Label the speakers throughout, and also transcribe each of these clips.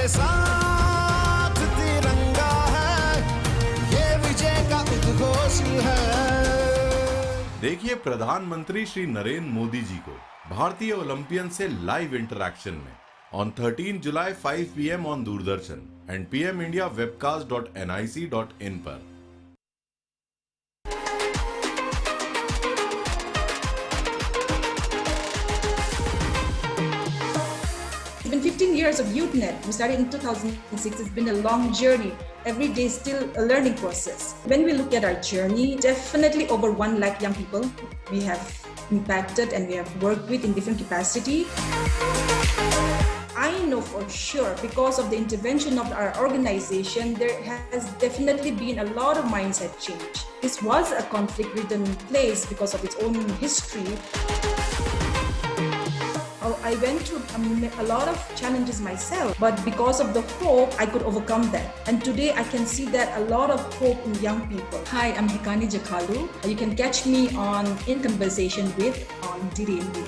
Speaker 1: साथ तिरंगा है, ये विजय का उद्घोष है।
Speaker 2: देखिए प्रधानमंत्री श्री नरेंद्र मोदी जी को भारतीय ओलंपियन से लाइव इंटरैक्शन में on 13 July 5 PM on Doordarshan and PM India webcast.nic.in पर।
Speaker 3: Even 15 years of YouthNet, we started in 2006, it's been a long journey. Every day still a learning process. When we look at our journey, definitely over 1 lakh young people we have impacted and we have worked with in different capacity. I know for sure because of the intervention of our organization, there has definitely been a lot of mindset change. This was a conflict-ridden place because of its own history. I went through a lot of challenges myself, but because of the hope, I could overcome that. And today I can see that a lot of hope in young people. Hi, I'm Hikani Jakalu. You can catch me on In Conversation With on DDNB.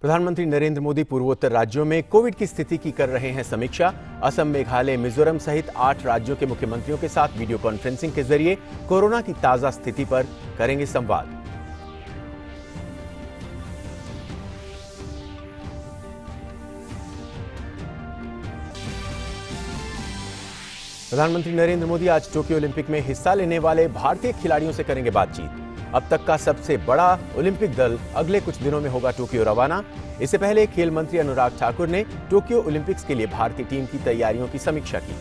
Speaker 4: प्रधानमंत्री नरेंद्र मोदी पूर्वोत्तर राज्यों में Covid की स्थिति की कर रहे हैं समीक्षा। असम, मेघालय, मिजोरम सहित 8 राज्यों के मुख्यमंत्रियों के साथ वीडियो कॉन्फ्रेंसिंग के जरिए कोरोना की ताजा स्थिति पर करेंगे संवाद। प्रधानमंत्री नरेंद्र मोदी आज टोक्यो ओलंपिक में हिस्सा लेने वाले भारतीय खिलाड़ियों से करेंगे बातचीत। अब तक का सबसे बड़ा ओलंपिक दल अगले कुछ दिनों में होगा टोक्यो रवाना। इससे पहले खेल मंत्री अनुराग ठाकुर ने टोक्यो ओलंपिक्स के लिए भारतीय टीम की तैयारियों की समीक्षा की।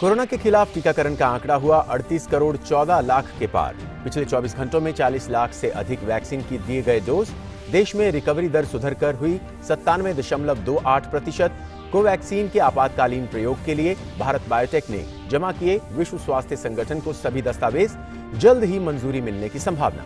Speaker 4: कोरोना के खिलाफ टीकाकरण का आंकड़ा हुआ 38 करोड़ 14 लाख के पार। पिछले 24 घंटों में 40 लाख से अधिक वैक्सीन की दिए गए डोज। देश में रिकवरी दर सुधरकर हुई 97.28%। कोवैक्सीन के आपातकालीन प्रयोग के लिए भारत बायोटेक ने जमा किए विश्व स्वास्थ्य संगठन को सभी दस्तावेज। जल्द ही मंजूरी मिलने की संभावना।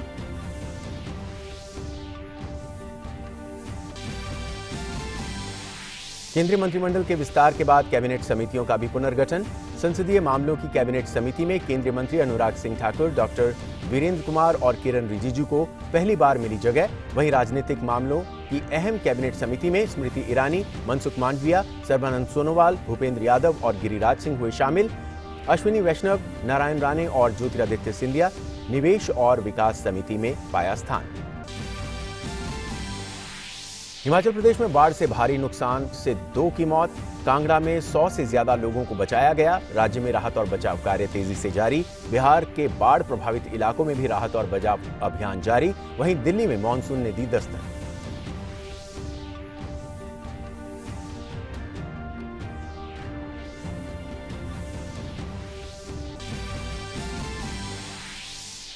Speaker 4: केंद्रीय मंत्रिमंडल के विस्तार के बाद कैबिनेट समितियों का भी पुनर्गठन। संसदीय मामलों की कैबिनेट समिति में केंद्रीय मंत्री अनुराग सिंह ठाकुर, डॉक्टर वीरेंद्र कुमार और किरण रिजिजू को पहली बार मिली जगह। वहीं राजनीतिक मामलों की अहम कैबिनेट समिति में स्मृति ईरानी, मनसुख मांडविया, सर्बानंद सोनोवाल, भूपेंद्र यादव और गिरिराज सिंह हुए शामिल। अश्विनी वैष्णव, नारायण राणे और ज्योतिरादित्य सिंधिया निवेश और विकास समिति में पाया स्थान। हिमाचल प्रदेश में बाढ़ से भारी नुकसान से 2 की मौत। कांगड़ा में 100 से ज्यादा लोगों को बचाया गया। राज्य में राहत और बचाव कार्य तेजी से जारी। बिहार के बाढ़ प्रभावित इलाकों में भी राहत और बचाव अभियान जारी। वहीं दिल्ली में मानसून ने दी दस्तक।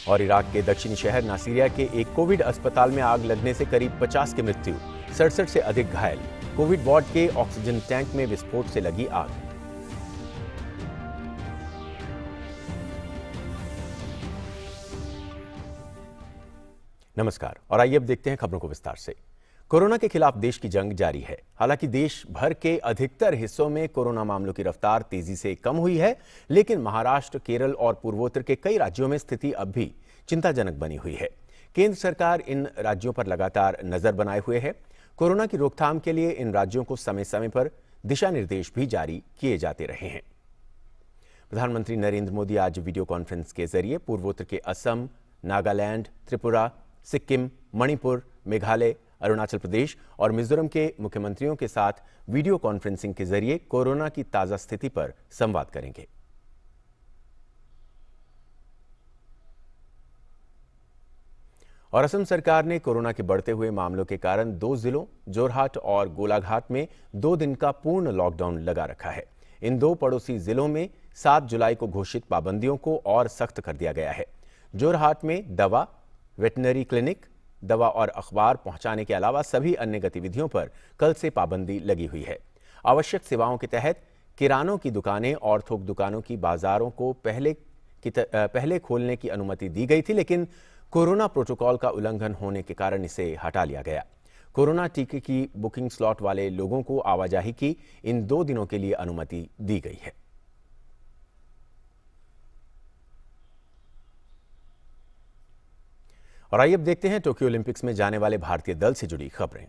Speaker 4: और इराक के दक्षिणी शहर नासिरिया के एक कोविड अस्पताल में आग लगने से करीब 50 की मृत्यु, 67 से अधिक घायल। कोविड वार्ड के ऑक्सीजन टैंक में विस्फोट से लगी आग। नमस्कार और आइए अब देखते हैं खबरों को विस्तार से। कोरोना के खिलाफ देश की जंग जारी है। हालांकि देश भर के अधिकतर हिस्सों में कोरोना मामलों की रफ्तार तेजी से कम हुई है, लेकिन महाराष्ट्र, केरल और पूर्वोत्तर के कई राज्यों में स्थिति अब भी चिंताजनक बनी हुई है। केंद्र सरकार इन राज्यों पर लगातार नजर बनाए हुए है। कोरोना की रोकथाम के लिए इन राज्यों को समय समय पर दिशा निर्देश भी जारी किए जाते रहे हैं। प्रधानमंत्री नरेंद्र मोदी आज वीडियो कॉन्फ्रेंस के जरिए पूर्वोत्तर के असम, नागालैंड, त्रिपुरा, सिक्किम, मणिपुर, मेघालय, अरुणाचल प्रदेश और मिजोरम के मुख्यमंत्रियों के साथ वीडियो कॉन्फ्रेंसिंग के जरिए कोरोना की ताजा स्थिति पर संवाद करेंगे। और असम सरकार ने कोरोना के बढ़ते हुए मामलों के कारण 2 जिलों जोरहाट और गोलाघाट में 2 दिन का पूर्ण लॉकडाउन लगा रखा है। इन 2 पड़ोसी जिलों में 7 जुलाई को घोषित पाबंदियों को और सख्त कर दिया गया है। जोरहाट में दवा, वेटनरी क्लिनिक, दवा और अखबार पहुंचाने के अलावा सभी अन्य गतिविधियों पर कल से पाबंदी लगी हुई है। आवश्यक सेवाओं के तहत किरानों की दुकानें और थोक दुकानों की बाजारों को पहले खोलने की अनुमति दी गई थी, लेकिन कोरोना प्रोटोकॉल का उल्लंघन होने के कारण इसे हटा लिया गया। कोरोना टीके की बुकिंग स्लॉट वाले लोगों को आवाजाही की इन 2 दिनों के लिए अनुमति दी गई है। और आइए अब देखते हैं टोक्यो ओलंपिक्स में जाने वाले भारतीय दल से जुड़ी खबरें।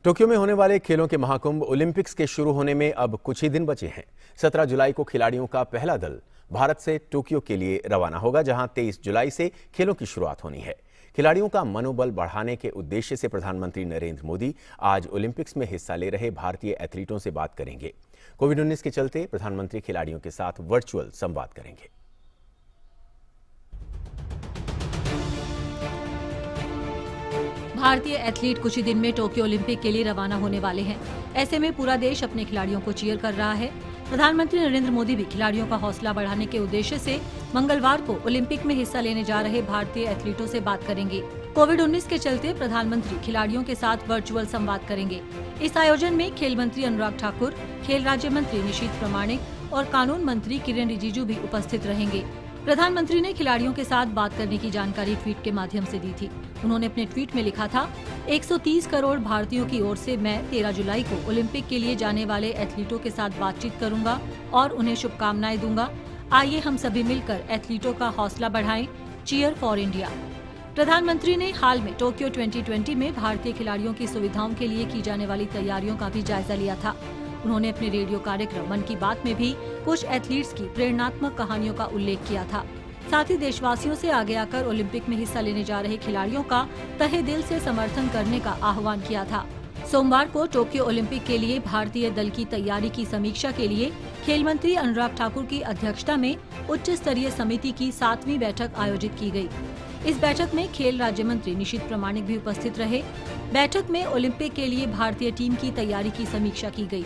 Speaker 4: टोक्यो में होने वाले खेलों के महाकुंभ ओलंपिक्स के शुरू होने में अब कुछ ही दिन बचे हैं। 17 जुलाई को खिलाड़ियों का पहला दल भारत से टोक्यो के लिए रवाना होगा, जहां 23 जुलाई से खेलों की शुरुआत होनी है। खिलाड़ियों का मनोबल बढ़ाने के उद्देश्य से प्रधानमंत्री नरेंद्र मोदी आज ओलंपिक्स में हिस्सा ले रहे भारतीय एथलीटों से बात करेंगे। कोविड-19 के चलते प्रधानमंत्री खिलाड़ियों के साथ वर्चुअल संवाद करेंगे।
Speaker 5: भारतीय एथलीट कुछ ही दिन में टोक्यो ओलंपिक के लिए रवाना होने वाले हैं। ऐसे में पूरा देश अपने खिलाड़ियों को चीयर कर रहा है। प्रधानमंत्री नरेंद्र मोदी भी खिलाड़ियों का हौसला बढ़ाने के उद्देश्य से मंगलवार को ओलंपिक में हिस्सा लेने जा रहे भारतीय एथलीटों से बात करेंगे। कोविड-19 के चलते प्रधानमंत्री खिलाड़ियों के साथ वर्चुअल संवाद करेंगे। इस आयोजन में खेल मंत्री अनुराग ठाकुर, खेल राज्य मंत्री निशीथ प्रामाणिक और कानून मंत्री किरेन रिजिजू भी उपस्थित रहेंगे। प्रधानमंत्री ने खिलाड़ियों के साथ बात करने की जानकारी ट्वीट के माध्यम से दी थी। उन्होंने अपने ट्वीट में लिखा था, 130 करोड़ भारतीयों की ओर से मैं 13 जुलाई को ओलंपिक के लिए जाने वाले एथलीटों के साथ बातचीत करूंगा और उन्हें शुभकामनाएं दूंगा। आइए हम सभी मिलकर एथलीटों का हौसला बढ़ाएं। Cheer for India. प्रधानमंत्री ने हाल में टोक्यो 2020 में भारतीय खिलाड़ियों की सुविधाओं के लिए की जाने वाली तैयारियों का भी जायजा लिया था। उन्होंने अपने रेडियो कार्यक्रम मन की बात में भी कुछ एथलीट्स की प्रेरणात्मक कहानियों का उल्लेख किया था। साथ ही देशवासियों से आगे आकर ओलंपिक में हिस्सा लेने जा रहे खिलाड़ियों का तहे दिल से समर्थन करने का आह्वान किया था। सोमवार को टोक्यो ओलंपिक के लिए भारतीय दल की तैयारी की समीक्षा के लिए खेल मंत्री अनुराग ठाकुर की अध्यक्षता में उच्च स्तरीय समिति की 7वीं बैठक आयोजित की गई। इस बैठक में खेल राज्य मंत्री निशीथ प्रामाणिक भी उपस्थित रहे। बैठक में ओलंपिक के लिए भारतीय टीम की तैयारी की समीक्षा की गई।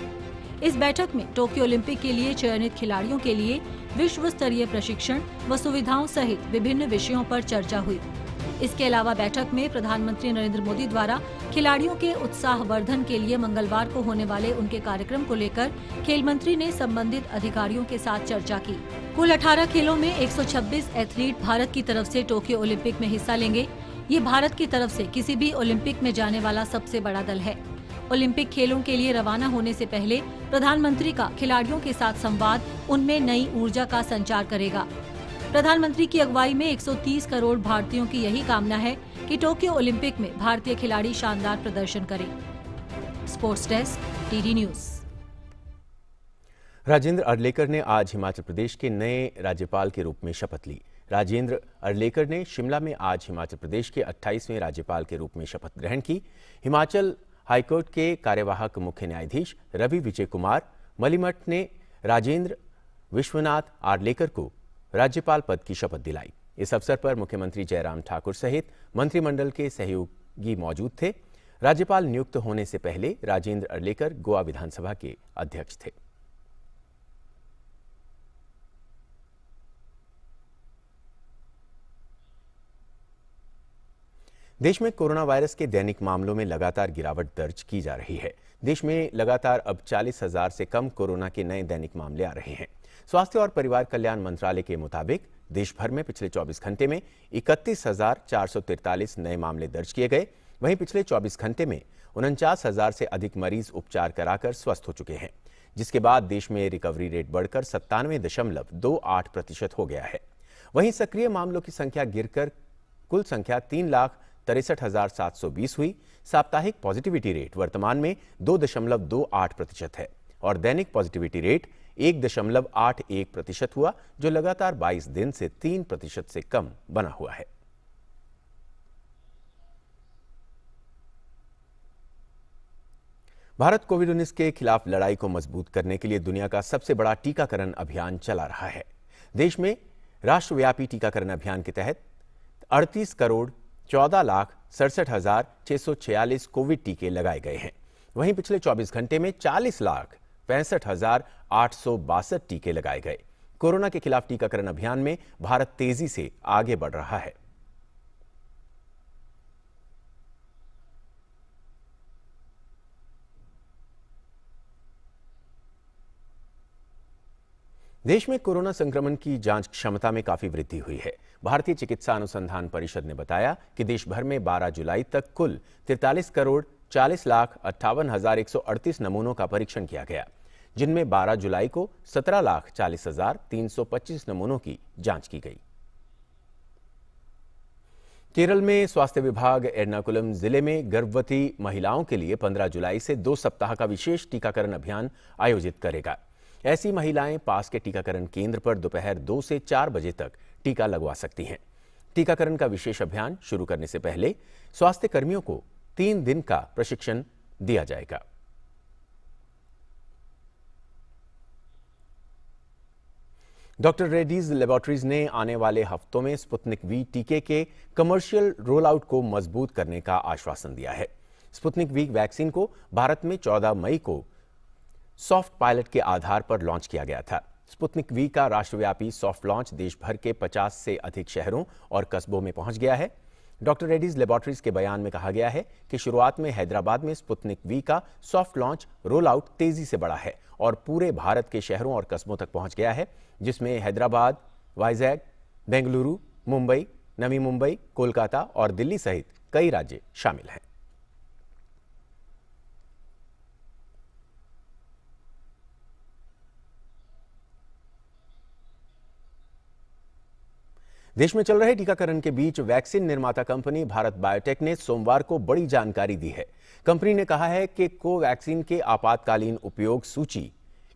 Speaker 5: इस बैठक में टोक्यो ओलंपिक के लिए चयनित खिलाड़ियों के लिए विश्व स्तरीय प्रशिक्षण व सुविधाओं सहित विभिन्न विषयों पर चर्चा हुई। इसके अलावा बैठक में प्रधानमंत्री नरेंद्र मोदी द्वारा खिलाड़ियों के उत्साहवर्धन के लिए मंगलवार को होने वाले उनके कार्यक्रम को लेकर खेल मंत्री ने संबंधित अधिकारियों के साथ चर्चा की। कुल 18 खेलों में 126 एथलीट भारत की तरफ से टोक्यो ओलंपिक में हिस्सा लेंगे। ये भारत की तरफ से किसी भी ओलंपिक में जाने वाला सबसे बड़ा दल है। ओलंपिक खेलों के लिए रवाना होने से पहले प्रधानमंत्री का खिलाड़ियों के साथ संवाद उनमें नई ऊर्जा का संचार करेगा। प्रधानमंत्री की अगुवाई में 130 करोड़ भारतीयों की यही कामना है कि टोक्यो ओलंपिक में भारतीय खिलाड़ी शानदार प्रदर्शन करें। Sports desk, TD news.
Speaker 4: Rajendra Arlekar ने आज हिमाचल प्रदेश के नए राज्यपाल के रूप में शपथ ली। राजेंद्र अर्लेकर ने शिमला में आज हिमाचल प्रदेश के 28वें राज्यपाल के रूप में शपथ ग्रहण की। हिमाचल हाईकोर्ट के कार्यवाहक मुख्य न्यायाधीश रवि विजय कुमार मलिमठ ने राजेंद्र विश्वनाथ आर्लेकर को राज्यपाल पद की शपथ दिलाई। इस अवसर पर मुख्यमंत्री जयराम ठाकुर सहित मंत्रिमंडल के सहयोगी मौजूद थे। राज्यपाल नियुक्त होने से पहले राजेंद्र अर्लेकर गोवा विधानसभा के अध्यक्ष थे। देश में कोरोना वायरस के दैनिक मामलों में लगातार गिरावट दर्ज की जा रही है। देश में लगातार अब 40,000 से कम कोरोना के नए दैनिक मामले आ रहे हैं। स्वास्थ्य और परिवार कल्याण मंत्रालय के मुताबिक देश भर में पिछले 24 घंटे में 31,443 नए मामले दर्ज किए गए। वहीं पिछले 24 घंटे में 49,000 से अधिक मरीज उपचार कराकर स्वस्थ हो चुके हैं, जिसके बाद देश में रिकवरी रेट बढ़कर 97.28% हो गया है। वहीं सक्रिय मामलों की संख्या गिरकर कुल संख्या 3,63,720 हुई। साप्ताहिक पॉजिटिविटी रेट वर्तमान में 2.28% है। और दैनिक पॉजिटिविटी रेट 1.81% हुआ, जो लगातार 22 दिन से 3% से कम बना हुआ है। भारत कोविड-19 के खिलाफ लड़ाई को मजबूत करने के लिए दुनिया का सबसे बड़ा टीकाकरण अभियान चला रहा है। देश में राष्ट्रव्यापी टीकाकरण अभियान के तहत 38,14,67,646 कोविड टीके लगाए गए हैं। वहीं पिछले 24 घंटे में 40,65,862 टीके लगाए गए। कोरोना के खिलाफ टीकाकरण अभियान में भारत तेजी से आगे बढ़ रहा है। देश में कोरोना संक्रमण की जांच क्षमता में काफी वृद्धि हुई है। भारतीय चिकित्सा अनुसंधान परिषद ने बताया कि देश भर में 12 जुलाई तक कुल 43,40,58,138 नमूनों का परीक्षण किया गया, जिनमें 12 जुलाई को 17,40,325 नमूनों की जांच की गई। केरल में स्वास्थ्य विभाग एर्नाकुलम जिले में गर्भवती महिलाओं के लिए 15 जुलाई से 2 सप्ताह का विशेष टीकाकरण अभियान आयोजित करेगा। ऐसी महिलाएं पास के टीकाकरण केंद्र पर दोपहर 2 से 4 बजे तक टीका लगवा सकती हैं। टीकाकरण का विशेष अभियान शुरू करने से पहले स्वास्थ्य कर्मियों को 3 दिन का प्रशिक्षण दिया जाएगा। डॉक्टर रेड्डीज लेबोरेटरीज ने आने वाले हफ्तों में स्पुतनिक वी टीके के कमर्शियल रोल आउट को मजबूत करने का आश्वासन दिया है। स्पुतनिक वी वैक्सीन को भारत में 14 मई को सॉफ्ट पायलट के आधार पर लॉन्च किया गया था। स्पुतनिक वी का राष्ट्रव्यापी सॉफ्ट लॉन्च देश भर के 50 से अधिक शहरों और कस्बों में पहुंच गया है। डॉक्टर रेड्डीज लेबोरेटरीज के बयान में कहा गया है कि शुरुआत में हैदराबाद में स्पुतनिक वी का सॉफ्ट लॉन्च रोल आउट तेजी से बढ़ा है और पूरे भारत के शहरों और कस्बों तक पहुंच गया है, जिसमें हैदराबाद, वाइजैग, बेंगलुरु, मुंबई, नवी मुंबई, कोलकाता और दिल्ली सहित कई राज्य शामिल हैं। देश में चल रहे टीकाकरण के बीच वैक्सीन निर्माता कंपनी भारत बायोटेक ने सोमवार को बड़ी जानकारी दी है। कंपनी ने कहा है कि कोवैक्सीन के आपातकालीन उपयोग सूची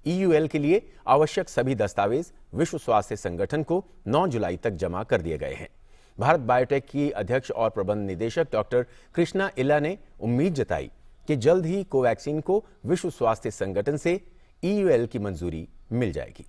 Speaker 4: EUL के लिए आवश्यक सभी दस्तावेज विश्व स्वास्थ्य संगठन को 9 जुलाई तक जमा कर दिए गए हैं। भारत बायोटेक की अध्यक्ष और प्रबंध निदेशक डॉक्टर कृष्णा इल्ला ने उम्मीद जताई कि जल्द ही कोवैक्सीन को विश्व स्वास्थ्य संगठन से EUL की मंजूरी मिल जाएगी।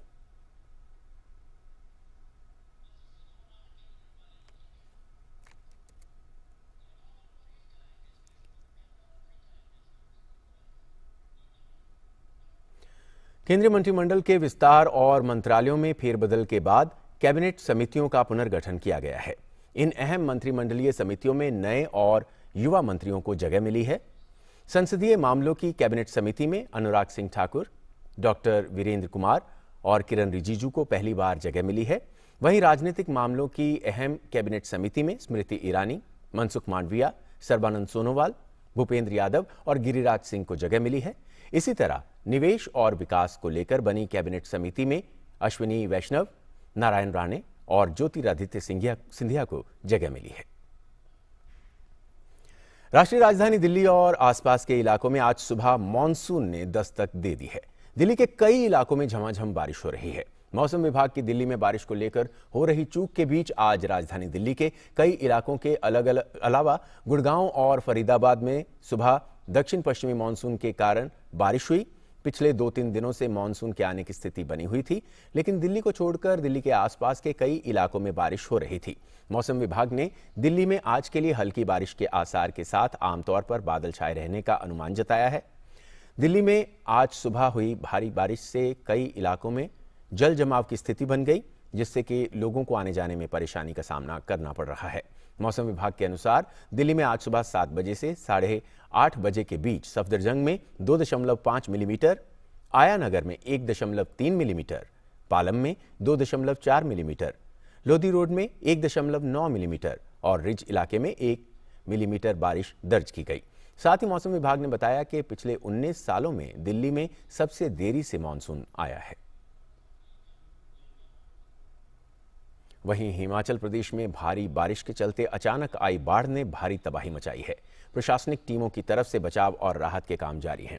Speaker 4: केंद्रीय मंत्रिमंडल के विस्तार और मंत्रालयों में फेरबदल के बाद कैबिनेट समितियों का पुनर्गठन किया गया है। इन अहम मंत्रिमंडलीय समितियों में नए और युवा मंत्रियों को जगह मिली है। संसदीय मामलों की कैबिनेट समिति में अनुराग सिंह ठाकुर, डॉक्टर वीरेंद्र कुमार और किरण रिजिजू को पहली बार जगह मिली है। वहीं राजनीतिक मामलों की अहम कैबिनेट समिति में स्मृति ईरानी, मनसुख मांडविया, सर्बानंद सोनोवाल, भूपेंद्र यादव और गिरिराज सिंह को जगह मिली है। इसी तरह निवेश और विकास को लेकर बनी कैबिनेट समिति में अश्विनी वैष्णव, नारायण राणे और ज्योतिरादित्य सिंधिया को जगह मिली है। राष्ट्रीय राजधानी दिल्ली और आसपास के इलाकों में आज सुबह मॉनसून ने दस्तक दे दी है। दिल्ली के कई इलाकों में झमाझम बारिश हो रही है। मौसम विभाग की दिल्ली में बारिश को लेकर हो रही चूक के बीच आज राजधानी दिल्ली के कई इलाकों के अलावा गुड़गांव और फरीदाबाद में सुबह दक्षिण पश्चिमी मानसून के कारण बारिश हुई। पिछले 2-3 दिनों से मानसून के आने की स्थिति बनी हुई थी, लेकिन दिल्ली को छोड़कर दिल्ली के आसपास के कई इलाकों में बारिश हो रही थी। मौसम विभाग ने दिल्ली में आज के लिए हल्की बारिश के आसार के साथ आमतौर पर बादल छाए रहने का अनुमान जताया है। दिल्ली में आज सुबह हुई भारी बारिश से कई इलाकों में जल जमाव की स्थिति बन गई, जिससे कि लोगों को आने जाने में परेशानी का सामना करना पड़ रहा है। मौसम विभाग के अनुसार दिल्ली में आज सुबह 7 बजे से 8:30 बजे के बीच सफदरजंग में 2.5 मिलीमीटर, आयानगर में 1.3 मिलीमीटर, पालम में 2.4 मिलीमीटर, लोधी रोड में 1.9 मिलीमीटर और रिज इलाके में 1 मिलीमीटर बारिश दर्ज की गई। साथ ही मौसम विभाग ने बताया कि पिछले 19 सालों में दिल्ली में सबसे देरी से मानसून आया है। वहीं हिमाचल प्रदेश में भारी बारिश के चलते अचानक आई बाढ़ ने भारी तबाही मचाई है। प्रशासनिक टीमों की तरफ से बचाव और राहत के काम जारी हैं।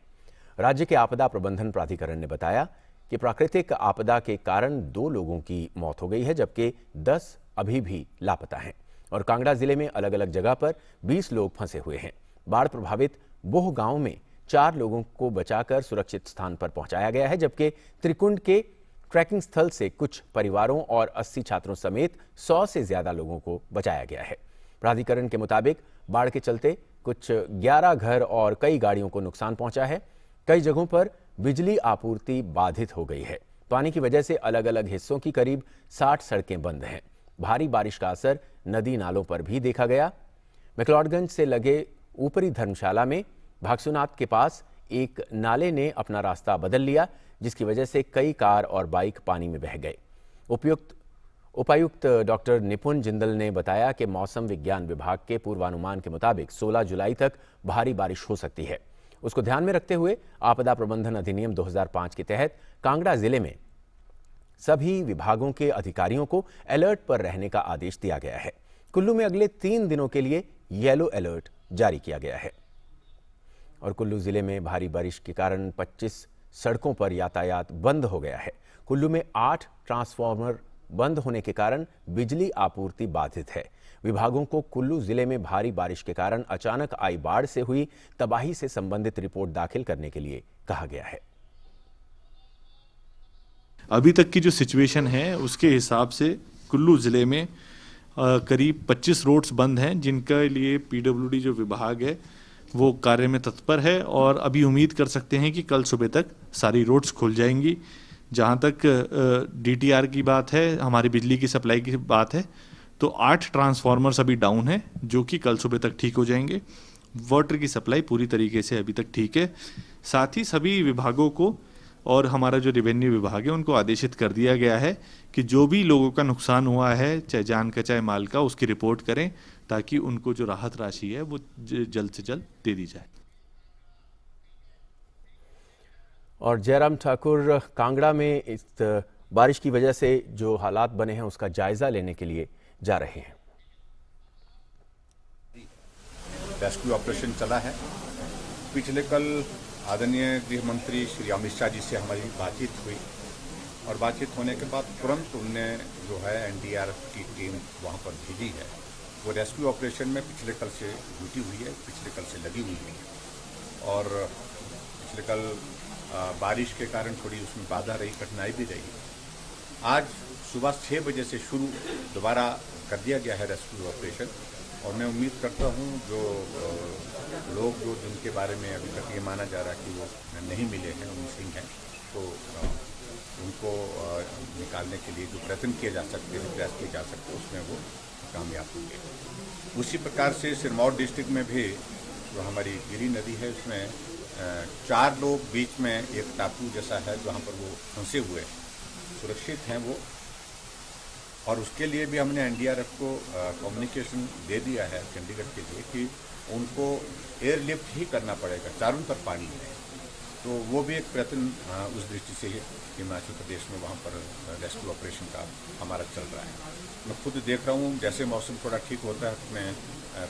Speaker 4: राज्य के आपदा प्रबंधन प्राधिकरण ने बताया कि प्राकृतिक आपदा के कारण 2 लोगों की मौत हो गई है, जबकि 10 अभी भी लापता हैं और कांगड़ा जिले में अलग अलग जगह पर 20 लोग फंसे हुए हैं। बाढ़ प्रभावित बोह गांव में 4 लोगों को बचाकर सुरक्षित स्थान पर पहुंचाया गया है, जबकि त्रिकुंड के ट्रैकिंग स्थल से कुछ परिवारों और 80 छात्रों समेत 100 से ज्यादा लोगों को बचाया गया है। प्राधिकरण के मुताबिक बाढ़ के चलते कुछ 11 घर और कई गाड़ियों को नुकसान पहुंचा है। कई जगहों पर बिजली आपूर्ति बाधित हो गई है। पानी की वजह से अलग अलग हिस्सों की करीब 60 सड़कें बंद हैं। भारी बारिश का असर नदी नालों पर भी देखा गया। मैक्लोडगंज से लगे ऊपरी धर्मशाला में भागसुनाथ के पास एक नाले ने अपना रास्ता बदल लिया, जिसकी वजह से कई कार और बाइक पानी में बह गए। उपायुक्त डॉक्टर निपुण जिंदल ने बताया कि मौसम विज्ञान विभाग के पूर्वानुमान के मुताबिक 16 जुलाई तक भारी बारिश हो सकती है। उसको ध्यान में रखते हुए आपदा प्रबंधन अधिनियम 2005 के तहत कांगड़ा जिले में सभी विभागों के अधिकारियों को अलर्ट पर रहने का आदेश दिया गया है। कुल्लू में अगले 3 दिनों के लिए येलो अलर्ट जारी किया गया है और कुल्लू जिले में भारी बारिश के कारण 25 सड़कों पर यातायात बंद हो गया है। कुल्लू में 8 ट्रांसफार्मर बंद होने के कारण बिजली आपूर्ति बाधित है। विभागों को कुल्लू जिले में भारी बारिश के कारण अचानक आई बाढ़ से हुई तबाही से संबंधित रिपोर्ट दाखिल करने के लिए कहा गया है।
Speaker 6: अभी तक की जो सिचुएशन है उसके हिसाब से कुल्लू ज़िले में करीब 25 रोड्स बंद हैं, जिनके लिए पीडब्ल्यूडी जो विभाग है वो कार्य में तत्पर है और अभी उम्मीद कर सकते हैं कि कल सुबह तक सारी रोड्स खुल जाएंगी। जहां तक डीटीआर की बात है, हमारी बिजली की सप्लाई की बात है, तो 8 ट्रांसफार्मर्स अभी डाउन है जो कि कल सुबह तक ठीक हो जाएंगे। वाटर की सप्लाई पूरी तरीके से अभी तक ठीक है। साथ ही सभी विभागों को और हमारा जो रेवेन्यू विभाग है उनको आदेशित कर दिया गया है कि जो भी लोगों का नुकसान हुआ है, चाहे जान का चाहे माल का, उसकी रिपोर्ट करें ताकि उनको जो राहत राशि है वो जल्द से जल्द दे दी जाए।
Speaker 4: और जयराम ठाकुर कांगड़ा में इस बारिश की वजह से जो हालात बने हैं उसका जायजा लेने के लिए जा रहे हैं।
Speaker 7: रेस्क्यू ऑपरेशन चला है। पिछले कल आदरणीय गृह मंत्री श्री अमित शाह जी से हमारी बातचीत हुई और बातचीत होने के बाद तुरंत उनने जो है एनडीआरएफ की टीम वहां पर भेजी है। वो रेस्क्यू ऑपरेशन में पिछले कल से जुटी हुई है, पिछले कल से लगी हुई है और पिछले कल बारिश के कारण थोड़ी उसमें बाधा रही, कठिनाई भी रही। आज सुबह 6 बजे से शुरू दोबारा कर दिया गया है रेस्क्यू ऑपरेशन और मैं उम्मीद करता हूं जो लोग जो जिनके बारे में अभी तक ये माना जा रहा है कि वो नहीं मिले हैं, मिसिंग हैं, तो उनको निकालने के लिए जो प्रयत्न किए जा सकते हैं, प्रयास किए जा सकते हैं, उसमें वो कामयाब होंगे। उसी प्रकार से सिरमौर डिस्ट्रिक्ट में भी जो हमारी गिरी नदी है उसमें 4 लोग बीच में एक टापू जैसा है जहाँ पर वो फंसे हुए सुरक्षित हैं वो, और उसके लिए भी हमने एनडीआरएफ को कम्युनिकेशन दे दिया है चंडीगढ़ के लिए कि उनको एयरलिफ्ट ही करना पड़ेगा, चारों तरफ पानी है। तो वो भी एक प्रयत्न उस दृष्टि से हिमाचल प्रदेश में वहाँ पर रेस्क्यू ऑपरेशन का हमारा चल रहा है। मैं खुद देख रहा हूँ जैसे मौसम थोड़ा ठीक होता है तो मैं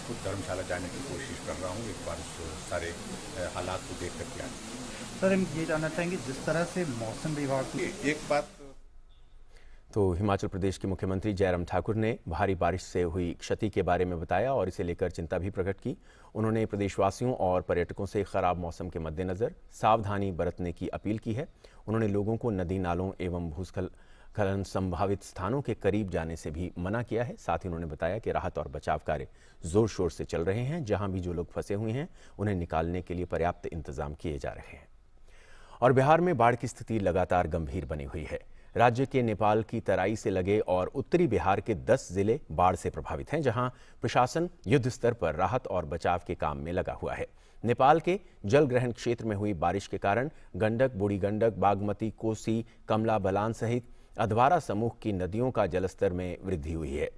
Speaker 7: खुद धर्मशाला जाने की कोशिश कर रहा हूँ, एक बार उस सारे हालात को देख करके आए।
Speaker 8: सर हम ये जानना चाहेंगे जिस तरह से मौसम विभाग की
Speaker 7: एक बात
Speaker 4: तो हिमाचल प्रदेश के मुख्यमंत्री जयराम ठाकुर ने भारी बारिश से हुई क्षति के बारे में बताया और इसे लेकर चिंता भी प्रकट की। उन्होंने प्रदेशवासियों और पर्यटकों से खराब मौसम के मद्देनजर सावधानी बरतने की अपील की है। उन्होंने लोगों को नदी नालों एवं भूस्खलन संभावित स्थानों के करीब जाने से भी मना किया है। साथ ही उन्होंने बताया कि राहत और बचाव कार्य जोर शोर से चल रहे हैं। जहां भी जो लोग फंसे हुए हैं उन्हें निकालने के लिए पर्याप्त इंतजाम किए जा रहे हैं। और बिहार में बाढ़ की स्थिति लगातार गंभीर बनी हुई है। राज्य के नेपाल की तराई से लगे और उत्तरी बिहार के 10 जिले बाढ़ से प्रभावित हैं, जहां प्रशासन युद्ध स्तर पर राहत और बचाव के काम में लगा हुआ है। नेपाल के जल ग्रहण क्षेत्र में हुई बारिश के कारण गंडक, बूढ़ी गंडक, बागमती, कोसी, कमला बलान सहित अधवारा समूह की नदियों का जलस्तर में वृद्धि हुई है।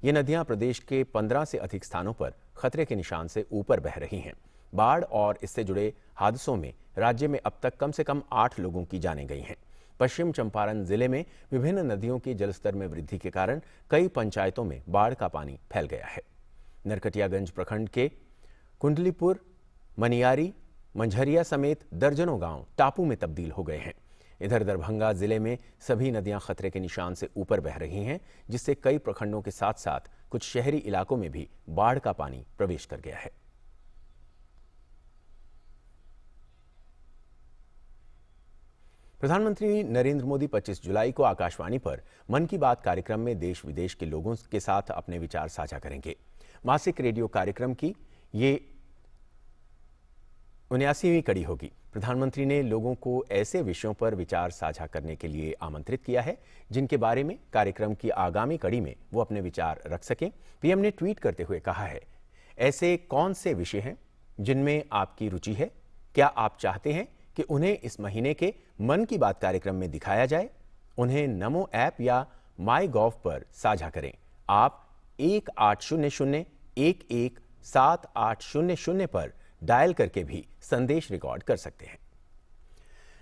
Speaker 4: ये नदियां प्रदेश के 15 से अधिक स्थानों पर खतरे के निशान से ऊपर बह रही हैं। बाढ़ और इससे जुड़े हादसों में राज्य में अब तक कम से कम 8 लोगों की जानें गई हैं। पश्चिम चंपारण जिले में विभिन्न नदियों के जलस्तर में वृद्धि के कारण कई पंचायतों में बाढ़ का पानी फैल गया है। नरकटियागंज प्रखंड के कुंडलीपुर, मनियारी, मंझरिया समेत दर्जनों गांव टापू में तब्दील हो गए हैं। इधर दरभंगा जिले में सभी नदियां खतरे के निशान से ऊपर बह रही हैं, जिससे कई प्रखंडों के साथ साथ कुछ शहरी इलाकों में भी बाढ़ का पानी प्रवेश कर गया है। प्रधानमंत्री नरेंद्र मोदी 25 जुलाई को आकाशवाणी पर मन की बात कार्यक्रम में देश विदेश के लोगों के साथ अपने विचार साझा करेंगे। मासिक रेडियो कार्यक्रम की ये 79वीं कड़ी होगी। प्रधानमंत्री ने लोगों को ऐसे विषयों पर विचार साझा करने के लिए आमंत्रित किया है जिनके बारे में कार्यक्रम की आगामी कड़ी में वो अपने विचार रख सकें। पीएम ने ट्वीट करते हुए कहा है, ऐसे कौन से विषय हैं जिनमें आपकी रुचि है? क्या आप चाहते हैं कि उन्हें इस महीने के मन की बात कार्यक्रम में दिखाया जाए? उन्हें नमो ऐप या माई गॉव पर साझा करें। आप 1800-117800 पर डायल करके भी संदेश रिकॉर्ड कर सकते हैं।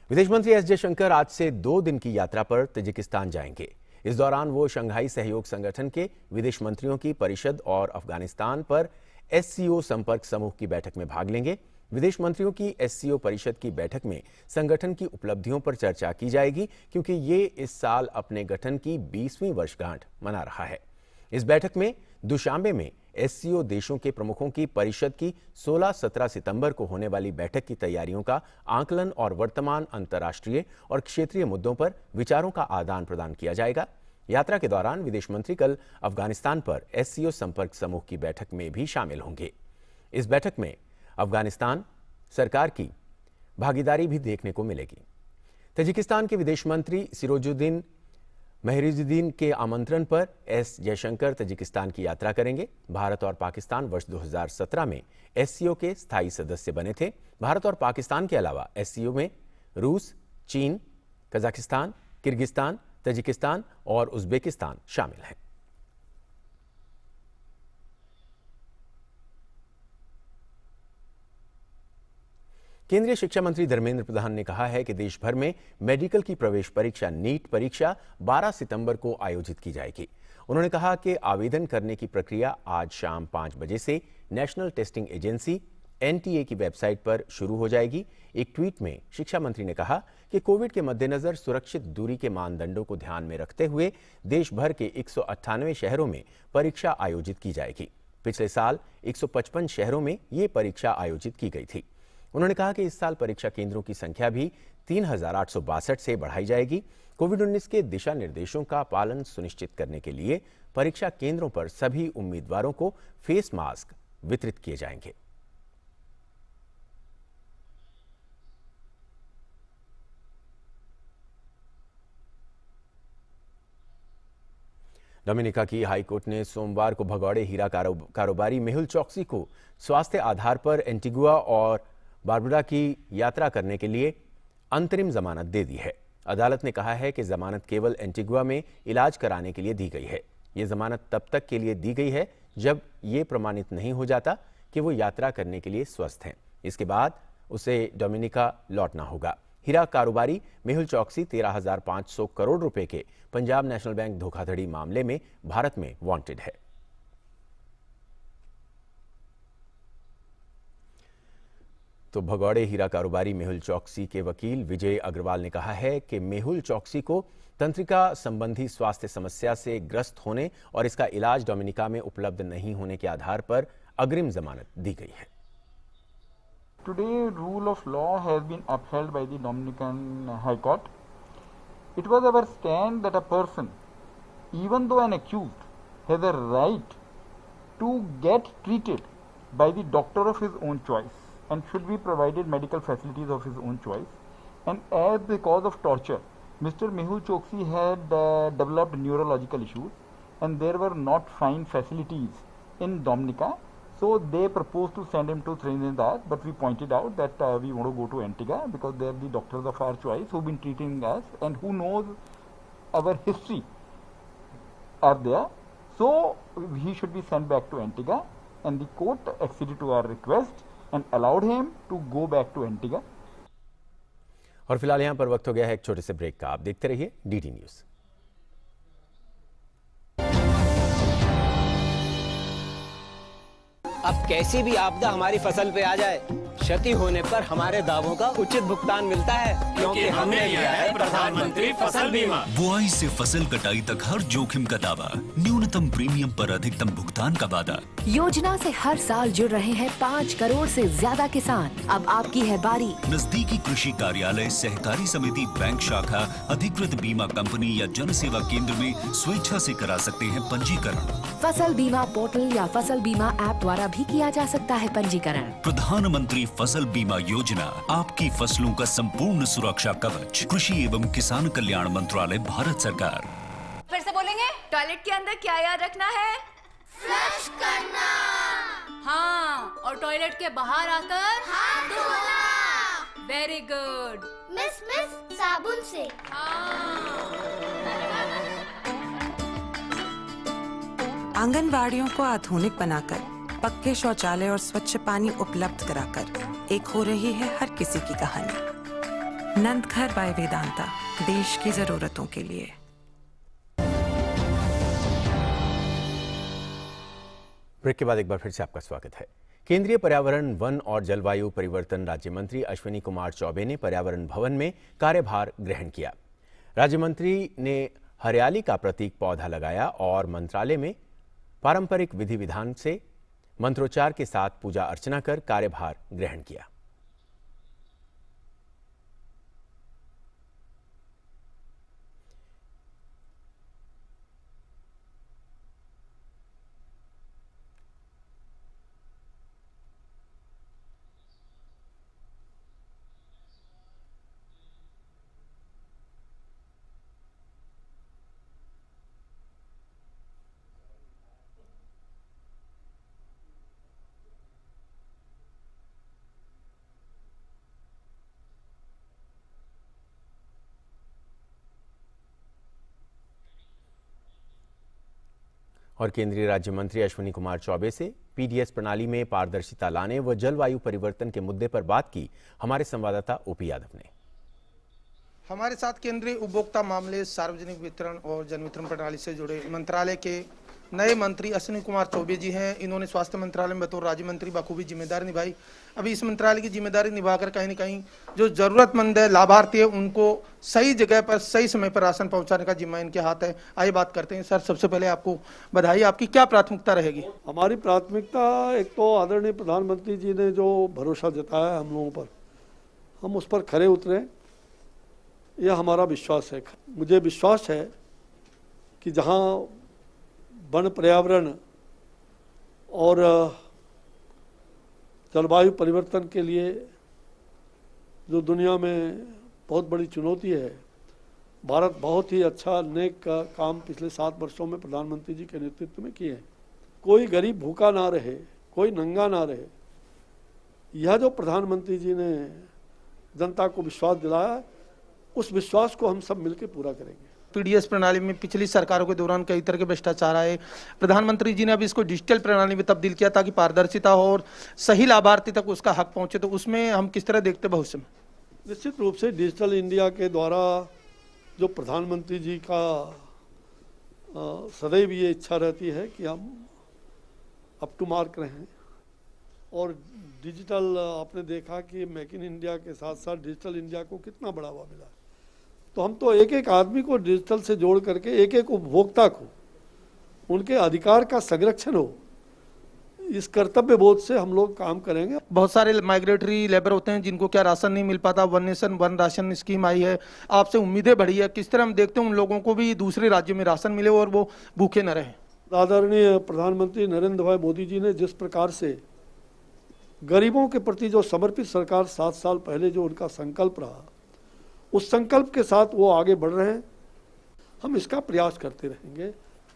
Speaker 4: विदेश मंत्री एस जयशंकर आज से 2 दिन की यात्रा पर तजिकिस्तान जाएंगे। इस दौरान वो शंघाई सहयोग संगठन के विदेश मंत्रियों की परिषद और अफगानिस्तान पर एससीओ संपर्क समूह की बैठक में भाग लेंगे। विदेश मंत्रियों की एससीओ परिषद की बैठक में संगठन की उपलब्धियों पर चर्चा की जाएगी, क्योंकि ये इस साल अपने गठन की 20वीं वर्षगांठ मना रहा है। इस बैठक में दुशांबे में एससीओ देशों के प्रमुखों की परिषद की 16-17 सितंबर को होने वाली बैठक की तैयारियों का आकलन और वर्तमान अंतर्राष्ट्रीय और क्षेत्रीय मुद्दों पर विचारों का आदान प्रदान किया जाएगा। यात्रा के दौरान विदेश मंत्री कल अफगानिस्तान पर एससीओ संपर्क समूह की बैठक में भी शामिल होंगे। इस बैठक में अफगानिस्तान सरकार की भागीदारी भी देखने को मिलेगी। तजिकिस्तान के विदेश मंत्री सिरोजुद्दीन मेहरीजुद्दीन के आमंत्रण पर एस जयशंकर तजिकिस्तान की यात्रा करेंगे। भारत और पाकिस्तान वर्ष 2017 में एससीओ के स्थायी सदस्य बने थे। भारत और पाकिस्तान के अलावा एससीओ में रूस, चीन, कजाकिस्तान, किर्गिस्तान, तजिकिस्तान और उज्बेकिस्तान शामिल हैं। केंद्रीय शिक्षा मंत्री धर्मेंद्र प्रधान ने कहा है कि देश भर में मेडिकल की प्रवेश परीक्षा नीट परीक्षा 12 सितंबर को आयोजित की जाएगी। उन्होंने कहा कि आवेदन करने की प्रक्रिया आज शाम 5 बजे से नेशनल टेस्टिंग एजेंसी एनटीए की वेबसाइट पर शुरू हो जाएगी। एक ट्वीट में शिक्षा मंत्री ने कहा कि कोविड के मद्देनजर सुरक्षित दूरी के मानदंडों को ध्यान में रखते हुए देश भर के 198 शहरों में परीक्षा आयोजित की जाएगी। पिछले साल 155 शहरों में ये परीक्षा आयोजित की गई थी। उन्होंने कहा कि इस साल परीक्षा केंद्रों की संख्या भी 3862 से बढ़ाई जाएगी। कोविड-19 के दिशा निर्देशों का पालन सुनिश्चित करने के लिए परीक्षा केंद्रों पर सभी उम्मीदवारों को फेस मास्क वितरित किए जाएंगे। डोमिनिका की हाईकोर्ट ने सोमवार को भगौड़े हीरा कारोबारी मेहुल चोकसी को स्वास्थ्य आधार पर एंटीगुआ और बारबुडा की यात्रा करने के लिए अंतरिम जमानत दे दी है। अदालत ने कहा है कि जमानत केवल एंटीगुआ में इलाज कराने के लिए दी गई है। ये जमानत तब तक के लिए दी गई है जब ये प्रमाणित नहीं हो जाता कि वो यात्रा करने के लिए स्वस्थ हैं। इसके बाद उसे डोमिनिका लौटना होगा। हीरा कारोबारी मेहुल चोकसी 13,500 करोड़ रुपए के पंजाब नेशनल बैंक धोखाधड़ी मामले में भारत में वांटेड है। तो भगौड़े हीरा कारोबारी मेहुल चोकसी के वकील विजय अग्रवाल ने कहा है कि मेहुल चोकसी को तंत्रिका संबंधी स्वास्थ्य समस्या से ग्रस्त होने और इसका इलाज डोमिनिका में उपलब्ध नहीं होने के आधार पर अग्रिम जमानत दी गई है।
Speaker 9: Today, rule of law has been upheld by the Dominican High Court. It was our stand that a person, even though an accused, has a right to get treated by the doctor of his own choice and should be provided medical facilities of his own choice. And as because of torture, Mr. Mehul Choksi had developed neurological issues and there were not fine facilities in Dominica. So they proposed to send him to Trinidad, but we pointed out that we want to go to Antigua because they are the doctors of our choice who have been treating us and who knows our history are there. So he should be sent back to Antigua, and the court acceded to our request and allowed him to go back to Antigua.
Speaker 4: और फिलहाल यहाँ पर वक्त हो गया है एक छोटे से ब्रेक का। आप देखते रहिए डीडी न्यूज।
Speaker 10: अब कैसी भी आपदा हमारी फसल पे आ जाए, क्षति होने पर हमारे दावों का उचित भुगतान मिलता है, क्योंकि हमने लिया है प्रधानमंत्री फसल बीमा।
Speaker 11: बुआई से फसल कटाई तक हर जोखिम का दावा, न्यूनतम प्रीमियम पर अधिकतम भुगतान का वादा।
Speaker 12: योजना से हर साल जुड़ रहे हैं 5 करोड़ से ज्यादा किसान। अब आपकी है बारी।
Speaker 11: नजदीकी कृषि कार्यालय, सहकारी समिति, बैंक शाखा, अधिकृत बीमा कंपनी या जन सेवा केंद्र में स्वेच्छा से करा सकते हैं पंजीकरण।
Speaker 12: फसल बीमा पोर्टल या फसल बीमा ऐप द्वारा भी किया जा सकता है पंजीकरण।
Speaker 11: प्रधानमंत्री फसल बीमा योजना, आपकी फसलों का संपूर्ण सुरक्षा कवच। कृषि एवं किसान कल्याण मंत्रालय, भारत सरकार।
Speaker 13: फिर से बोलेंगे, टॉयलेट के अंदर क्या याद रखना है? फ्लश करना। हाँ, और टॉयलेट के बाहर आकर हाथ धोना। Very good.
Speaker 14: मिस साबुन से।
Speaker 15: आंगनवाड़ियों को आधुनिक बनाकर, पक्के शौचालय और स्वच्छ पानी उपलब्ध कराकर एक हो रही है हर किसी की कहानी। नंदघर बाय वेदांता, देश की जरूरतों के लिए।
Speaker 4: ब्रेक के बाद एक बार फिर से आपका स्वागत है। केंद्रीय पर्यावरण, वन और जलवायु परिवर्तन राज्य मंत्री अश्विनी कुमार चौबे ने पर्यावरण भवन में कार्यभार ग्रहण किया। राज्य मंत्री ने हरियाली का प्रतीक पौधा लगाया और मंत्रालय में पारंपरिक विधि विधान से मंत्रोच्चार के साथ पूजा अर्चना कर कार्यभार ग्रहण किया। और केंद्रीय राज्य मंत्री अश्विनी कुमार चौबे से पीडीएस प्रणाली में पारदर्शिता लाने व जलवायु परिवर्तन के मुद्दे पर बात की हमारे संवाददाता ओपी यादव ने।
Speaker 16: हमारे साथ केंद्रीय उपभोक्ता मामले, सार्वजनिक वितरण और जन वितरण प्रणाली से जुड़े मंत्रालय के नए मंत्री अश्विनी कुमार चौबे जी हैं। इन्होंने स्वास्थ्य मंत्रालय में बतौर राज्य मंत्री बखूबी जिम्मेदारी निभाई। अभी इस मंत्रालय की जिम्मेदारी निभाकर कहीं न कहीं जो जरूरतमंद है, लाभार्थी है, उनको सही जगह पर सही समय पर राशन पहुंचाने का जिम्मा इनके हाथ है। आइए बात करते हैं। सर, सबसे पहले आपको बधाई। आपकी क्या प्राथमिकता रहेगी?
Speaker 17: हमारी प्राथमिकता, एक तो आदरणीय प्रधानमंत्री जी ने जो भरोसा जताया हम लोगों पर, हम उस पर खरे उतरे, यह हमारा विश्वास है। मुझे विश्वास है कि जहाँ वन, पर्यावरण और जलवायु परिवर्तन के लिए जो दुनिया में बहुत बड़ी चुनौती है, भारत बहुत ही अच्छा नेक का काम पिछले 7 वर्षों में प्रधानमंत्री जी के नेतृत्व में किए हैं। कोई गरीब भूखा ना रहे, कोई नंगा ना रहे, यह जो प्रधानमंत्री जी ने जनता को विश्वास दिलाया, उस विश्वास को हम सब मिलकर पूरा करेंगे।
Speaker 16: पीडीएस प्रणाली में पिछली सरकारों के दौरान कई तरह के भ्रष्टाचार आए। प्रधानमंत्री जी ने अब इसको डिजिटल प्रणाली में तब्दील किया ताकि पारदर्शिता हो और सही लाभार्थी तक उसका हक पहुंचे। तो उसमें हम किस तरह देखते भविष्य में?
Speaker 17: निश्चित रूप से डिजिटल इंडिया के द्वारा जो प्रधानमंत्री जी का सदैव ये इच्छा रहती है कि हम अप टू मार्क रहें, और डिजिटल, आपने देखा कि मेक इन इंडिया के साथ साथ डिजिटल इंडिया को कितना बढ़ावा मिला। तो हम तो एक एक आदमी को डिजिटल से जोड़ करके, एक एक उपभोक्ता को उनके अधिकार का संरक्षण हो, इस कर्तव्य बोध से हम लोग काम करेंगे।
Speaker 16: बहुत सारे माइग्रेटरी लेबर होते हैं जिनको क्या राशन नहीं मिल पाता। One nation one ration scheme आई है, आपसे उम्मीदें बढ़ी है। किस तरह हम देखते हैं उन लोगों को भी दूसरे राज्यों में राशन मिले और वो भूखे न रहें?
Speaker 17: आदरणीय प्रधानमंत्री नरेंद्र भाई मोदी जी ने जिस प्रकार से गरीबों के प्रति जो समर्पित सरकार 7 साल पहले जो उनका संकल्प रहा, उस संकल्प के साथ वो आगे बढ़ रहे हैं। हम इसका प्रयास करते रहेंगे।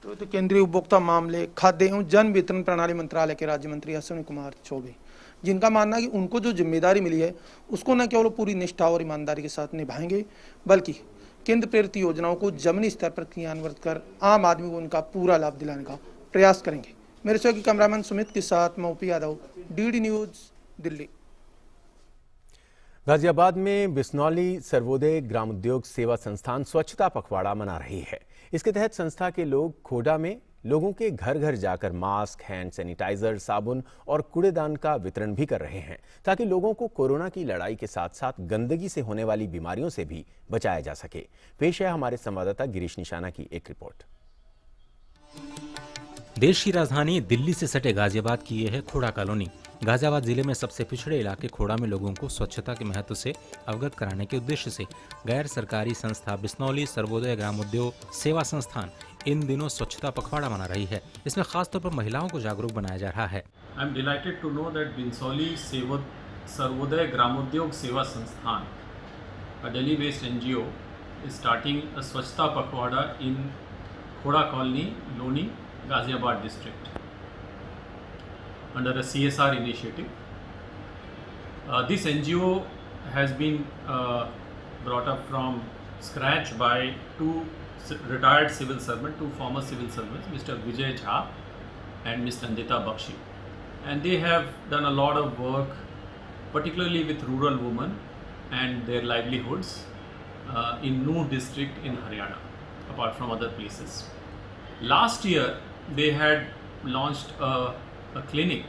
Speaker 16: तो केंद्रीय उपभोक्ता मामले, खाद्य एवं जन वितरण प्रणाली मंत्रालय के राज्य मंत्री अश्विनी कुमार चौबे, जिनका मानना है कि उनको जो जिम्मेदारी मिली है उसको न केवल पूरी निष्ठा और ईमानदारी के साथ निभाएंगे, बल्कि केंद्र प्रेरित योजनाओं को जमीनी स्तर पर क्रियान्वित कर आम आदमी को उनका पूरा लाभ दिलाने का प्रयास करेंगे। मेरे सहयोगी कैमरामैन सुमित के साथ मैं OP Yadav, DD news, Delhi.
Speaker 4: Ghaziabad में बिस्नौली सर्वोदय ग्रामोद्योग सेवा संस्थान स्वच्छता पखवाड़ा मना रही है। इसके तहत संस्था के लोग खोडा में लोगों के घर घर जाकर मास्क, हैंड सैनिटाइजर, साबुन और कूड़ेदान का वितरण भी कर रहे हैं ताकि लोगों को कोरोना की लड़ाई के साथ साथ गंदगी से होने वाली बीमारियों से भी बचाया जा सके। पेश है हमारे संवाददाता गिरीश निशाना की एक रिपोर्ट।
Speaker 18: देश की राजधानी दिल्ली से सटे गाजियाबाद की यह है खोड़ा कॉलोनी। गाजियाबाद जिले में सबसे पिछड़े इलाके खोड़ा में लोगों को स्वच्छता के महत्व से अवगत कराने के उद्देश्य से गैर सरकारी संस्था बिस्नौली सर्वोदय ग्रामोद्योग सेवा संस्थान इन दिनों स्वच्छता पखवाड़ा मना रही है। इसमें खासतौर पर महिलाओं को जागरूक बनाया जा रहा है।
Speaker 19: I am delighted to know that Bisnauli Sarvodaya Gramodyog Seva संस्थान, a Delhi based NGO, is starting a स्वच्छता पखवाड़ा in Khoda colony, Loni, Ghaziabad district under a CSR initiative. This NGO has been brought up from scratch by two retired civil servants, two former civil servants, Mr. Vijay Jha and Ms. Nandita Bakshi, and they have done a lot of work particularly with rural women and their livelihoods in Nuh district in Haryana, apart from other places. Last year they had launched a clinic,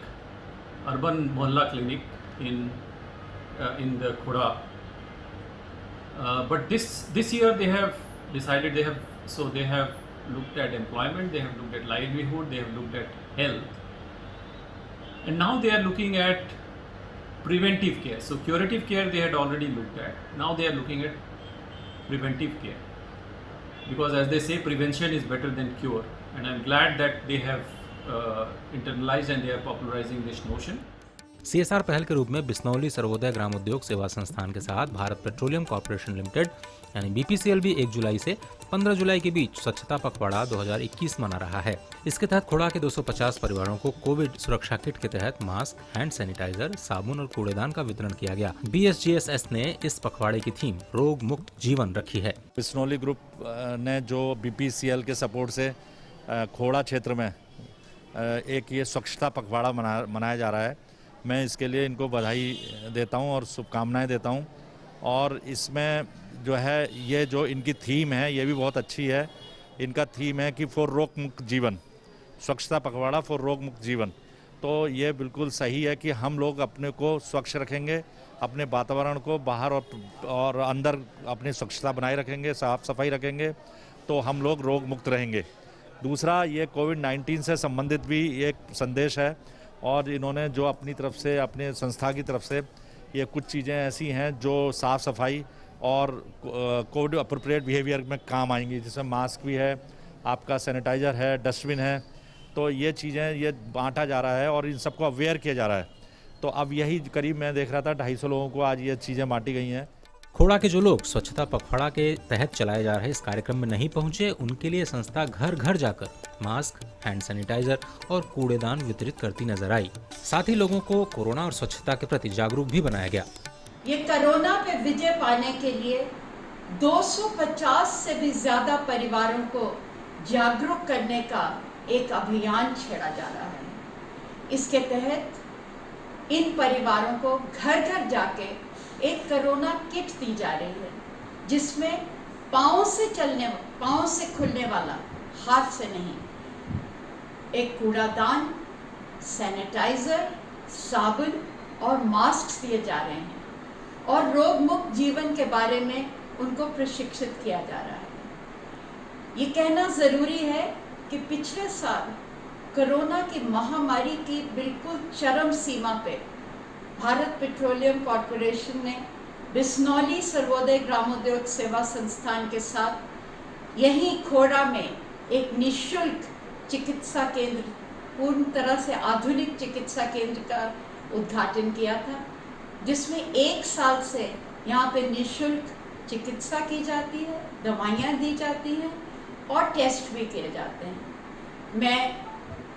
Speaker 19: urban mohalla clinic in the Khoda, but this year they have decided they have looked at employment, they have looked at livelihood, they have looked at health, and now they are looking at preventive care. So curative care they had already looked at, now they are looking at preventive care, because as they say, prevention is better than cure, and I'm glad that they have internalized and they are popularizing this notion.
Speaker 18: CSR पहल के रूप में बिस्नौली सर्वोदय ग्रामोद्योग सेवा संस्थान के साथ Bharat petroleum corporation limited यानी BPCL भी 1 जुलाई से 15 जुलाई के बीच स्वच्छता पखवाड़ा 2021 मना रहा है। इसके तहत खोड़ा के 250 परिवारों को कोविड सुरक्षा किट के तहत मास्क, हैंड सैनिटाइजर, साबुन और कूड़ेदान का वितरण किया गया। BSGSS ने इस पखवाड़े की थीम रोग मुक्त जीवन रखी है।
Speaker 20: बिस्नौली ग्रुप ने जो BPCL के सपोर्ट से खोड़ा क्षेत्र में एक ये स्वच्छता पखवाड़ा मनाया जा रहा है। मैं इसके लिए इनको बधाई देता हूं और शुभकामनाएं देता हूं, और इसमें जो है ये जो इनकी थीम है ये भी बहुत अच्छी है। इनका थीम है कि फॉर रोग मुक्त जीवन, स्वच्छता पखवाड़ा फॉर रोग मुक्त जीवन। तो ये बिल्कुल सही है कि हम लोग अपने को स्वच्छ रखेंगे, अपने वातावरण को बाहर और अंदर अपनी स्वच्छता बनाए रखेंगे, साफ सफाई रखेंगे, तो हम लोग रोग मुक्त रहेंगे। दूसरा, ये कोविड-19 से संबंधित भी एक संदेश है, और इन्होंने जो अपनी तरफ से, अपने संस्था की तरफ से ये कुछ चीज़ें ऐसी हैं जो साफ़ सफाई और कोविड अप्रोप्रिएट बिहेवियर में काम आएंगी, जिसमें मास्क भी है, आपका सैनिटाइज़र है, डस्टबिन है। तो ये चीज़ें ये बांटा जा रहा है और इन सबको अवेयर किया जा रहा है। तो अब यही करीब मैं देख रहा था 250 लोगों को आज ये चीज़ें बांटी गई हैं।
Speaker 18: खोड़ा के जो लोग स्वच्छता पखवाड़ा के तहत चलाए जा रहे इस कार्यक्रम में नहीं पहुंचे, उनके लिए संस्था घर घर जाकर मास्क, हैंड सैनिटाइजर और कूड़ेदान वितरित करती नजर आई। साथ ही लोगों को कोरोना और स्वच्छता के प्रति जागरूक भी बनाया गया।
Speaker 21: ये कोरोना पे विजय पाने के लिए 250 से भी ज्यादा परिवारों को जागरूक करने का एक अभियान छेड़ा जा रहा है। इसके तहत इन परिवारों को घर घर जाके एक कोरोना किट दी जा रही है, जिसमें पाँव से खुलने वाला, हाथ से नहीं, एक कूड़ादान, सैनिटाइजर, साबुन और मास्क दिए जा रहे हैं, और रोग मुक्त जीवन के बारे में उनको प्रशिक्षित किया जा रहा है। ये कहना ज़रूरी है कि पिछले साल कोरोना की महामारी की बिल्कुल चरम सीमा पे भारत पेट्रोलियम कॉर्पोरेशन ने बिस्नौली सर्वोदय ग्रामोद्योग सेवा संस्थान के साथ यहीं खोड़ा में एक निःशुल्क चिकित्सा केंद्र, पूर्ण तरह से आधुनिक चिकित्सा केंद्र का उद्घाटन किया था, जिसमें 1 साल से यहाँ पे निःशुल्क चिकित्सा की जाती है, दवाइयाँ दी जाती हैं और टेस्ट भी किए जाते हैं। मैं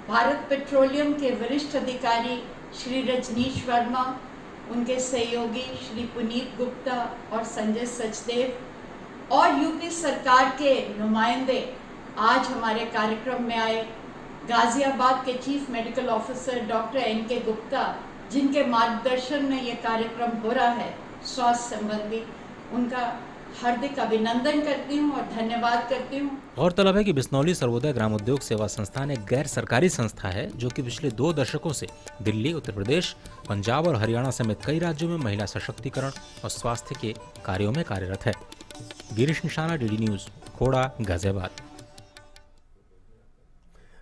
Speaker 21: भारत पेट्रोलियम के वरिष्ठ अधिकारी श्री रजनीश वर्मा, उनके सहयोगी श्री पुनीत गुप्ता और संजय सचदेव और यूपी सरकार के नुमाइंदे आज हमारे कार्यक्रम में आए। गाजियाबाद के chief medical officer doctor NK Gupta, जिनके मार्गदर्शन में ये कार्यक्रम हो रहा है स्वास्थ्य संबंधी, उनका हार्दिक अभिनंदन करती हूँ और धन्यवाद करती हूँ।
Speaker 18: गौरतलब है कि बिश्नौली सर्वोदय ग्रामोद्योग सेवा संस्थान एक गैर सरकारी संस्था है जो कि पिछले 2 दशकों से दिल्ली, उत्तर प्रदेश, पंजाब और हरियाणा समेत कई राज्यों में महिला सशक्तिकरण और स्वास्थ्य के कार्यों में कार्यरत है। गिरीश निशाना, डीडी न्यूज, खोड़ा, गाजियाबाद।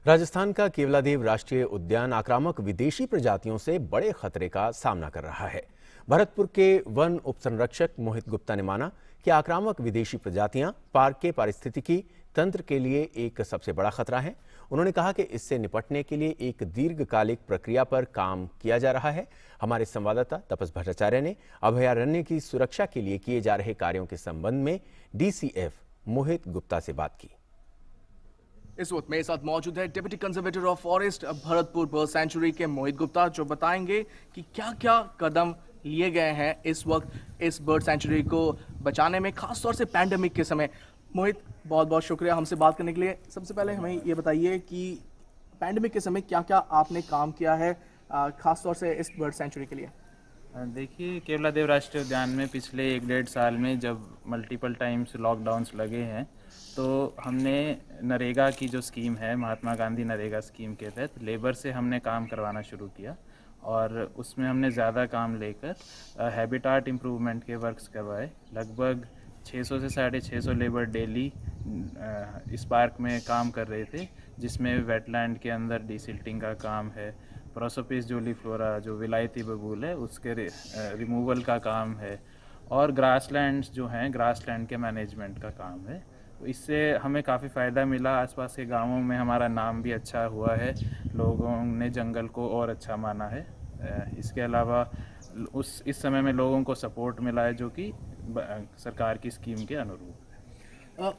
Speaker 4: राजस्थान का केवलादेव राष्ट्रीय उद्यान आक्रामक विदेशी प्रजातियों से बड़े खतरे का सामना कर रहा है। भरतपुर के वन उपसंरक्षक मोहित गुप्ता ने माना कि आक्रामक विदेशी प्रजातियां पार्क के पारिस्थितिकी तंत्र के लिए एक सबसे बड़ा खतरा है। उन्होंने कहा कि इससे निपटने के लिए एक दीर्घकालिक प्रक्रिया पर काम किया जा रहा है। हमारे संवाददाता तपस भट्टाचार्य ने अभयारण्य की सुरक्षा के लिए किए जा रहे कार्यों के संबंध में डीसीएफ मोहित गुप्ता से बात की।
Speaker 1: इस वक्त मेरे साथ मौजूद है deputy conservator of forest Bharatpur bird sanctuary के मोहित गुप्ता, जो बताएंगे कि क्या क्या कदम लिए गए हैं इस वक्त इस बर्ड सेंचुरी को बचाने में, खासतौर से पैंडेमिक के समय। मोहित, बहुत बहुत शुक्रिया हमसे बात करने के लिए। सबसे पहले हमें ये बताइए कि पैंडेमिक के समय क्या क्या आपने काम किया है खासतौर से इस बर्ड सेंचुरी के लिए।
Speaker 22: देखिए, केवलादेव राष्ट्रीय उद्यान में पिछले 1-1.5 साल में जब मल्टीपल टाइम्स लॉकडाउन्स लगे हैं, तो हमने नरेगा की जो स्कीम है, महात्मा गांधी नरेगा स्कीम के तहत लेबर से हमने काम करवाना शुरू किया और उसमें हमने ज़्यादा काम लेकर हैबिटाट इम्प्रूवमेंट के वर्क्स करवाए। लगभग 600 से 650 लेबर डेली इस पार्क में काम कर रहे थे, जिसमें वेटलैंड के अंदर डीसिल्टिंग का काम है, प्रोसोपिस जूलीफ्लोरा जो विलायती बबूल है उसके रिमूवल का काम है, और ग्रासलैंड्स जो हैं ग्रासलैंड के मैनेजमेंट का काम है। तो इससे हमें काफ़ी फ़ायदा मिला। आसपास के गांवों में हमारा नाम भी अच्छा हुआ है, लोगों ने जंगल को और अच्छा माना है। इसके अलावा इस समय में लोगों को सपोर्ट मिला है जो कि सरकार की स्कीम के अनुरूप है।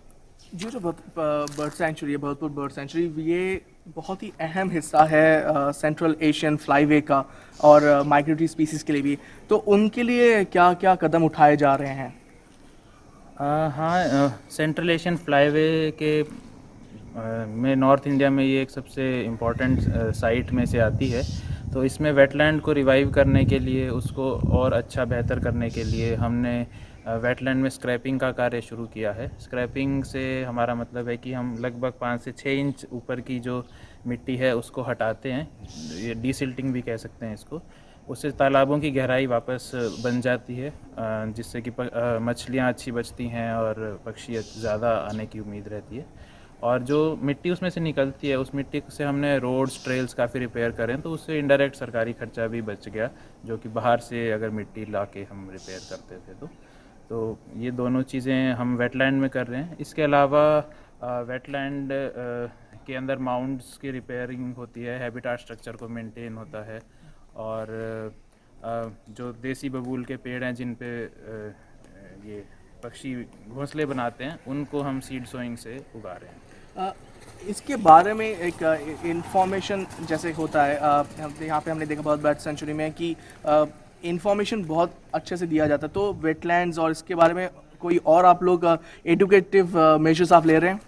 Speaker 1: जो बर्ड सेंचुरी है, भरतपुर बर्ड सेंचुरी, ये बहुत ही अहम हिस्सा है सेंट्रल एशियन फ्लाईवे का और माइग्रेटरी स्पीसीज़ के लिए भी। तो उनके लिए क्या क्या कदम उठाए जा रहे हैं?
Speaker 22: हाँ, सेंट्रल एशियन फ्लाईवे के में नॉर्थ इंडिया में ये एक सबसे इम्पॉर्टेंट साइट में से आती है। तो इसमें वेटलैंड को रिवाइव करने के लिए, उसको और अच्छा बेहतर करने के लिए हमने वेटलैंड में स्क्रैपिंग का कार्य शुरू किया है। स्क्रैपिंग से हमारा मतलब है कि हम लगभग 5 से 6 इंच ऊपर की जो मिट्टी है उसको हटाते हैं, ये डीसिल्टिंग भी कह सकते हैं इसको। उससे तालाबों की गहराई वापस बन जाती है, जिससे कि मछलियाँ अच्छी बचती हैं और पक्षी ज़्यादा आने की उम्मीद रहती है। और जो मिट्टी उसमें से निकलती है, उस मिट्टी से हमने रोड्स, ट्रेल्स काफ़ी रिपेयर करें, तो उससे इनडायरेक्ट सरकारी खर्चा भी बच गया, जो कि बाहर से अगर मिट्टी ला के हम रिपेयर करते थे। तो ये दोनों चीज़ें हम वेटलैंड में कर रहे हैं। इसके अलावा वेटलैंड के अंदर माउंट्स की रिपेयरिंग होती है, हैबिटाट स्ट्रक्चर को मेंटेन होता है, और जो देसी बबूल के पेड़ हैं जिन पे ये पक्षी घोंसले बनाते हैं, उनको हम सीड सोइंग से उगा रहे हैं।
Speaker 1: इसके बारे में एक इंफॉर्मेशन जैसे होता है, यहाँ पे हमने देखा बहुत बर्ड सेंचुरी में कि इंफॉर्मेशन बहुत अच्छे से दिया जाता है। तो वेटलैंड्स और इसके बारे में कोई और आप लोग एडुकेटिव मेजर्स आप ले रहे हैं?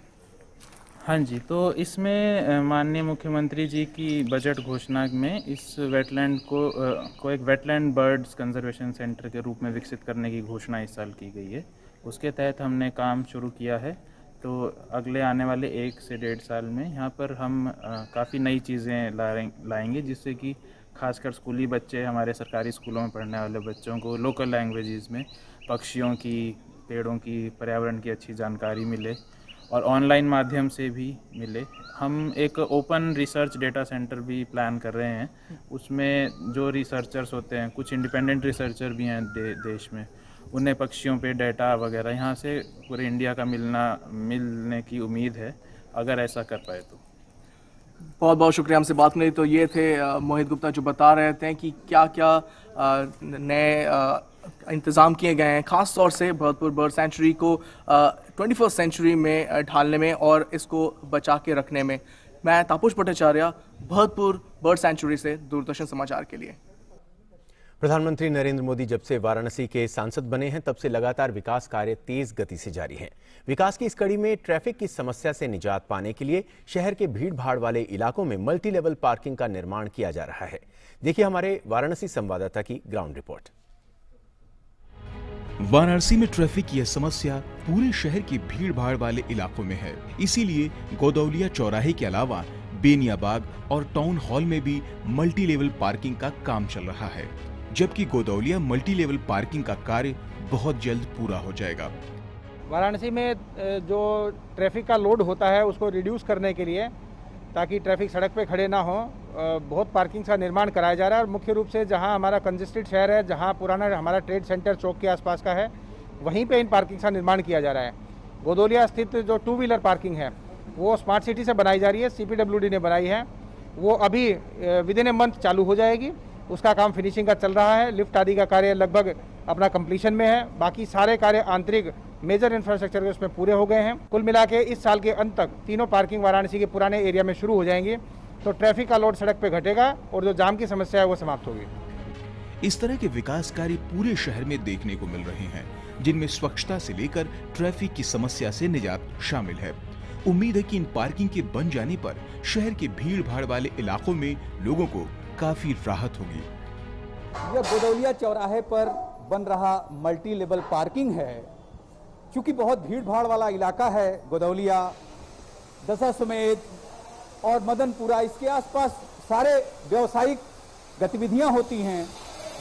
Speaker 22: हाँ जी, तो इसमें माननीय मुख्यमंत्री जी की बजट घोषणा में इस वेटलैंड को एक वेटलैंड बर्ड्स कंजर्वेशन सेंटर के रूप में विकसित करने की घोषणा इस साल की गई है। उसके तहत हमने काम शुरू किया है। तो अगले आने वाले 1 से 1.5 साल में यहाँ पर हम काफ़ी नई चीज़ें लाएंगे, जिससे कि खासकर स्कूली बच्चे, हमारे सरकारी स्कूलों में पढ़ने वाले बच्चों को लोकल लैंग्वेजेस में पक्षियों की, पेड़ों की, पर्यावरण की अच्छी जानकारी मिले और ऑनलाइन माध्यम से भी मिले। हम एक ओपन रिसर्च डेटा सेंटर भी प्लान कर रहे हैं। उसमें जो रिसर्चर्स होते हैं, कुछ इंडिपेंडेंट रिसर्चर भी हैं देश में, उन्हें पक्षियों पे डाटा वगैरह यहाँ से पूरे इंडिया का मिलने की उम्मीद है, अगर ऐसा कर पाए तो।
Speaker 1: बहुत बहुत शुक्रिया हमसे बात करने। तो ये थे मोहित गुप्ता, जो बता रहे थे कि क्या क्या नए इंतज़ाम किए गए हैं ख़ास तौर से भरतपुर बर्ड सेंचुरी को 21st सेंचुरी में ढालने में और इसको बचा के रखने में। मैं तापस भट्टाचार्य, भरतपुर बर्ड सेंचुरी से, दूरदर्शन समाचार के लिए।
Speaker 4: प्रधानमंत्री नरेंद्र मोदी जब से वाराणसी के सांसद बने हैं, तब से लगातार विकास कार्य तेज गति से जारी हैं। विकास की इस कड़ी में ट्रैफिक की समस्या से निजात पाने के लिए शहर के भीड़ भाड़ वाले इलाकों में मल्टी लेवल पार्किंग का निर्माण किया जा रहा है। देखिए हमारे वाराणसी संवाददाता की ग्राउंड रिपोर्ट।
Speaker 2: वाराणसी में ट्रैफिक की यह समस्या पूरे शहर के भीड़ भाड़ वाले इलाकों में है। इसीलिए गोदौलिया चौराहे के अलावा बेनियाबाग और टाउन हॉल में भी मल्टी लेवल पार्किंग का काम चल रहा है, जबकि गोदौलिया मल्टी लेवल पार्किंग का कार्य बहुत जल्द पूरा हो जाएगा।
Speaker 3: वाराणसी में जो ट्रैफिक का लोड होता है उसको रिड्यूस करने के लिए, ताकि ट्रैफिक सड़क पे खड़े ना हो, बहुत पार्किंग का निर्माण कराया जा रहा है। और मुख्य रूप से जहां हमारा कंजेस्टेड शहर है, जहां पुराना हमारा ट्रेड सेंटर चौक के आसपास का है, वहीं पे इन पार्किंग का निर्माण किया जा रहा है। गोदौलिया स्थित जो 2 व्हीलर पार्किंग है वो स्मार्ट सिटी से बनाई जा रही है, CPWD ने बनाई है। वो अभी विद इन ए मंथ चालू हो जाएगी। उसका काम फिनिशिंग का चल रहा है। लिफ्ट आदि का कार्य लगभग अपना कंप्लीशन में है। बाकी सारे कार्य आंतरिक मेजर इंफ्रास्ट्रक्चर के उसमें पूरे हो गए हैं। कुल मिला के इस साल के अंत तक तीनों पार्किंग वाराणसी के पुराने एरिया में शुरू हो जाएंगी, तो ट्रैफिक का लोड सड़क पे घटेगा और जो जाम की समस्या है वो समाप्त होगी।
Speaker 2: इस तरह के विकास कार्य पूरे शहर में देखने को मिल रहे हैं, जिनमें स्वच्छता से लेकर ट्रैफिक की समस्या से निजात शामिल है। उम्मीद है कि इन पार्किंग के बन जाने पर शहर के भीड़ भाड़ वाले इलाकों में लोगों को काफी राहत होगी।
Speaker 23: यह गोदौलिया चौराहे पर बन रहा मल्टी लेवल पार्किंग है। क्योंकि बहुत भीड़ भाड़ वाला इलाका है गोदौलिया, दशाश्वमेध और मदनपुरा, इसके आसपास सारे व्यावसायिक गतिविधियां होती हैं,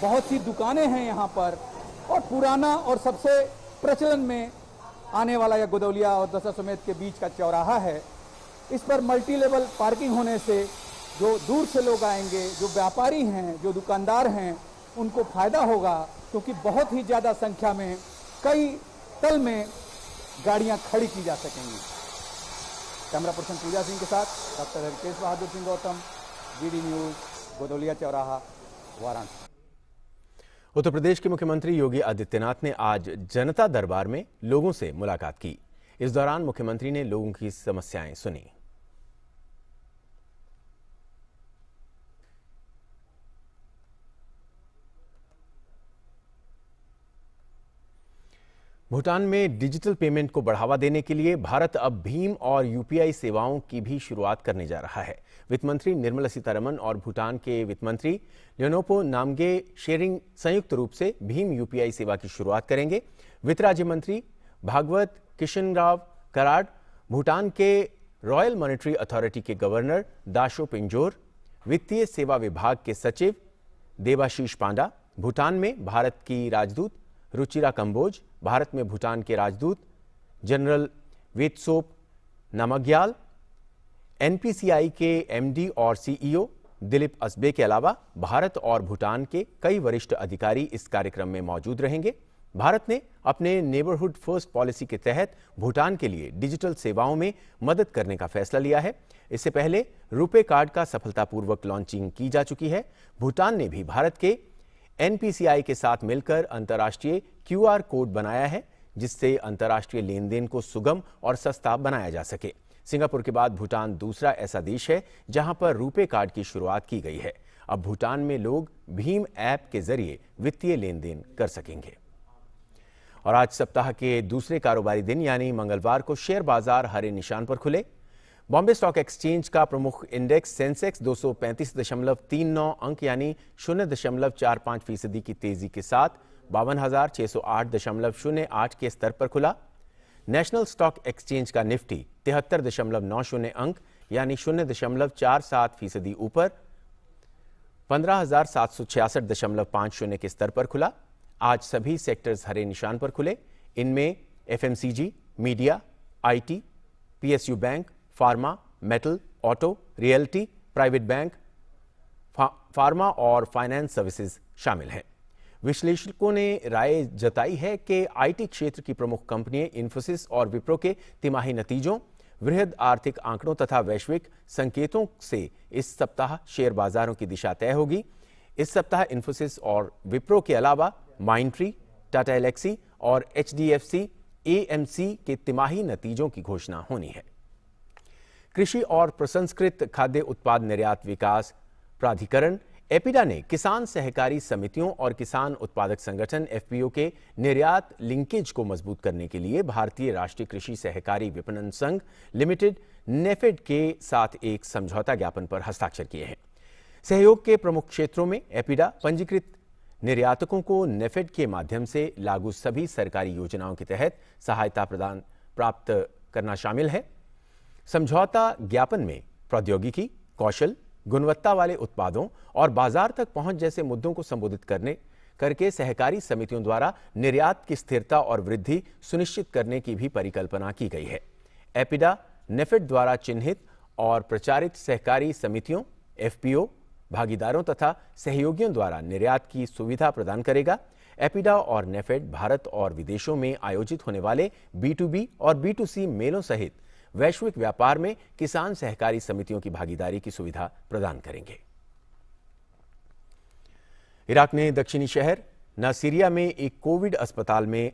Speaker 23: बहुत सी दुकानें हैं यहाँ पर, और पुराना और सबसे प्रचलन में आने वाला यह गोदौलिया और दशाश्वमेध के बीच का चौराहा है। इस पर मल्टी लेवल पार्किंग होने से जो दूर से लोग आएंगे, जो व्यापारी हैं, जो दुकानदार हैं, उनको फायदा होगा, क्योंकि बहुत ही ज़्यादा संख्या में कई तल में गाड़ियां खड़ी की जा सकेंगी। कैमरा पर्सन पूजा सिंह के साथ doctor Ritesh Bahadur Singh Gautam, GD news, Godowlia चौराहा, वाराणसी।
Speaker 4: उत्तर प्रदेश के मुख्यमंत्री योगी आदित्यनाथ ने आज जनता दरबार में लोगों से मुलाकात की। इस दौरान मुख्यमंत्री ने लोगों की समस्याएं सुनी। भूटान में डिजिटल पेमेंट को बढ़ावा देने के लिए भारत अब भीम और UPI सेवाओं की भी शुरुआत करने जा रहा है। वित्त मंत्री निर्मला सीतारमण और भूटान के वित्त मंत्री ल्योनोपो नामगे शेरिंग संयुक्त रूप से भीम UPI सेवा की शुरुआत करेंगे। वित्त राज्य मंत्री भागवत किशनराव कराड, भूटान के रॉयल मॉनेटरी अथॉरिटी के गवर्नर दाशो पिंजोर, वित्तीय सेवा विभाग के सचिव देवाशीष पांडा, भूटान में भारत की राजदूत रुचिरा कंबोज, भारत में भूटान के राजदूत जनरल वेतसोप नामग्याल, NPCI के MD और CEO दिलीप असबे के अलावा भारत और भूटान के कई वरिष्ठ अधिकारी इस कार्यक्रम में मौजूद रहेंगे। भारत ने अपने नेबरहुड फर्स्ट पॉलिसी के तहत भूटान के लिए डिजिटल सेवाओं में मदद करने का फैसला लिया है। इससे पहले रुपे कार्ड का सफलतापूर्वक लॉन्चिंग की जा चुकी है। भूटान ने भी भारत के NPCI के साथ मिलकर अंतर्राष्ट्रीय QR कोड बनाया है, जिससे अंतर्राष्ट्रीय लेन देन को सुगम और सस्ता बनाया जा सके। सिंगापुर के बाद भूटान दूसरा ऐसा देश है जहां पर रुपे कार्ड की शुरुआत की गई है। अब भूटान में लोग भीम ऐप के जरिए वित्तीय लेन देन कर सकेंगे। और आज सप्ताह के दूसरे कारोबारी दिन यानी मंगलवार को शेयर बाजार हरे निशान पर खुले। बॉम्बे स्टॉक एक्सचेंज का प्रमुख इंडेक्स सेंसेक्स 235.39 अंक यानी 0.45% की तेजी के साथ 52,608.08 के स्तर पर खुला। नेशनल स्टॉक एक्सचेंज का निफ्टी 73.90 अंक यानी 0.47% ऊपर 15,766.50 के स्तर पर खुला। आज सभी सेक्टर्स हरे निशान पर खुले। इनमें FMCG, media, IT, PSU bank, pharma, metal, auto, realty, private bank, pharma और फाइनेंस सर्विसेज शामिल हैं। विश्लेषकों ने राय जताई है कि IT क्षेत्र की प्रमुख कंपनियां इन्फोसिस और विप्रो के तिमाही नतीजों, वृहद आर्थिक आंकड़ों तथा वैश्विक संकेतों से इस सप्ताह शेयर बाजारों की दिशा तय होगी। इस सप्ताह इन्फोसिस और विप्रो के अलावा माइंट्री, टाटा एलेक्सी और HDFC AMC के तिमाही नतीजों की घोषणा होनी है। कृषि और प्रसंस्कृत खाद्य उत्पाद निर्यात विकास प्राधिकरण एपिडा ने किसान सहकारी समितियों और किसान उत्पादक संगठन FPO के निर्यात लिंकेज को मजबूत करने के लिए भारतीय राष्ट्रीय कृषि सहकारी विपणन संघ लिमिटेड नेफेड के साथ एक समझौता ज्ञापन पर हस्ताक्षर किए हैं। सहयोग के प्रमुख क्षेत्रों में एपिडा पंजीकृत निर्यातकों को नेफेड के माध्यम से लागू सभी सरकारी योजनाओं के तहत सहायता प्रदान प्राप्त करना शामिल है। समझौता ज्ञापन में प्रौद्योगिकी, कौशल, गुणवत्ता वाले उत्पादों और बाजार तक पहुंच जैसे मुद्दों को संबोधित करके सहकारी समितियों द्वारा निर्यात की स्थिरता और वृद्धि सुनिश्चित करने की भी परिकल्पना की गई है। एपिडा नेफेड द्वारा चिन्हित और प्रचारित सहकारी समितियों, एफपीओ, भागीदारों तथा सहयोगियों द्वारा निर्यात की सुविधा प्रदान करेगा। एपिडा और नेफेड भारत और विदेशों में आयोजित होने वाले B2B और B2C मेलों सहित वैश्विक व्यापार में किसान सहकारी समितियों की भागीदारी की सुविधा प्रदान करेंगे। इराक में दक्षिणी शहर नासिरिया में एक कोविड अस्पताल में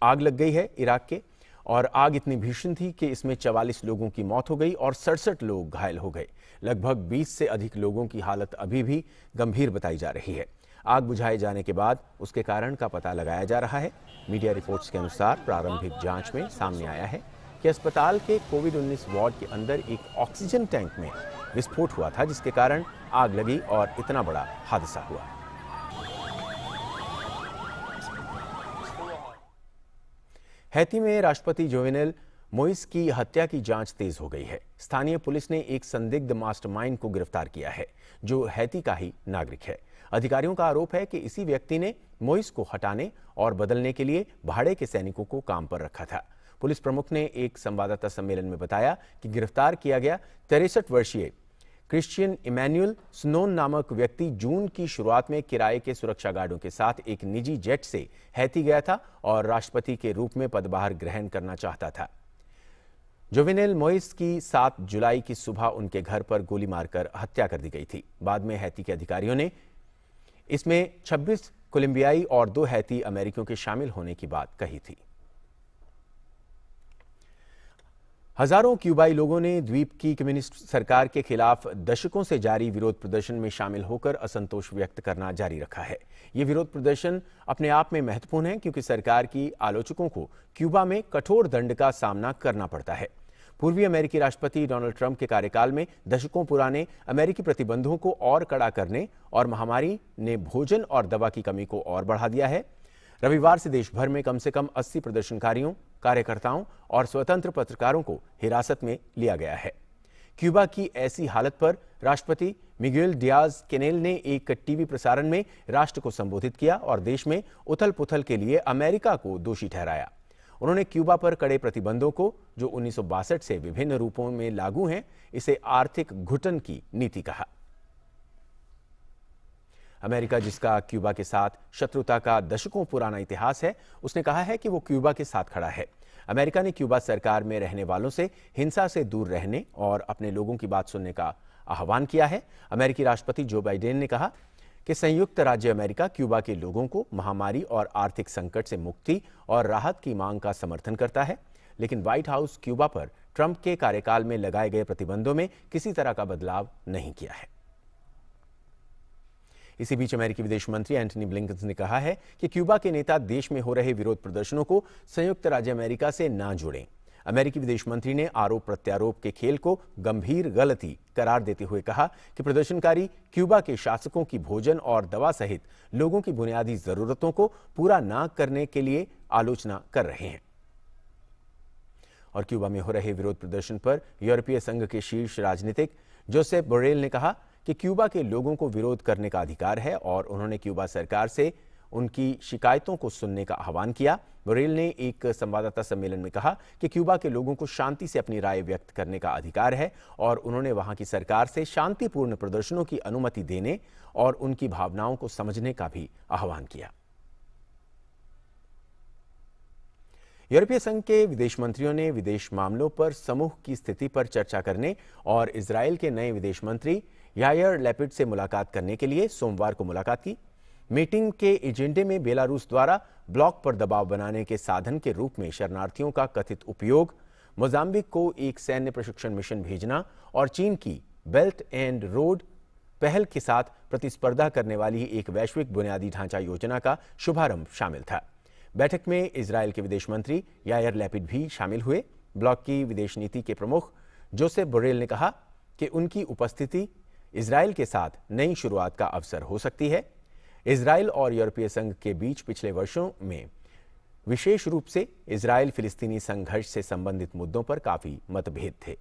Speaker 4: आग लग गई है इराक के, और आग इतनी भीषण थी कि इसमें 44 लोगों की मौत हो गई और 67 लोग घायल हो गए। लगभग 20 से अधिक लोगों की हालत अभी भी गंभीर बताई जा रही है। आग बुझाए जाने के बाद उसके कारण का पता लगाया जा रहा है। मीडिया रिपोर्ट्स के अनुसार प्रारंभिक जांच में सामने आया है कि अस्पताल के कोविड-19 वार्ड के अंदर एक ऑक्सीजन टैंक में विस्फोट हुआ था, जिसके कारण आग लगी और इतना बड़ा हादसा हुआ। हैती में राष्ट्रपति जोवेनेल मोइस की हत्या की जांच तेज हो गई है। स्थानीय पुलिस ने एक संदिग्ध मास्टरमाइंड को गिरफ्तार किया है, जो हैती का ही नागरिक है। अधिकारियों का आरोप है कि इसी व्यक्ति ने मोइस को हटाने और बदलने के लिए भाड़े के सैनिकों को काम पर रखा था। पुलिस प्रमुख ने एक संवाददाता सम्मेलन में बताया कि गिरफ्तार किया गया 63 वर्षीय क्रिश्चियन इमैनुअल स्नोन नामक व्यक्ति जून की शुरुआत में किराए के सुरक्षा गार्डों के साथ एक निजी जेट से हैती गया था और राष्ट्रपति के रूप में पदभार ग्रहण करना चाहता था। जोवेनेल मोइस की 7 जुलाई की सुबह उनके घर पर गोली मारकर हत्या कर दी गई थी। बाद में हैती के अधिकारियों ने इसमें 26 कोलंबियाई और 2 हैती अमेरिकियों के शामिल होने की बात कही थी। हजारों क्यूबाई लोगों ने द्वीप की कम्युनिस्ट सरकार के खिलाफ दशकों से जारी विरोध प्रदर्शन में शामिल होकर असंतोष व्यक्त करना जारी रखा है। ये विरोध प्रदर्शन अपने आप में महत्वपूर्ण है, क्योंकि सरकार की आलोचकों को क्यूबा में कठोर दंड का सामना करना पड़ता है। पूर्वी अमेरिकी राष्ट्रपति डोनाल्ड ट्रंप के कार्यकाल में दशकों पुराने अमेरिकी प्रतिबंधों को और कड़ा करने और महामारी ने भोजन और दवा की कमी को और बढ़ा दिया है। रविवार से देश भर में कम से कम 80 प्रदर्शनकारियों, कार्यकर्ताओं और स्वतंत्र पत्रकारों को हिरासत में लिया गया है। क्यूबा की ऐसी हालत पर राष्ट्रपति मिगुएल डियाज कैनेल ने एक टीवी प्रसारण में राष्ट्र को संबोधित किया और देश में उथल-पुथल के लिए अमेरिका को दोषी ठहराया। उन्होंने क्यूबा पर कड़े प्रतिबंधों को, जो 1962 से विभिन्न रूपों में लागू हैं, इसे आर्थिक घुटन की नीति कहा। अमेरिका, जिसका क्यूबा के साथ शत्रुता का दशकों पुराना इतिहास है, उसने कहा है कि वो क्यूबा के साथ खड़ा है। अमेरिका ने क्यूबा सरकार में रहने वालों से हिंसा से दूर रहने और अपने लोगों की बात सुनने का आह्वान किया है। अमेरिकी राष्ट्रपति जो बाइडेन ने कहा कि संयुक्त राज्य अमेरिका क्यूबा के लोगों को महामारी और आर्थिक संकट से मुक्ति और राहत की मांग का समर्थन करता है, लेकिन व्हाइट हाउस क्यूबा पर ट्रंप के कार्यकाल में लगाए गए प्रतिबंधों में किसी तरह का बदलाव नहीं किया है। इसी बीच अमेरिकी विदेश मंत्री एंटनी ब्लिंकन ने कहा है कि क्यूबा के नेता देश में हो रहे विरोध प्रदर्शनों को संयुक्त राज्य अमेरिका से ना जोड़ें। अमेरिकी विदेश मंत्री ने आरोप प्रत्यारोप के खेल को गंभीर गलती करार देते हुए कहा कि प्रदर्शनकारी क्यूबा के शासकों की भोजन और दवा सहित लोगों की बुनियादी जरूरतों को पूरा ना करने के लिए आलोचना कर रहे हैं। और क्यूबा में हो रहे विरोध प्रदर्शन पर यूरोपीय संघ के शीर्ष राजनीतिक जोसेफ बोरेल ने कहा कि क्यूबा के लोगों को विरोध करने का अधिकार है और उन्होंने क्यूबा सरकार से उनकी शिकायतों को सुनने का आह्वान किया। बोरेल ने एक संवाददाता सम्मेलन में कहा कि क्यूबा के लोगों को शांति से अपनी राय व्यक्त करने का अधिकार है और उन्होंने वहां की सरकार से शांतिपूर्ण प्रदर्शनों की अनुमति देने और उनकी भावनाओं को समझने का भी आह्वान किया। यूरोपीय संघ के विदेश मंत्रियों ने विदेश मामलों पर समूह की स्थिति पर चर्चा करने और इजरायल के नए विदेश मंत्री यायर लैपिड से मुलाकात करने के लिए सोमवार को मुलाकात की। मीटिंग के एजेंडे में बेलारूस द्वारा ब्लॉक पर दबाव बनाने के साधन के रूप में शरणार्थियों का कथित उपयोग, मोजाम्बिक को एक सैन्य प्रशिक्षण मिशन भेजना और चीन की बेल्ट एंड रोड पहल के साथ प्रतिस्पर्धा करने वाली एक वैश्विक बुनियादी ढांचा योजना का शुभारंभ शामिल था। बैठक में इजरायल के विदेश मंत्री यायर लैपिड भी शामिल हुए। ब्लॉक की विदेश नीति के प्रमुख जोसेफ बोरेल ने कहा कि उनकी उपस्थिति इजरायल के साथ नई शुरुआत का अवसर हो सकती है। इजराइल और यूरोपीय संघ के बीच पिछले वर्षों में विशेष रूप से इजराइल फिलिस्तीनी संघर्ष से संबंधित मुद्दों पर काफी मतभेद थे।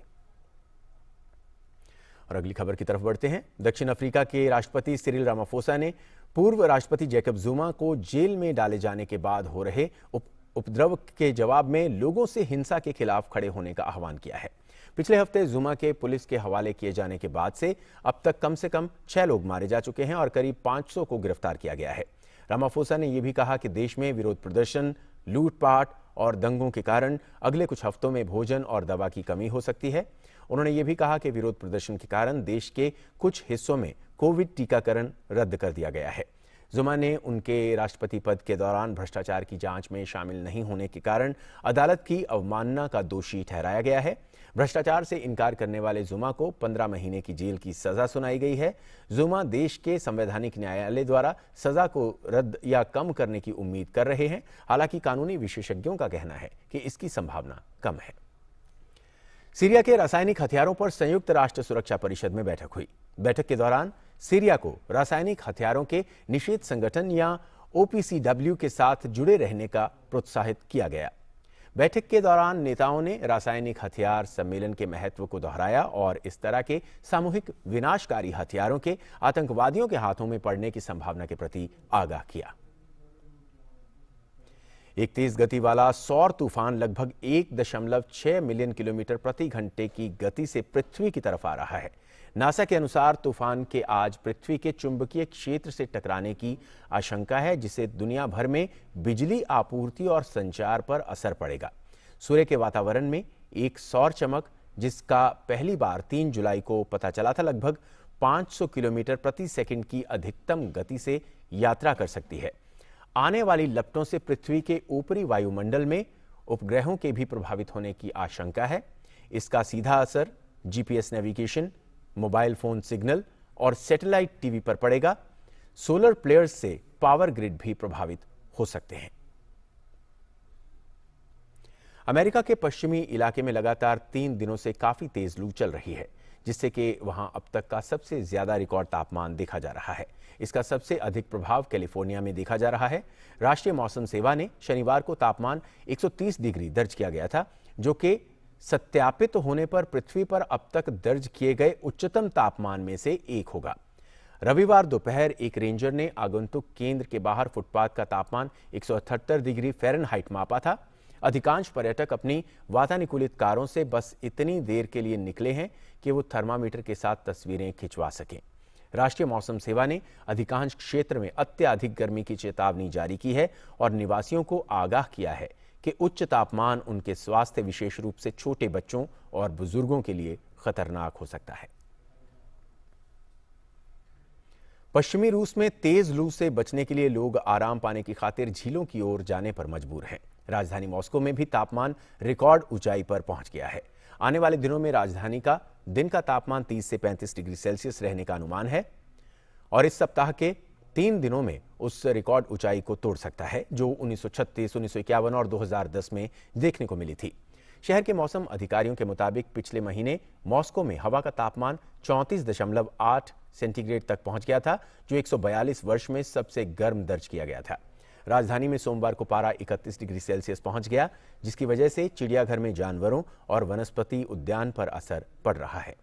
Speaker 4: और अगली खबर की तरफ बढ़ते हैं। दक्षिण अफ्रीका के राष्ट्रपति सिरिल रामाफोसा ने पूर्व राष्ट्रपति जैकब जुमा को जेल में डाले जाने के बाद हो रहे उपद्रव के जवाब में लोगों से हिंसा के खिलाफ खड़े होने का आह्वान किया है। पिछले हफ्ते जुमा के पुलिस के हवाले किए जाने के बाद से अब तक कम से कम 6 लोग मारे जा चुके हैं और करीब 500 को गिरफ्तार किया गया है। रामाफोसा ने यह भी कहा कि देश में विरोध प्रदर्शन, लूटपाट और दंगों के कारण अगले कुछ हफ्तों में भोजन और दवा की कमी हो सकती है। उन्होंने ये भी कहा कि विरोध प्रदर्शन के कारण देश के कुछ हिस्सों में कोविड टीकाकरण रद्द कर दिया गया है। जुमा ने उनके राष्ट्रपति पद के दौरान भ्रष्टाचार की जांच में शामिल नहीं होने के कारण अदालत की अवमानना का दोषी ठहराया गया है। भ्रष्टाचार से इनकार करने वाले जुमा को 15 महीने की जेल की सजा सुनाई गई है। जुमा देश के संवैधानिक न्यायालय द्वारा सजा को रद्द या कम करने की उम्मीद कर रहे हैं। हालांकि कानूनी विशेषज्ञों का कहना है कि इसकी संभावना कम है। सीरिया के रासायनिक हथियारों पर संयुक्त राष्ट्र सुरक्षा परिषद में बैठक हुई। बैठक के दौरान सीरिया को रासायनिक हथियारों के निषेध संगठन या OPCW के साथ जुड़े रहने का प्रोत्साहित किया गया। बैठक के दौरान नेताओं ने रासायनिक हथियार सम्मेलन के महत्व को दोहराया और इस तरह के सामूहिक विनाशकारी हथियारों के आतंकवादियों के हाथों में पड़ने की संभावना के प्रति आगाह किया। एक तेज गति वाला सौर तूफान लगभग 1.6 मिलियन किलोमीटर प्रति घंटे की गति से पृथ्वी की तरफ आ रहा है। नासा के अनुसार तूफान के आज पृथ्वी के चुंबकीय क्षेत्र से टकराने की आशंका है, जिससे दुनिया भर में बिजली आपूर्ति और संचार पर असर पड़ेगा। सूर्य के वातावरण में एक सौर चमक, जिसका पहली बार 3 जुलाई को पता चला था, लगभग 500 किलोमीटर प्रति सेकंड की अधिकतम गति से यात्रा कर सकती है। आने वाली लपटों से पृथ्वी के ऊपरी वायुमंडल में उपग्रहों के भी प्रभावित होने की आशंका है। इसका सीधा असर GPS navigation, mobile phone signal और सैटेलाइट टीवी पर पड़ेगा। सोलर प्लेयर्स से पावर ग्रिड भी प्रभावित हो सकते हैं। अमेरिका के पश्चिमी इलाके में लगातार 3 दिनों से काफी तेज लू चल रही है, जिससे कि वहां अब तक का सबसे ज्यादा रिकॉर्ड तापमान देखा जा रहा है। इसका सबसे अधिक प्रभाव कैलिफोर्निया में देखा जा रहा है। राष्ट्रीय मौसम सेवा ने शनिवार को तापमान 130 डिग्री दर्ज किया गया था, जो कि सत्यापित होने पर पृथ्वी पर अब तक दर्ज किए गए उच्चतम तापमान में से एक होगा। रविवार दोपहर एक रेंजर ने आगंतुक केंद्र के बाहर फुटपाथ का तापमान 178 डिग्री फ़ारेनहाइट मापा था। अधिकांश पर्यटक अपनी वातानुकूलित कारों से बस इतनी देर के लिए निकले हैं कि वो थर्मामीटर के साथ तस्वीरें खिंचवा सकें। राष्ट्रीय मौसम सेवा ने अधिकांश क्षेत्र में अत्यधिक गर्मी की चेतावनी जारी की है और निवासियों को आगाह किया है कि उच्च तापमान उनके स्वास्थ्य, विशेष रूप से छोटे बच्चों और बुजुर्गों के लिए खतरनाक हो सकता है। पश्चिमी रूस में तेज लू से बचने के लिए लोग आराम पाने की खातिर झीलों की ओर जाने पर मजबूर हैं। राजधानी मॉस्को में भी तापमान रिकॉर्ड ऊंचाई पर पहुंच गया है। आने वाले दिनों में राजधानी का दिन का तापमान 30 से 35 डिग्री सेल्सियस रहने का अनुमान है और इस सप्ताह के 3 दिनों में उस रिकॉर्ड ऊंचाई को तोड़ सकता है, जो 1936, 1951 और 2010 में देखने को मिली थी। शहर के मौसम अधिकारियों के मुताबिक पिछले महीने मॉस्को में हवा का तापमान 34.8 सेंटीग्रेड तक पहुंच गया था, जो 142 वर्ष में सबसे गर्म दर्ज किया गया था। राजधानी में सोमवार को पारा 31 डिग्री सेल्सियस पहुंच गया, जिसकी वजह से चिड़ियाघर में जानवरों और वनस्पति उद्यान पर असर पड़ रहा है।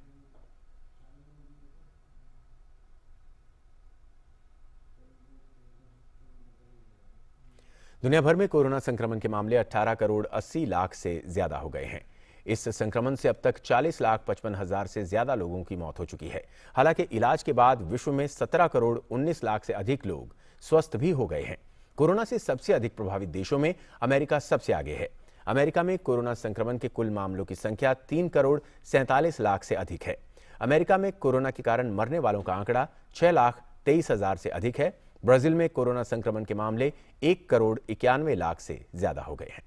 Speaker 4: दुनिया भर में कोरोना संक्रमण के मामले 18 करोड़ 80 लाख से ज्यादा हो गए हैं। इस संक्रमण से अब तक 40,55,000 से ज्यादा लोगों की मौत हो चुकी है। हालांकि इलाज के बाद विश्व में 17 करोड़ 19 लाख से अधिक लोग स्वस्थ भी हो गए हैं। कोरोना से सबसे अधिक प्रभावित देशों में अमेरिका सबसे आगे है। अमेरिका में कोरोना संक्रमण के कुल मामलों की संख्या 3 करोड़ 47 लाख से अधिक है। अमेरिका में कोरोना के कारण मरने वालों का आंकड़ा 6,23,000 से अधिक है। ब्राजील में कोरोना संक्रमण के मामले 1 करोड़ 91 लाख से ज्यादा हो गए हैं।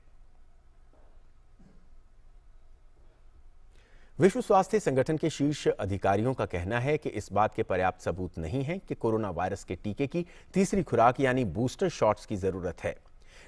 Speaker 4: विश्व स्वास्थ्य संगठन के शीर्ष अधिकारियों का कहना है कि इस बात के पर्याप्त सबूत नहीं है कि कोरोना वायरस के टीके की तीसरी खुराक यानी बूस्टर शॉट्स की जरूरत है।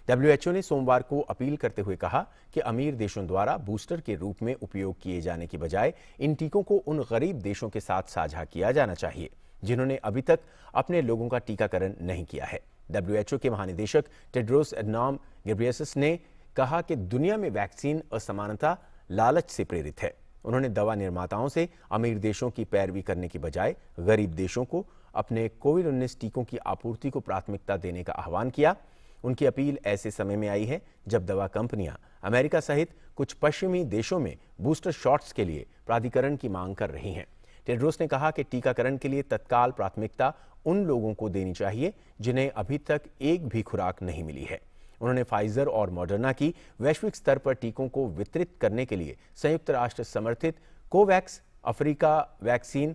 Speaker 4: WHO ने सोमवार को अपील करते हुए कहा कि अमीर देशों द्वारा बूस्टर के रूप में उपयोग किए जाने की बजाय इन टीकों को उन गरीब देशों के साथ साझा किया जाना चाहिए जिन्होंने अभी तक अपने लोगों का टीकाकरण नहीं किया है। WHO के महानिदेशक टेड्रोस एडनॉम घेब्रेयेसस ने कहा कि दुनिया में वैक्सीन असमानता लालच से प्रेरित है। उन्होंने दवा निर्माताओं से अमीर देशों की पैरवी करने की बजाय गरीब देशों को अपने कोविड-19 टीकों की आपूर्ति को प्राथमिकता देने का आह्वान किया। उनकी अपील ऐसे समय में आई है जब दवा कंपनियां अमेरिका सहित कुछ पश्चिमी देशों में बूस्टर शॉट्स के लिए प्राधिकरण की मांग कर रही हैं। टेड्रोस ने कहा कि टीकाकरण के लिए तत्काल प्राथमिकता उन लोगों को देनी चाहिए जिन्हें अभी तक एक भी खुराक नहीं मिली है। उन्होंने फाइजर और मॉडर्ना की वैश्विक स्तर पर टीकों को वितरित करने के लिए संयुक्त राष्ट्र समर्थित Covax, Africa vaccine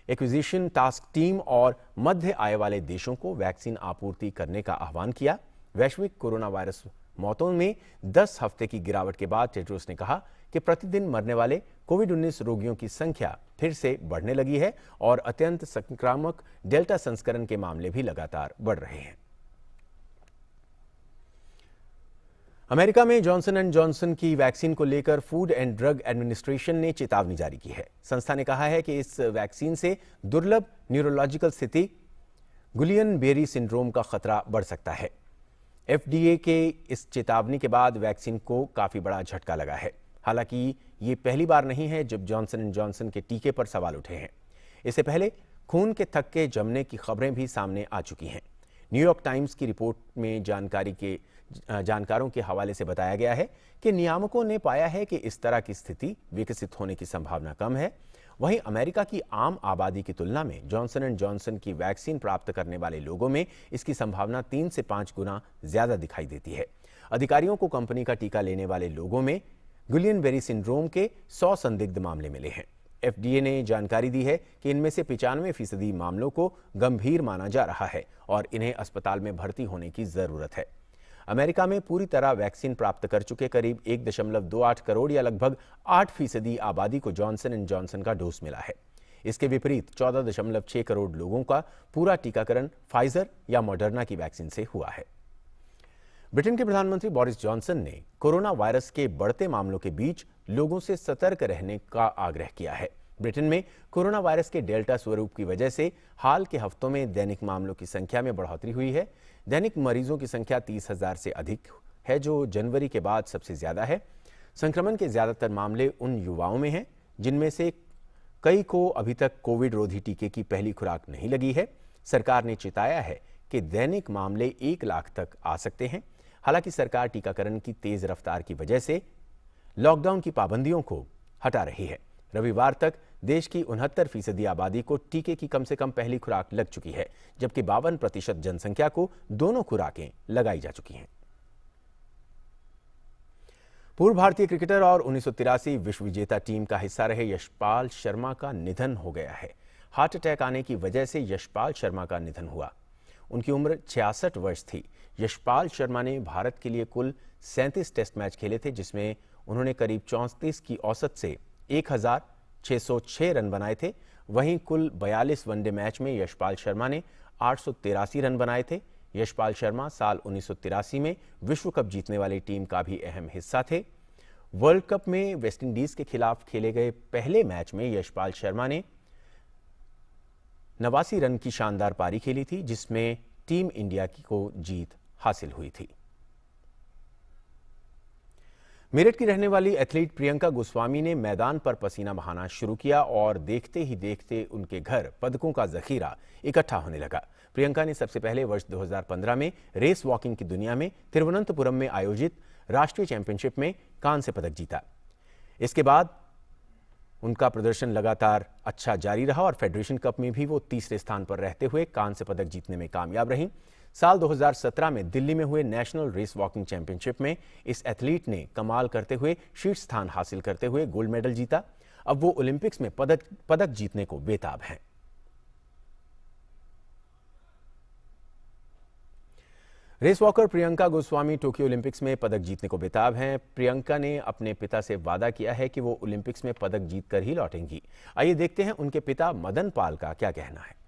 Speaker 4: acquisition task team और मध्य आय वाले देशों को वैक्सीन आपूर्ति करने का आह्वान किया। वैश्विक कोरोना वायरस मौतों में 10 हफ्ते की गिरावट के बाद टेड्रोस ने कहा कि प्रतिदिन मरने वाले कोविड-19 रोगियों की संख्या फिर से बढ़ने लगी है और अत्यंत संक्रामक डेल्टा संस्करण के मामले भी लगातार बढ़ रहे हैं। अमेरिका में जॉनसन एंड जॉनसन की वैक्सीन को लेकर फूड एंड ड्रग एडमिनिस्ट्रेशन ने चेतावनी जारी की है। संस्था ने कहा है कि इस वैक्सीन से दुर्लभ न्यूरोलॉजिकल स्थिति गुलियन बेरी सिंड्रोम का खतरा बढ़ सकता है। FDA के इस चेतावनी के बाद वैक्सीन को काफी बड़ा झटका लगा है। हालांकि ये पहली बार नहीं है जब जॉनसन एंड जॉनसन के टीके पर सवाल उठे हैं। इससे पहले खून के थक्के जमने की खबरें भी सामने आ चुकी हैं। न्यूयॉर्क टाइम्स की रिपोर्ट में जानकारों के हवाले से बताया गया है कि नियामकों ने पाया है कि इस तरह की स्थिति विकसित होने की संभावना कम है। वहीं अमेरिका की आम आबादी की तुलना में जॉनसन एंड जॉनसन की वैक्सीन प्राप्त करने वाले लोगों में इसकी संभावना 3 से 5 गुना ज्यादा दिखाई देती है। अधिकारियों को कंपनी का टीका लेने वाले लोगों में गुलियन बेरी सिंड्रोम के 100 संदिग्ध मामले मिले हैं। FDA ने जानकारी दी है कि इनमें से 95% मामलों को गंभीर माना जा रहा है और इन्हें अस्पताल में भर्ती होने की जरूरत है। अमेरिका में पूरी तरह वैक्सीन प्राप्त कर चुके करीब 1.28 करोड़ या लगभग 8% आबादी को जॉनसन एंड जॉनसन का डोज मिला है। इसके विपरीत 14.6 करोड़ लोगों का पूरा टीकाकरण फाइजर या मॉडर्ना की वैक्सीन से हुआ है। ब्रिटेन के प्रधानमंत्री बोरिस जॉनसन ने कोरोना वायरस के बढ़ते मामलों के बीच लोगों से सतर्क रहने का आग्रह किया है। ब्रिटेन में कोरोना वायरस के डेल्टा स्वरूप की वजह से हाल के हफ्तों में दैनिक मामलों की संख्या में बढ़ोतरी हुई है। दैनिक मरीजों की संख्या 30,000 से अधिक है, जो जनवरी के बाद सबसे ज्यादा है। संक्रमण के ज्यादातर मामले उन युवाओं में हैं जिनमें से कई को अभी तक कोविड रोधी टीके की पहली खुराक नहीं लगी है। सरकार ने चेताया है कि दैनिक मामले 1 लाख तक आ सकते हैं। हालांकि सरकार टीकाकरण की तेज रफ्तार की वजह से लॉकडाउन की पाबंदियों को हटा रही है। रविवार तक देश की 69% आबादी को टीके की कम से कम पहली खुराक लग चुकी है, जबकि 52% जनसंख्या को दोनों खुराकें लगाई जा चुकी हैं। पूर्व भारतीय क्रिकेटर और 1983 विश्व विजेता टीम का हिस्सा रहे यशपाल शर्मा का निधन हो गया है। हार्ट अटैक आने की वजह से यशपाल शर्मा का निधन हुआ। उनकी उम्र 66 वर्ष थी। यशपाल शर्मा ने भारत के लिए कुल 37 टेस्ट मैच खेले थे, जिसमें उन्होंने करीब 34 की औसत से 1606 रन बनाए थे। वहीं कुल 42 वनडे मैच में यशपाल शर्मा ने 883 रन बनाए थे। यशपाल शर्मा साल 1983 में विश्व कप जीतने वाली टीम का भी अहम हिस्सा थे। वर्ल्ड कप में वेस्टइंडीज के खिलाफ खेले गए पहले मैच में यशपाल शर्मा ने 89 रन की शानदार पारी खेली थी, जिसमें टीम इंडिया को जीत हासिल हुई थी। मेरठ की रहने वाली एथलीट प्रियंका गोस्वामी ने मैदान पर पसीना बहाना शुरू किया और देखते ही देखते उनके घर पदकों का जखीरा इकट्ठा होने लगा। प्रियंका ने सबसे पहले वर्ष 2015 में रेस वॉकिंग की दुनिया में तिरुवनंतपुरम में आयोजित राष्ट्रीय चैंपियनशिप में कांस्य पदक जीता। इसके बाद उनका प्रदर्शन लगातार अच्छा जारी रहा और फेडरेशन कप में भी वो तीसरे स्थान पर रहते हुए कांस्य पदक जीतने में कामयाब रहीं। साल 2017 में दिल्ली में हुए नेशनल रेस वॉकिंग चैंपियनशिप में इस एथलीट ने कमाल करते हुए शीर्ष स्थान हासिल करते हुए गोल्ड मेडल जीता। अब वो ओलंपिक्स में पदक जीतने को बेताब हैं। Race walker Priyanka Goswami Tokyo Olympics में पदक जीतने को बेताब हैं। प्रियंका ने अपने पिता से वादा किया है कि वो ओलंपिक्स में पदक जीतकर ही लौटेंगी। आइए देखते हैं उनके पिता मदन पाल का क्या कहना है।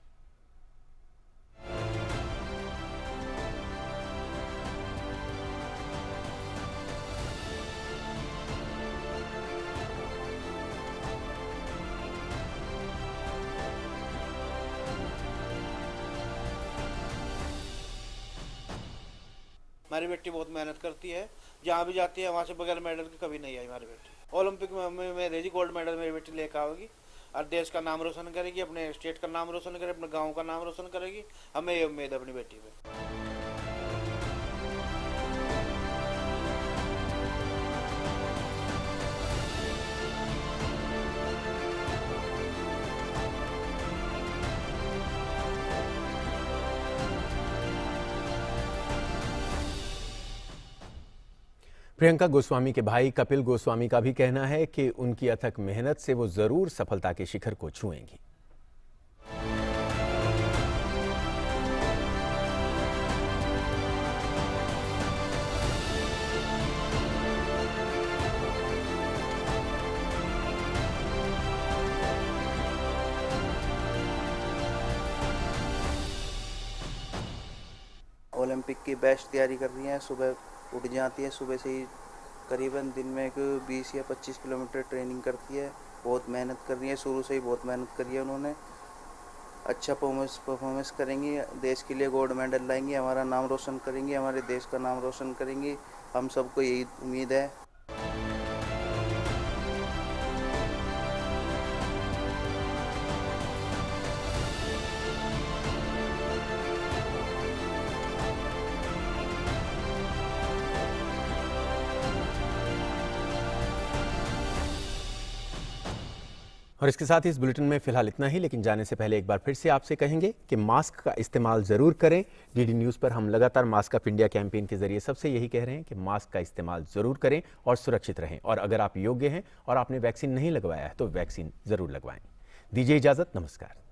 Speaker 5: हमारी बेटी बहुत मेहनत करती है, जहाँ भी जाती है वहाँ से बगैर मेडल के कभी नहीं आई हमारी बेटी। ओलंपिक में मेरी गोल्ड मेडल मेरी बेटी लेकर आएगी और देश का नाम रोशन करेगी, अपने स्टेट का नाम रोशन करेगी, अपने गाँव का नाम रोशन करेगी। हमें ये उम्मीद है अपनी बेटी पे।
Speaker 4: प्रियंका गोस्वामी के भाई कपिल गोस्वामी का भी कहना है कि उनकी अथक मेहनत से वो जरूर सफलता के शिखर को छुएंगी।
Speaker 5: ओलंपिक की बेस्ट तैयारी कर रही हैं। सुबह उठ जाती है, सुबह से ही करीबन दिन में 20 या 25 किलोमीटर ट्रेनिंग करती है। बहुत मेहनत कर रही है, शुरू से ही बहुत मेहनत करी है उन्होंने। अच्छा परफॉर्मेंस करेंगी, देश के लिए गोल्ड मेडल लाएंगी, हमारा नाम रोशन करेंगी, हमारे देश का नाम रोशन करेंगी। हम सबको यही उम्मीद है।
Speaker 4: और इसके साथ ही इस बुलेटिन में फिलहाल इतना ही, लेकिन जाने से पहले एक बार फिर से आपसे कहेंगे कि मास्क का इस्तेमाल जरूर करें। डीडी न्यूज़ पर हम लगातार मास्क अप इंडिया कैंपेन के जरिए सबसे यही कह रहे हैं कि मास्क का इस्तेमाल जरूर करें और सुरक्षित रहें। और अगर आप योग्य हैं और आपने वैक्सीन नहीं लगवाया है तो वैक्सीन जरूर लगवाएं। दीजिए इजाजत, नमस्कार।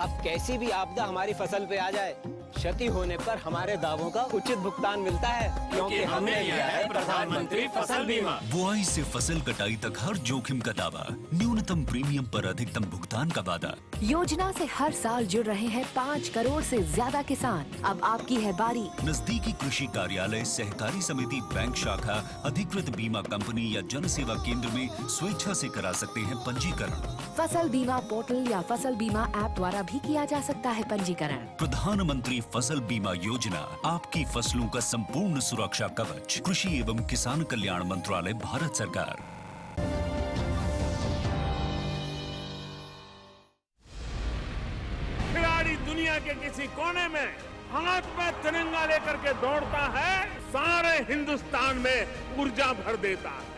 Speaker 10: अब कैसी भी आपदा हमारी फसल पे आ जाए, क्षति होने पर हमारे दावों का उचित भुगतान मिलता है, क्योंकि हमने लिया है प्रधानमंत्री फसल बीमा।
Speaker 11: बुआई से फसल कटाई तक हर जोखिम का दावा, न्यूनतम प्रीमियम पर अधिकतम भुगतान का वादा।
Speaker 12: योजना से हर साल जुड़ रहे हैं 5 करोड़ से ज्यादा किसान। अब आपकी है बारी।
Speaker 11: नजदीकी कृषि कार्यालय, सहकारी समिति, बैंक शाखा, अधिकृत बीमा कंपनी या जन सेवा केंद्र में स्वेच्छा से करा सकते हैं पंजीकरण।
Speaker 12: फसल बीमा पोर्टल या फसल बीमा ऐप द्वारा भी किया जा सकता है पंजीकरण।
Speaker 11: प्रधानमंत्री फसल बीमा योजना, आपकी फसलों का संपूर्ण सुरक्षा कवच। कृषि एवं किसान कल्याण मंत्रालय, भारत सरकार।
Speaker 6: खिलाड़ी दुनिया के किसी कोने में हाथ में तिरंगा लेकर के दौड़ता है, सारे हिंदुस्तान में ऊर्जा भर देता है।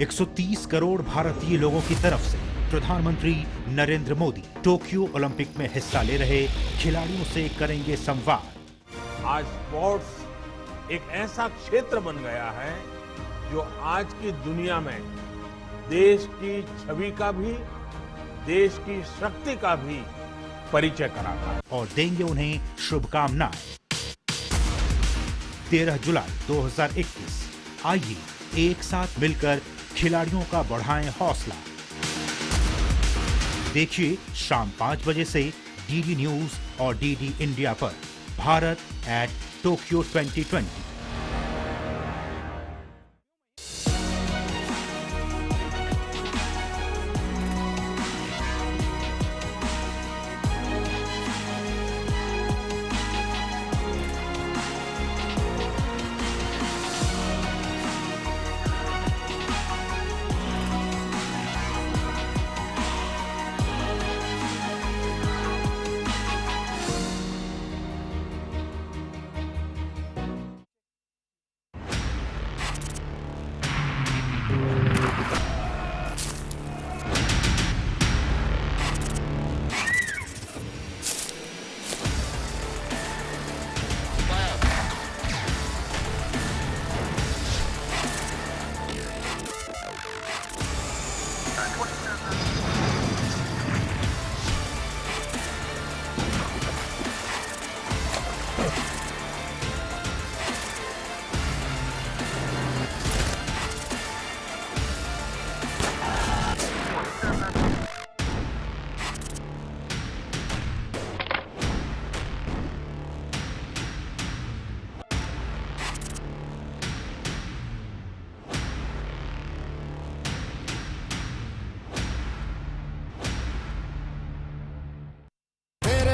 Speaker 8: $130 करोड़ भारतीय लोगों की तरफ से प्रधानमंत्री नरेंद्र मोदी टोक्यो ओलंपिक में हिस्सा ले रहे खिलाड़ियों से करेंगे संवाद।
Speaker 6: आज स्पोर्ट्स एक ऐसा क्षेत्र बन गया है जो आज की दुनिया में देश की छवि का भी, देश की शक्ति का भी परिचय कराता है।
Speaker 8: और देंगे उन्हें शुभकामनाएं। 13 जुलाई 2021, आइए एक साथ मिलकर खिलाड़ियों का बढ़ाएं हौसला। देखिए शाम 5 बजे से डीडी न्यूज और डीडी इंडिया पर भारत एट टोक्यो 2020।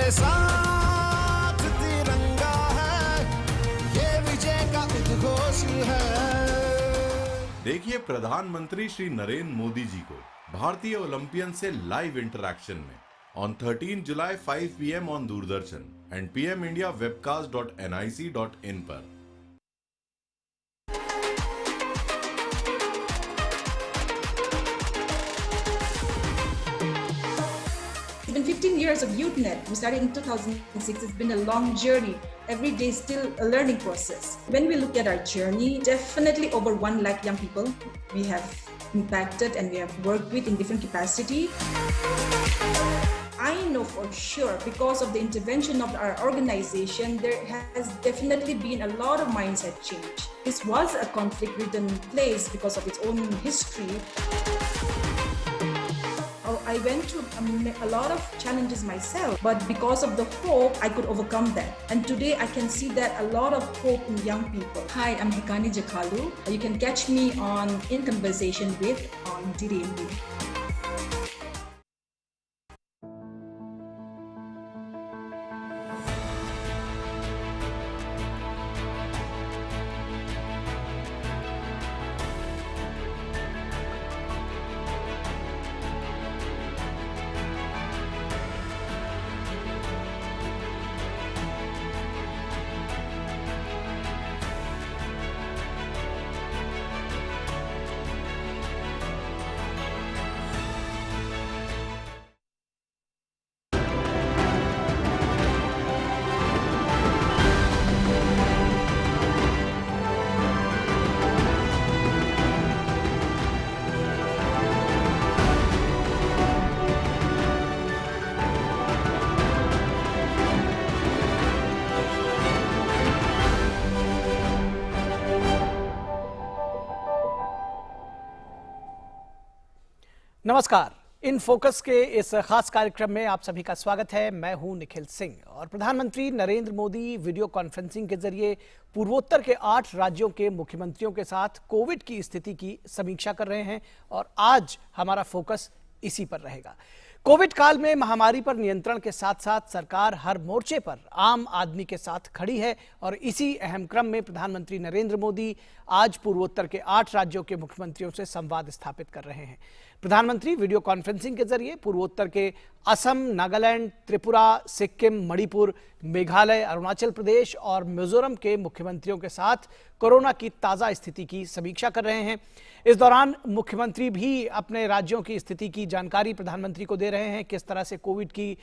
Speaker 7: मेरे साथ तिरंगा है, ये विजय का उद्घोष है।
Speaker 9: देखिए प्रधानमंत्री श्री नरेंद्र मोदी जी को भारतीय ओलंपियन से लाइव इंटरैक्शन में on 13 July 5 PM on Doordarshan and PM India webcast.nic.in पर।
Speaker 13: It's been 15 years of YouthNet. We started in 2006. It's been a long journey. Every day is still a learning process. When we look at our journey, definitely over 1 lakh young people we have impacted and we have worked with in different capacity. I know for sure because of the intervention of our organization, there has definitely been a lot of mindset change. This was a conflict-ridden place because of its own history. I went through a lot of challenges myself, but because of the hope, I could overcome that. And today I can see that a lot of hope in young people. Hi, I'm Hekani Jakalu. You can catch me on In Conversation With on DDMB.
Speaker 24: नमस्कार, in focus के इस खास कार्यक्रम में आप सभी का स्वागत है। मैं हूं निखिल सिंह और प्रधानमंत्री नरेंद्र मोदी वीडियो कॉन्फ्रेंसिंग के जरिए पूर्वोत्तर के 8 राज्यों के मुख्यमंत्रियों के साथ कोविड की स्थिति की समीक्षा कर रहे हैं और आज हमारा फोकस इसी पर रहेगा। कोविड काल में महामारी पर नियंत्रण के साथ साथ सरकार हर मोर्चे पर आम आदमी के साथ खड़ी है और इसी अहम क्रम में प्रधानमंत्री नरेंद्र मोदी आज पूर्वोत्तर के 8 राज्यों के मुख्यमंत्रियों से संवाद स्थापित कर रहे हैं। प्रधानमंत्री वीडियो कॉन्फ्रेंसिंग के जरिए पूर्वोत्तर के असम, नागालैंड, त्रिपुरा, सिक्किम, मणिपुर, मेघालय, अरुणाचल प्रदेश और मिजोरम के मुख्यमंत्रियों के साथ कोरोना की ताज़ा स्थिति की समीक्षा कर रहे हैं। इस दौरान मुख्यमंत्री भी अपने राज्यों की स्थिति की जानकारी प्रधानमंत्री को दे रहे हैं। किस तरह से कोविड की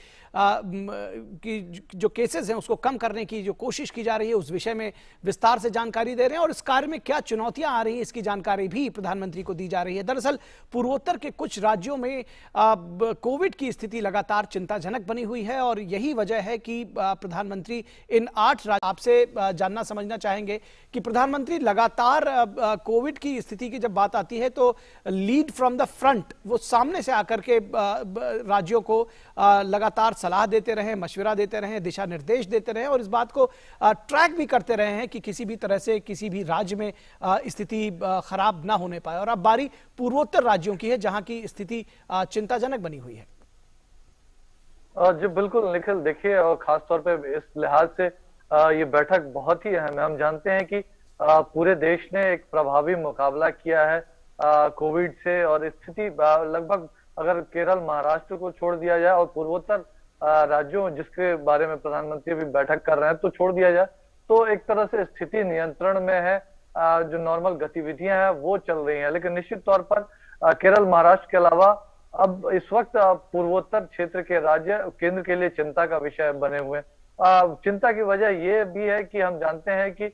Speaker 24: जो केसेस हैं उसको कम करने की जो कोशिश की जा रही है उस विषय में विस्तार से जानकारी दे रहे हैं और इस कार्य में क्या चुनौतियां आ रही हैं इसकी जानकारी भी प्रधानमंत्री को दी जा रही है। दरअसल पूर्वोत्तर के कुछ राज्यों में कोविड की स्थिति लगातार चिंताजनक बनी हुई है और यही वजह है कि प्रधानमंत्री इन 8 राज्यों आपसे जानना समझना चाहेंगे कि प्रधानमंत्री लगातार कोविड की स्थिति की जब बात आती है तो लीड फ्रॉम द फ्रंट, वो सामने से आकर के राज्यों को लगातार सलाह देते रहे, मशवरा देते रहे, दिशा निर्देश देते रहे और इस बात को ट्रैक भी करते रहे हैं कि किसी भी तरह से किसी भी राज्य में स्थिति खराब ना होने पाए। और अब बारी पूर्वोत्तर राज्यों की है जहां की स्थिति चिंताजनक बनी हुई है।
Speaker 25: जी बिल्कुल निखिल, देखिए और खास तौर पे इस लिहाज से ये बैठक बहुत ही अहम है। हम जानते हैं कि पूरे देश ने एक प्रभावी मुकाबला किया है कोविड से और स्थिति लगभग अगर केरल, महाराष्ट्र को छोड़ दिया जाए और पूर्वोत्तर राज्यों जिसके बारे में प्रधानमंत्री भी बैठक कर रहे हैं तो छोड़ दिया जाए तो एक तरह से स्थिति नियंत्रण में है। जो नॉर्मल गतिविधियां हैं वो चल रही हैं, लेकिन निश्चित तौर पर केरल, महाराष्ट्र के अलावा अब इस वक्त पूर्वोत्तर क्षेत्र के राज्य केंद्र के लिए चिंता का विषय बने हुए। चिंता की वजह ये भी है कि हम जानते हैं कि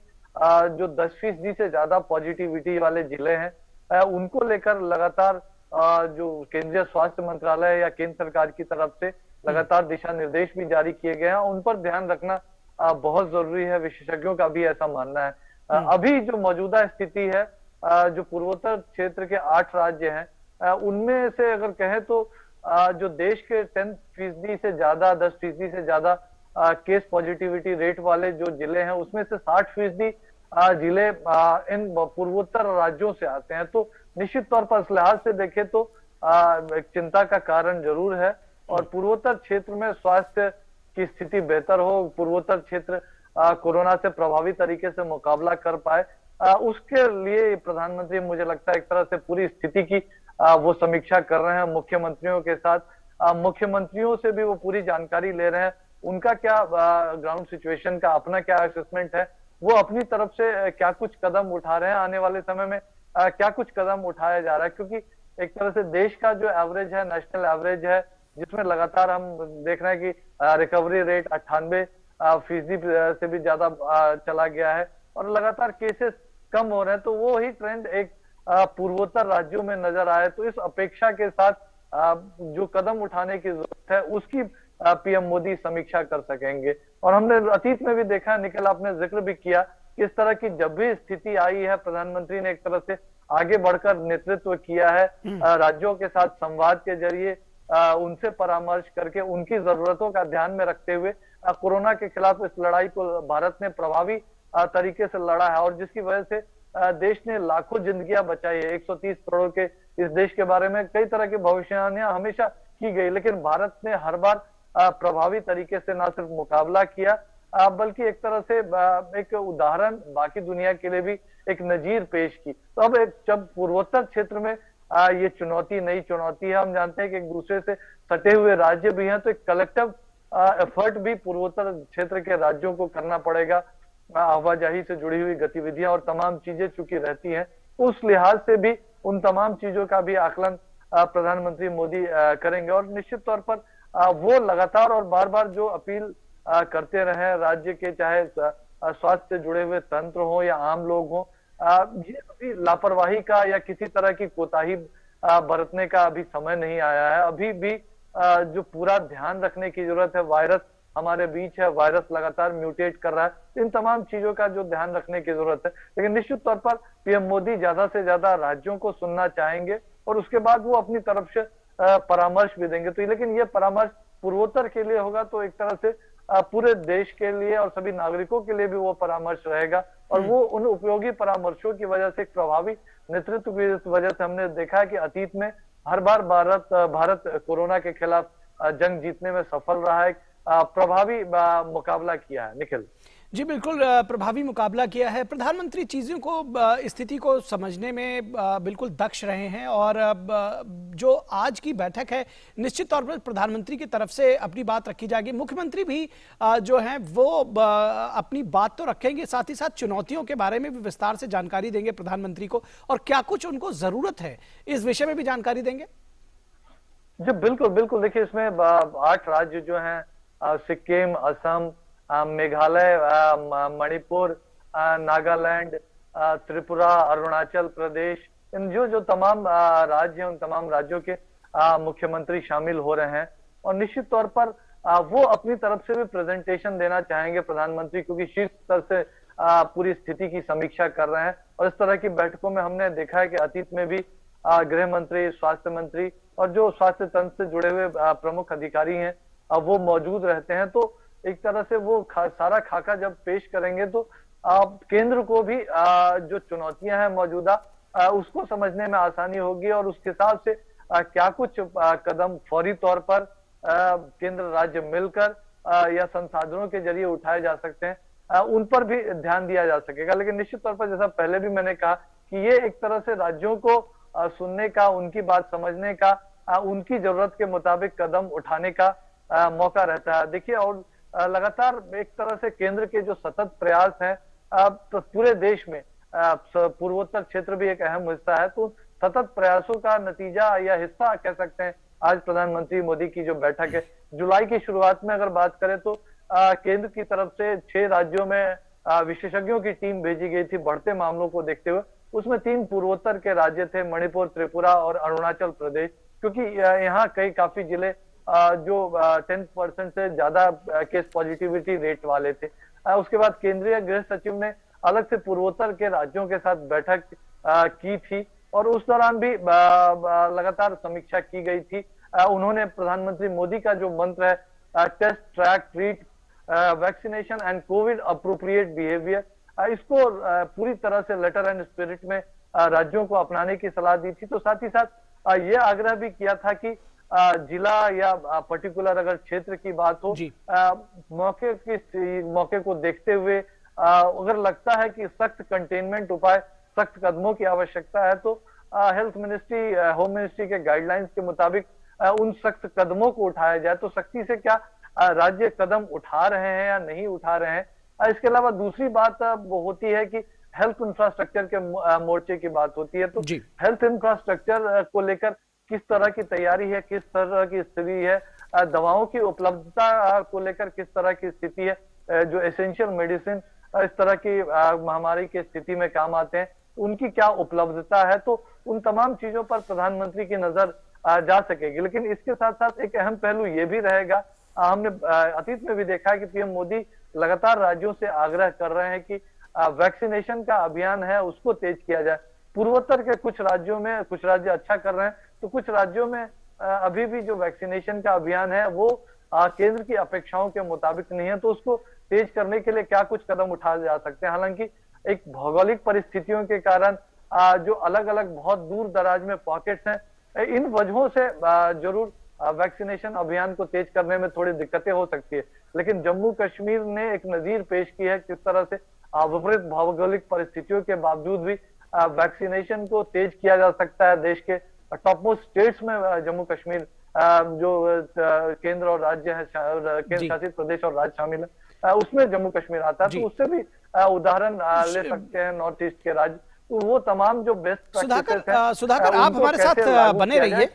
Speaker 25: जो 10% से ज्यादा पॉजिटिविटी वाले जिले हैं उनको लेकर लगातार जो केंद्रीय स्वास्थ्य मंत्रालय या केंद्र सरकार की तरफ से लगातार दिशा निर्देश भी जारी किए गए हैं। उन पर ध्यान रखना बहुत जरूरी है, विशेषज्ञों का भी ऐसा मानना है। अभी जो मौजूदा स्थिति है, जो पूर्वोत्तर क्षेत्र के 8 राज्य हैं उनमें से अगर कहें तो जो देश के 10% से ज्यादा, 10% से ज्यादा केस पॉजिटिविटी रेट वाले जो जिले हैं उसमें से 60% जिले इन पूर्वोत्तर राज्यों से आते हैं। तो निश्चित तौर पर इस लिहाज से देखें तो एक चिंता का कारण जरूर है और पूर्वोत्तर क्षेत्र में स्वास्थ्य की स्थिति बेहतर हो, पूर्वोत्तर क्षेत्र कोरोना से प्रभावी तरीके से मुकाबला कर पाए, उसके लिए प्रधानमंत्री मुझे लगता है एक तरह से पूरी स्थिति की वो समीक्षा कर रहे हैं मुख्यमंत्रियों के साथ। मुख्यमंत्रियों से भी वो पूरी जानकारी ले रहे हैं, उनका क्या ग्राउंड सिचुएशन का अपना क्या असेसमेंट है, वो अपनी तरफ से क्या कुछ कदम उठा रहे हैं, आने वाले समय में क्या कुछ कदम उठाया जा रहा है। क्योंकि एक तरह से देश का जो एवरेज है, नेशनल एवरेज है, जिसमें लगातार हम देख रहे हैं कि रिकवरी रेट 98% से भी ज्यादा चला गया है और लगातार केसेस कम हो रहे हैं, तो वो ही ट्रेंड एक पूर्वोत्तर राज्यों में नजर आए। तो इस अपेक्षा के साथ जो कदम उठाने की जरूरत है उसकी पीएम मोदी समीक्षा कर सकेंगे। और हमने अतीत में भी देखा है, निखिल आपने जिक्र भी किया, किस तरह की जब भी स्थिति आई है प्रधानमंत्री ने एक तरह से आगे बढ़कर नेतृत्व किया है, राज्यों के साथ संवाद के जरिए उनसे परामर्श करके उनकी जरूरतों का ध्यान में रखते हुए कोरोना के खिलाफ इस लड़ाई को भारत ने प्रभावी तरीके से लड़ा है और जिसकी वजह से देश ने लाखों जिंदगियां बचाई है। 130 करोड़ के इस देश के बारे में कई तरह की भविष्यवाणियां हमेशा की गई, लेकिन भारत ने हर बार प्रभावी तरीके से न सिर्फ मुकाबला किया बल्कि एक तरह से एक उदाहरण बाकी दुनिया के लिए भी एक नजीर पेश की। तो अब जब पूर्वोत्तर क्षेत्र में ये चुनौती नई चुनौती है, हम जानते हैं कि एक दूसरे से सटे हुए राज्य भी हैं, तो एक कलेक्टिव एफर्ट भी पूर्वोत्तर क्षेत्र के राज्यों को करना पड़ेगा। आवाजाही से जुड़ी हुई गतिविधियां और तमाम चीजें चूंकि रहती हैं, उस लिहाज से भी उन तमाम चीजों का भी आकलन प्रधानमंत्री मोदी करेंगे और निश्चित तौर पर वो लगातार और बार बार जो अपील करते रहे राज्य के, चाहे स्वास्थ्य से जुड़े हुए तंत्र हो या आम लोग हो, ये अभी लापरवाही का या किसी तरह की कोताही बरतने का अभी समय नहीं आया है। अभी भी जो पूरा ध्यान रखने की जरूरत है, वायरस हमारे बीच है, वायरस लगातार म्यूटेट कर रहा है, इन तमाम चीजों का जो ध्यान रखने की जरूरत है। लेकिन निश्चित तौर पर पीएम मोदी ज्यादा से ज्यादा राज्यों को सुनना चाहेंगे और उसके बाद वो अपनी तरफ से परामर्श भी देंगे। तो लेकिन ये परामर्श पूर्वोत्तर के लिए होगा तो एक तरह से पूरे देश के लिए और सभी नागरिकों के लिए भी वो परामर्श रहेगा और वो उन उपयोगी परामर्शों की वजह से, एक प्रभावी नेतृत्व की वजह से हमने देखा है कि अतीत में हर बार भारत कोरोना के खिलाफ जंग जीतने में सफल रहा है, प्रभावी मुकाबला किया है। निखिल
Speaker 24: जी बिल्कुल, प्रभावी मुकाबला किया है। प्रधानमंत्री चीज़ों को, स्थिति को समझने में बिल्कुल दक्ष रहे हैं और जो आज की बैठक है निश्चित तौर पर प्रधानमंत्री की तरफ से अपनी बात रखी जाएगी। मुख्यमंत्री भी जो हैं वो अपनी बात तो रखेंगे, साथ ही साथ चुनौतियों के बारे में भी विस्तार से जानकारी देंगे प्रधानमंत्री को और क्या कुछ उनको जरूरत है इस विषय में भी जानकारी देंगे।
Speaker 25: जी बिल्कुल बिल्कुल, देखिए इसमें 8 राज्य जो हैं, सिक्किम, असम, मेघालय, मणिपुर, नागालैंड, त्रिपुरा, अरुणाचल प्रदेश, इन जो तमाम राज्य हैं उन तमाम राज्यों के मुख्यमंत्री शामिल हो रहे हैं और निश्चित तौर पर वो अपनी तरफ से भी प्रेजेंटेशन देना चाहेंगे प्रधानमंत्री, क्योंकि शीर्ष स्तर से पूरी स्थिति की समीक्षा कर रहे हैं। और इस तरह की बैठकों में हमने देखा है कि अतीत में भी गृह मंत्री, स्वास्थ्य मंत्री और जो स्वास्थ्य तंत्र से जुड़े हुए प्रमुख अधिकारी हैं वो मौजूद रहते हैं। तो एक तरह से वो सारा खाका जब पेश करेंगे तो केंद्र को भी जो चुनौतियां हैं मौजूदा उसको समझने में आसानी होगी और उसके हिसाब से क्या कुछ कदम फौरी तौर पर केंद्र राज्य मिलकर या संसाधनों के जरिए उठाए जा सकते हैं, उन पर भी ध्यान दिया जा सकेगा। लेकिन निश्चित तौर पर जैसा पहले भी मैंने कहा कि ये एक तरह से राज्यों को सुनने का, उनकी बात समझने का, उनकी जरूरत के मुताबिक कदम उठाने का मौका रहता है। देखिए और लगातार एक तरह से केंद्र के जो सतत प्रयास हैं, तो पूरे देश में पूर्वोत्तर क्षेत्र भी एक अहम हिस्सा है, तो सतत प्रयासों का नतीजा या हिस्सा कह सकते हैं आज प्रधानमंत्री मोदी की जो बैठक है। जुलाई की शुरुआत में अगर बात करें तो केंद्र की तरफ से 6 राज्यों में विशेषज्ञों की टीम भेजी गई थी बढ़ते मामलों को देखते हुए। उसमें 3 पूर्वोत्तर के राज्य थे, मणिपुर, त्रिपुरा और अरुणाचल प्रदेश, क्योंकि यहाँ काफी जिले जो 10% से ज्यादा केस पॉजिटिविटी रेट वाले थे। उसके बाद केंद्रीय गृह सचिव ने अलग से पूर्वोत्तर के राज्यों के साथ बैठक की थी और उस दौरान भी लगातार समीक्षा की गई थी। उन्होंने प्रधानमंत्री मोदी का जो मंत्र है test, track, treat, vaccination and Covid appropriate behaviour, इसको पूरी तरह से लेटर एंड स्पिरिट में राज्यों को अपनाने की सलाह दी थी। तो साथ ही साथ ये आग्रह भी किया था कि जिला या पर्टिकुलर अगर क्षेत्र की बात हो, मौके को देखते हुए अगर लगता है कि सख्त कंटेनमेंट उपाय, सख्त कदमों की आवश्यकता है, तो हेल्थ मिनिस्ट्री, होम मिनिस्ट्री के गाइडलाइंस के मुताबिक उन सख्त कदमों को उठाया जाए। तो सख्ती से क्या राज्य कदम उठा रहे हैं या नहीं उठा रहे हैं। इसके अलावा दूसरी बात वो होती है कि हेल्थ इंफ्रास्ट्रक्चर के मोर्चे की बात होती है। तो हेल्थ इंफ्रास्ट्रक्चर को लेकर किस तरह की तैयारी है, किस तरह की स्थिति है, दवाओं की उपलब्धता को लेकर किस तरह की स्थिति है, जो एसेंशियल मेडिसिन इस तरह की महामारी की स्थिति में काम आते हैं, उनकी क्या उपलब्धता है। तो उन तमाम चीजों पर प्रधानमंत्री की नजर जा सकेगी। लेकिन इसके साथ साथ एक अहम पहलू ये भी रहेगा, हमने अतीत में भी देखा है कि पीएम मोदी लगातार राज्यों से आग्रह कर रहे हैं कि वैक्सीनेशन का अभियान है उसको तेज किया जाए। पूर्वोत्तर के कुछ राज्यों में कुछ राज्य अच्छा कर रहे हैं, तो कुछ राज्यों में अभी भी जो वैक्सीनेशन का अभियान है वो केंद्र की अपेक्षाओं के मुताबिक नहीं है। तो उसको तेज करने के लिए क्या कुछ कदम उठाए जा सकते हैं। हालांकि एक भौगोलिक परिस्थितियों के कारण जो अलग अलग बहुत दूर दराज में पॉकेट्स हैं, इन वजहों से जरूर वैक्सीनेशन अभियान को तेज करने में थोड़ी दिक्कतें हो सकती है। लेकिन जम्मू कश्मीर ने एक नजीर पेश की है किस तरह से विपरीत भौगोलिक परिस्थितियों के बावजूद भी वैक्सीनेशन को तेज किया जा सकता है। देश के टॉप मोस्ट स्टेट्स में जम्मू कश्मीर जो केंद्र और राज्य है, केंद्र शासित प्रदेश और राज्य शामिल है, उसमें जम्मू कश्मीर आता है। तो उससे भी उदाहरण ले सकते हैं नॉर्थ ईस्ट के राज्य। तो वो तमाम जो बेस्ट
Speaker 24: सुधाकर आप हमारे साथ बने रहिए।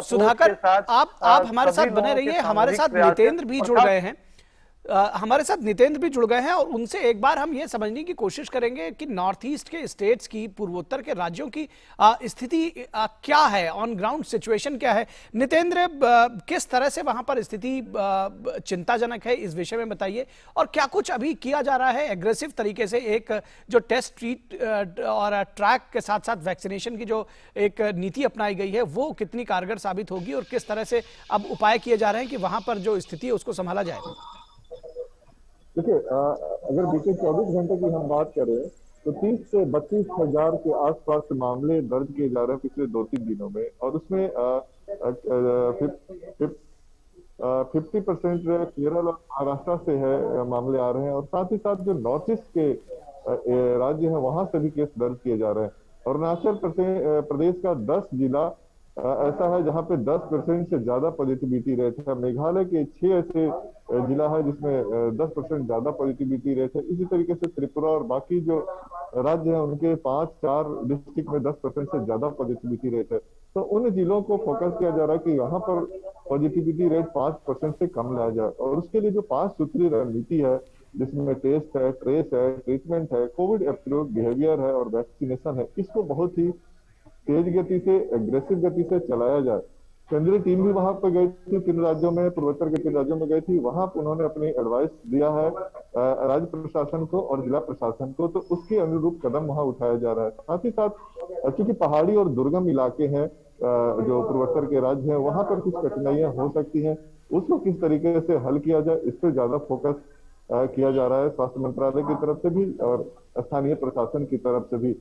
Speaker 24: सुधाकर आप हमारे साथ बने रहिए। हमारे साथ नितेंद्र भी जुड़ गए हैं, और उनसे एक बार हम ये समझने की कोशिश करेंगे कि नॉर्थ ईस्ट के स्टेट्स की, पूर्वोत्तर के राज्यों की स्थिति क्या है, ऑन ग्राउंड सिचुएशन क्या है। नितेंद्र, किस तरह से वहां पर स्थिति चिंताजनक है, इस विषय में बताइए। और क्या कुछ अभी किया जा रहा है एग्रेसिव तरीके से, एक जो टेस्ट, ट्रीट और ट्रैक के साथ साथ वैक्सीनेशन की जो एक नीति अपनाई गई है वो कितनी कारगर साबित होगी, और किस तरह से अब उपाय किए जा रहे हैं कि वहां पर जो स्थिति है उसको संभाला जाए।
Speaker 14: देखिए, अगर बीते 24 घंटे की हम बात करें तो 30 से 32 हजार के आसपास मामले दर्ज किए जा रहे हैं पिछले 2-3 दिनों में, और उसमें 50% केरल और महाराष्ट्र से है मामले आ रहे हैं, और साथ ही साथ जो नॉर्थ ईस्ट के राज्य हैं वहां से भी केस दर्ज किए जा रहे हैं। अरुणाचल प्रदेश का 10 जिला ऐसा है जहां पे 10% से ज्यादा पॉजिटिविटी रेट है। मेघालय के 6 ऐसे जिला है जिसमें 10% ज्यादा पॉजिटिविटी रेट है। इसी तरीके से त्रिपुरा और बाकी जो राज्य हैं उनके 5-4 डिस्ट्रिक्ट में 10% से ज्यादा पॉजिटिविटी रेट है। तो उन जिलों को फोकस किया जा रहा है कि यहाँ पर पॉजिटिविटी रेट 5% से कम लाया जाए, और उसके लिए जो 5 सूत्री रणनीति है जिसमें टेस्ट है, ट्रेस है, ट्रीटमेंट है, कोविड अप्रोच बिहेवियर है और वैक्सीनेशन है, इसको बहुत ही तेज गति से, एग्रेसिव गति से चलाया जाए। केंद्रीय टीम भी वहां पर गई थी, 3 राज्यों में, पूर्वोत्तर के 3 राज्यों में गई थी। वहां पर उन्होंने अपनी एडवाइस दिया है राज्य प्रशासन को और जिला प्रशासन को, तो उसके अनुरूप कदम वहां उठाया जा रहा है। साथ ही साथ क्योंकि पहाड़ी और दुर्गम इलाके हैं जो पूर्वोत्तर के राज्य हैं, वहां पर कुछ कठिनाइयां हो सकती हैं, उसको किस तरीके से हल किया जाए इस पर ज्यादा फोकस किया जा रहा है स्वास्थ्य मंत्रालय की तरफ से भी और स्थानीय प्रशासन की तरफ से भी।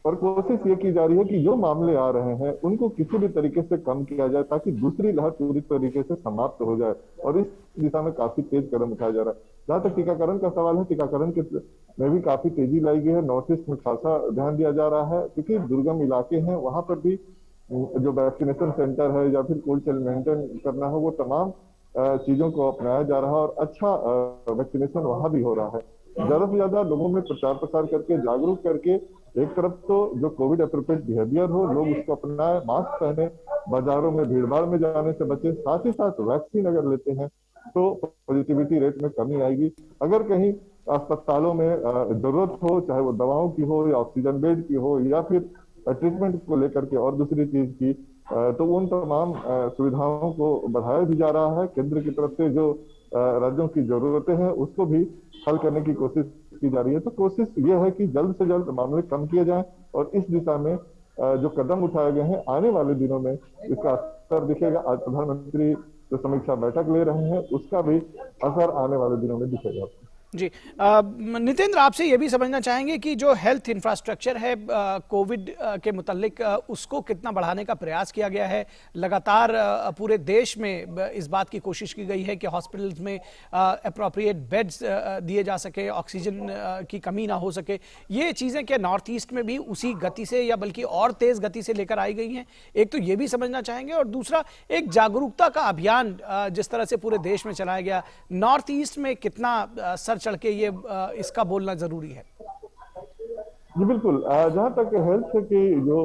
Speaker 14: और कोशिश ये की जा रही है कि जो मामले आ रहे हैं उनको किसी भी तरीके से कम किया जाए ताकि दूसरी लहर पूरी तरीके से समाप्त हो जाए, और इस दिशा में काफी तेज कदम उठाया जा रहा है। जहां तक टीकाकरण का सवाल है, टीकाकरण में भी काफी तेजी लाई गई है। नॉर्थ ईस्ट में खासा ध्यान दिया जा रहा है क्योंकि दुर्गम इलाके हैं, वहां पर भी जो वैक्सीनेशन सेंटर है या फिर कोल्ड चेन मेंटेन करना हो, वो तमाम चीजों को अपनाया जा रहा है और अच्छा वैक्सीनेशन वहां भी हो रहा है। ज्यादा से ज्यादा लोगों में प्रचार प्रसार करके, जागरूक करके, एक तरफ तो जो कोविड अप्रोप्रिएट बिहेवियर हो, लोग उसको अपनाएं, मास्क पहने, बाजारों में भीड़भाड़ में जाने से बचे, साथ ही साथ वैक्सीन अगर लेते हैं तो पॉजिटिविटी रेट में कमी आएगी। अगर कहीं अस्पतालों में जरूरत हो, चाहे वो दवाओं की हो या ऑक्सीजन बेड की हो या फिर ट्रीटमेंट को लेकर के और दूसरी चीज की, तो उन तमाम सुविधाओं को बढ़ाया भी जा रहा है। केंद्र की तरफ से जो राज्यों की जरूरतें हैं उसको भी हल करने की कोशिश की जा रही है। तो कोशिश ये है कि जल्द से जल्द मामले कम किए जाएं, और इस दिशा में जो कदम उठाए गए हैं आने वाले दिनों में इसका असर दिखेगा। आज प्रधानमंत्री जो समीक्षा बैठक ले रहे हैं उसका भी असर आने वाले दिनों में दिखेगा।
Speaker 24: जी नितेंद्र, आपसे ये भी समझना चाहेंगे कि जो हेल्थ इंफ्रास्ट्रक्चर है कोविड के मुतल्लिक उसको कितना बढ़ाने का प्रयास किया गया है। लगातार पूरे देश में इस बात की कोशिश की गई है कि हॉस्पिटल्स में अप्रोप्रिएट बेड्स दिए जा सके, ऑक्सीजन की कमी ना हो सके। ये चीज़ें क्या नॉर्थ ईस्ट में भी उसी गति से या बल्कि और तेज़ गति से लेकर आई गई हैं? एक तो ये भी समझना चाहेंगे, और दूसरा एक जागरूकता का अभियान जिस तरह से पूरे देश में चलाया गया, नॉर्थ ईस्ट में कितना सर चढ़ के ये इसका बोलना जरूरी है?
Speaker 14: जी बिल्कुल, जहाँ तक हेल्थ की जो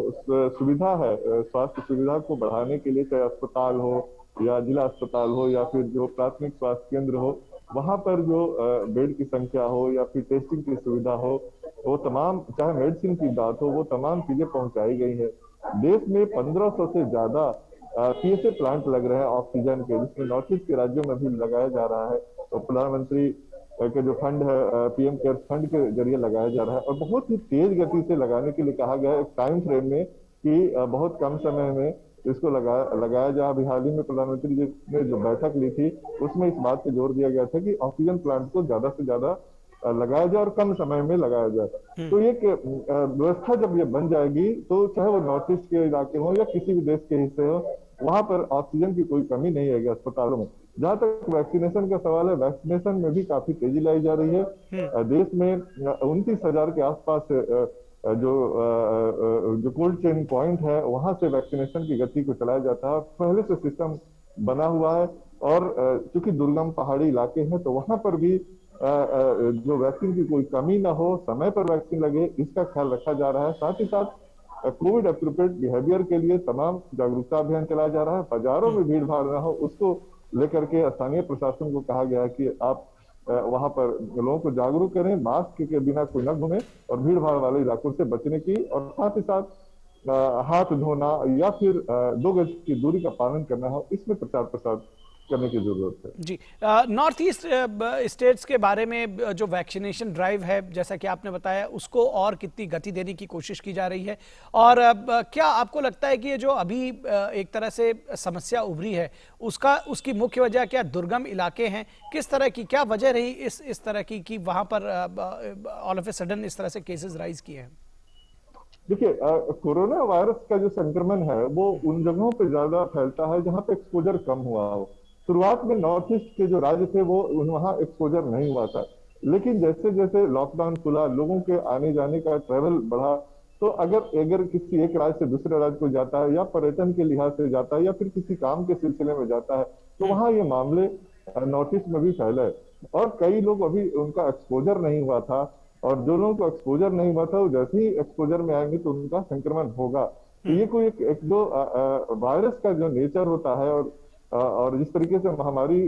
Speaker 14: सुविधा है, स्वास्थ्य सुविधा को बढ़ाने के लिए, चाहे अस्पताल हो या जिला अस्पताल हो या फिर जो प्राथमिक स्वास्थ्य केंद्र हो, वहाँ पर जो बेड की संख्या हो या फिर टेस्टिंग की सुविधा हो, वो तमाम, चाहे मेडिसिन की बात हो, वो तमाम चीजें पहुंचाई गई है। देश में 1500 से ज्यादा PSA प्लांट लग रहे हैं ऑक्सीजन के, जिसमें नॉर्थ ईस्ट के राज्यों में भी लगाया जा रहा है। तो प्रधानमंत्री के जो फंड है PM केयर फंड के जरिए लगाया जा रहा है, और बहुत ही तेज गति से लगाने के लिए कहा गया है एक टाइम फ्रेम में कि बहुत कम समय में इसको लगाया जाए। अभी हाल ही में प्रधानमंत्री जी ने जो बैठक ली थी उसमें इस बात पे जोर दिया गया था कि ऑक्सीजन प्लांट को ज्यादा से ज्यादा लगाया जाए और कम समय में लगाया जाए। तो ये व्यवस्था जब ये बन जाएगी तो चाहे वो नॉर्थ ईस्ट के इलाके हो या किसी भी देश के हिस्से हो, वहां पर ऑक्सीजन की कोई कमी नहीं आएगी अस्पतालों में। जहां तक वैक्सीनेशन का सवाल है, वैक्सीनेशन में भी काफी तेजी लाई जा रही है। देश में 29,000 के आसपास जो कोल्ड चेन पॉइंट है वहां से वैक्सीनेशन की गति को चलाया जाता है। पहले से सिस्टम बना हुआ है, और चूंकि दुर्गम पहाड़ी इलाके हैं तो वहां पर भी जो वैक्सीन की कोई कमी ना हो, समय पर वैक्सीन लगे, इसका ख्याल रखा जा रहा है। साथ ही साथ कोविड अप्रोप्रिएट बिहेवियर के लिए तमाम जागरूकता अभियान चलाया जा रहा है। बाजारों में भीड़ भाड़ ना हो, उसको लेकर के स्थानीय प्रशासन को कहा गया है कि आप वहां पर लोगों को जागरूक करें, मास्क के बिना कोई न घूमे और भीड़ भाड़ वाले इलाकों से बचने की, और साथ ही साथ हाथ धोना या फिर 2 गज की दूरी का पालन करना हो, इसमें प्रचार प्रसार करने की जरूरत है।
Speaker 24: जी नॉर्थ ईस्ट स्टेट्स के बारे में जो वैक्सीनेशन ड्राइव है, जैसा कि आपने बताया, उसको और कितनी गति देने की कोशिश की जा रही है, और क्या आपको लगता है कि ये जो अभी एक तरह से समस्या उभरी है उसकी मुख्य वजह क्या दुर्गम इलाके हैं? किस तरह की क्या वजह रही इस तरह की कि वहां पर ऑल ऑफ ए सडन इस तरह से केसेस राइज किए हैं?
Speaker 14: देखिए, कोरोना वायरस का जो संक्रमण है वो उन जगहों पे ज्यादा फैलता है जहाँ पे एक्सपोजर कम हुआ हो। शुरुआत में नॉर्थ ईस्ट के जो राज्य थे वो वहाँ एक्सपोजर नहीं हुआ था, लेकिन जैसे जैसे लॉकडाउन खुला, लोगों के आने जाने का ट्रेवल बढ़ा, तो अगर किसी एक राज्य से दूसरे राज्य को जाता है या पर्यटन के लिहाज से जाता है या फिर किसी काम के सिलसिले में जाता है, तो वहाँ ये मामले नॉर्थ ईस्ट में भी फैले, और कई लोग अभी उनका एक्सपोजर नहीं हुआ था, और जो लोगों को एक्सपोजर नहीं हुआ था वो जैसे ही एक्सपोजर में आएंगे तो उनका संक्रमण होगा। तो ये कोई एक जो वायरस का जो नेचर होता है और जिस तरीके से महामारी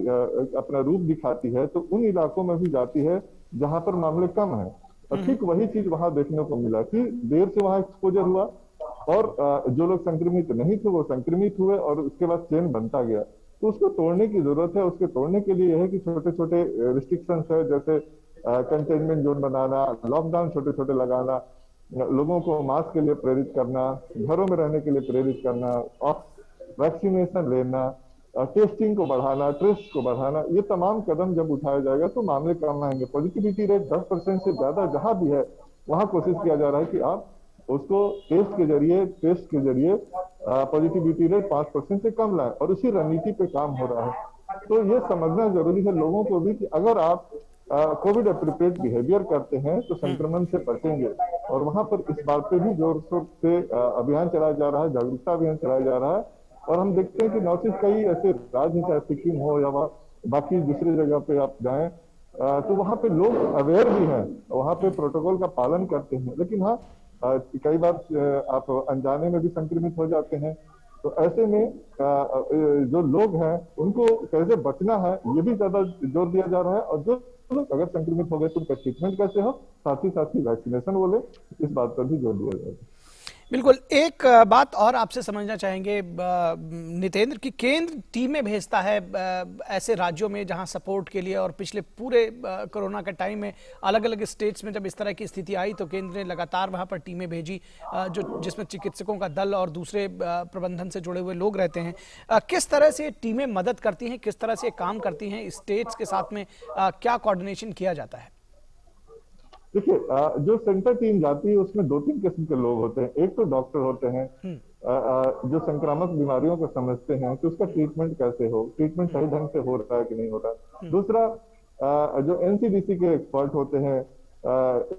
Speaker 14: अपना रूप दिखाती है, तो उन इलाकों में भी जाती है जहां पर मामले कम है। और ठीक वही चीज वहां देखने को मिला कि देर से वहां एक्सपोजर हुआ, और जो लोग संक्रमित नहीं थे वो संक्रमित हुए, और उसके बाद चेन बनता गया। तो उसको तोड़ने की जरूरत है। उसके तोड़ने के लिए यह है कि छोटे छोटे रिस्ट्रिक्शंस है, जैसे कंटेनमेंट जोन बनाना, लॉकडाउन छोटे छोटे लगाना, लोगों को मास्क के लिए प्रेरित करना, घरों में रहने के लिए प्रेरित करना, वैक्सीनेशन लेना, टेस्टिंग को बढ़ाना, ट्रेस को बढ़ाना, ये तमाम कदम जब उठाया जाएगा तो मामले कम आएंगे। पॉजिटिविटी रेट 10% से ज्यादा जहां भी है वहां कोशिश किया जा रहा है कि आप उसको टेस्ट के जरिए पॉजिटिविटी रेट 5% से कम लाएं, और उसी रणनीति पे काम हो रहा है। तो ये समझना जरूरी है लोगों को भी कि अगर आप कोविड अप्रोप्रिएट बिहेवियर करते हैं तो संक्रमण से बचेंगे, और वहां पर इस बात पे भी जोर शोर से अभियान चलाया जा रहा है, जागरूकता अभियान चलाया जा रहा है। और हम देखते हैं कि नॉर्थ ईस्ट कई ऐसे राज्य, चाहे सिक्किम हो या बाकी दूसरी जगह पे आप जाएं, तो वहाँ पे लोग अवेयर भी हैं, वहाँ पे प्रोटोकॉल का पालन करते हैं, लेकिन हाँ कई बार आप अनजाने में भी संक्रमित हो जाते हैं। तो ऐसे में जो लोग हैं उनको कैसे बचना है ये भी ज्यादा जोर दिया जा रहा है, और जो लोग अगर संक्रमित हो गए तो उनका ट्रीटमेंट कैसे हो, साथ ही वैक्सीनेशन बोले, इस बात पर भी जोर दिया जाएगा।
Speaker 24: बिल्कुल। एक बात और आपसे समझना चाहेंगे नितेंद्र, कि केंद्र टीमें भेजता है ऐसे राज्यों में जहां सपोर्ट के लिए, और पिछले पूरे कोरोना के टाइम में अलग अलग स्टेट्स में जब इस तरह की स्थिति आई तो केंद्र ने लगातार वहां पर टीमें भेजी, जिसमें चिकित्सकों का दल और दूसरे प्रबंधन से जुड़े हुए लोग रहते हैं। किस तरह से टीमें मदद करती हैं, किस तरह से काम करती हैं, स्टेट्स के साथ में क्या कोऑर्डिनेशन किया जाता है?
Speaker 14: देखिए जो सेंटर टीम जाती है उसमें 2-3 किस्म के लोग होते हैं। एक तो डॉक्टर होते हैं जो संक्रामक बीमारियों को समझते हैं कि उसका ट्रीटमेंट कैसे हो, ट्रीटमेंट सही ढंग से हो रहा है कि नहीं हो रहा है। दूसरा जो एनसीडीसी के एक्सपर्ट होते हैं,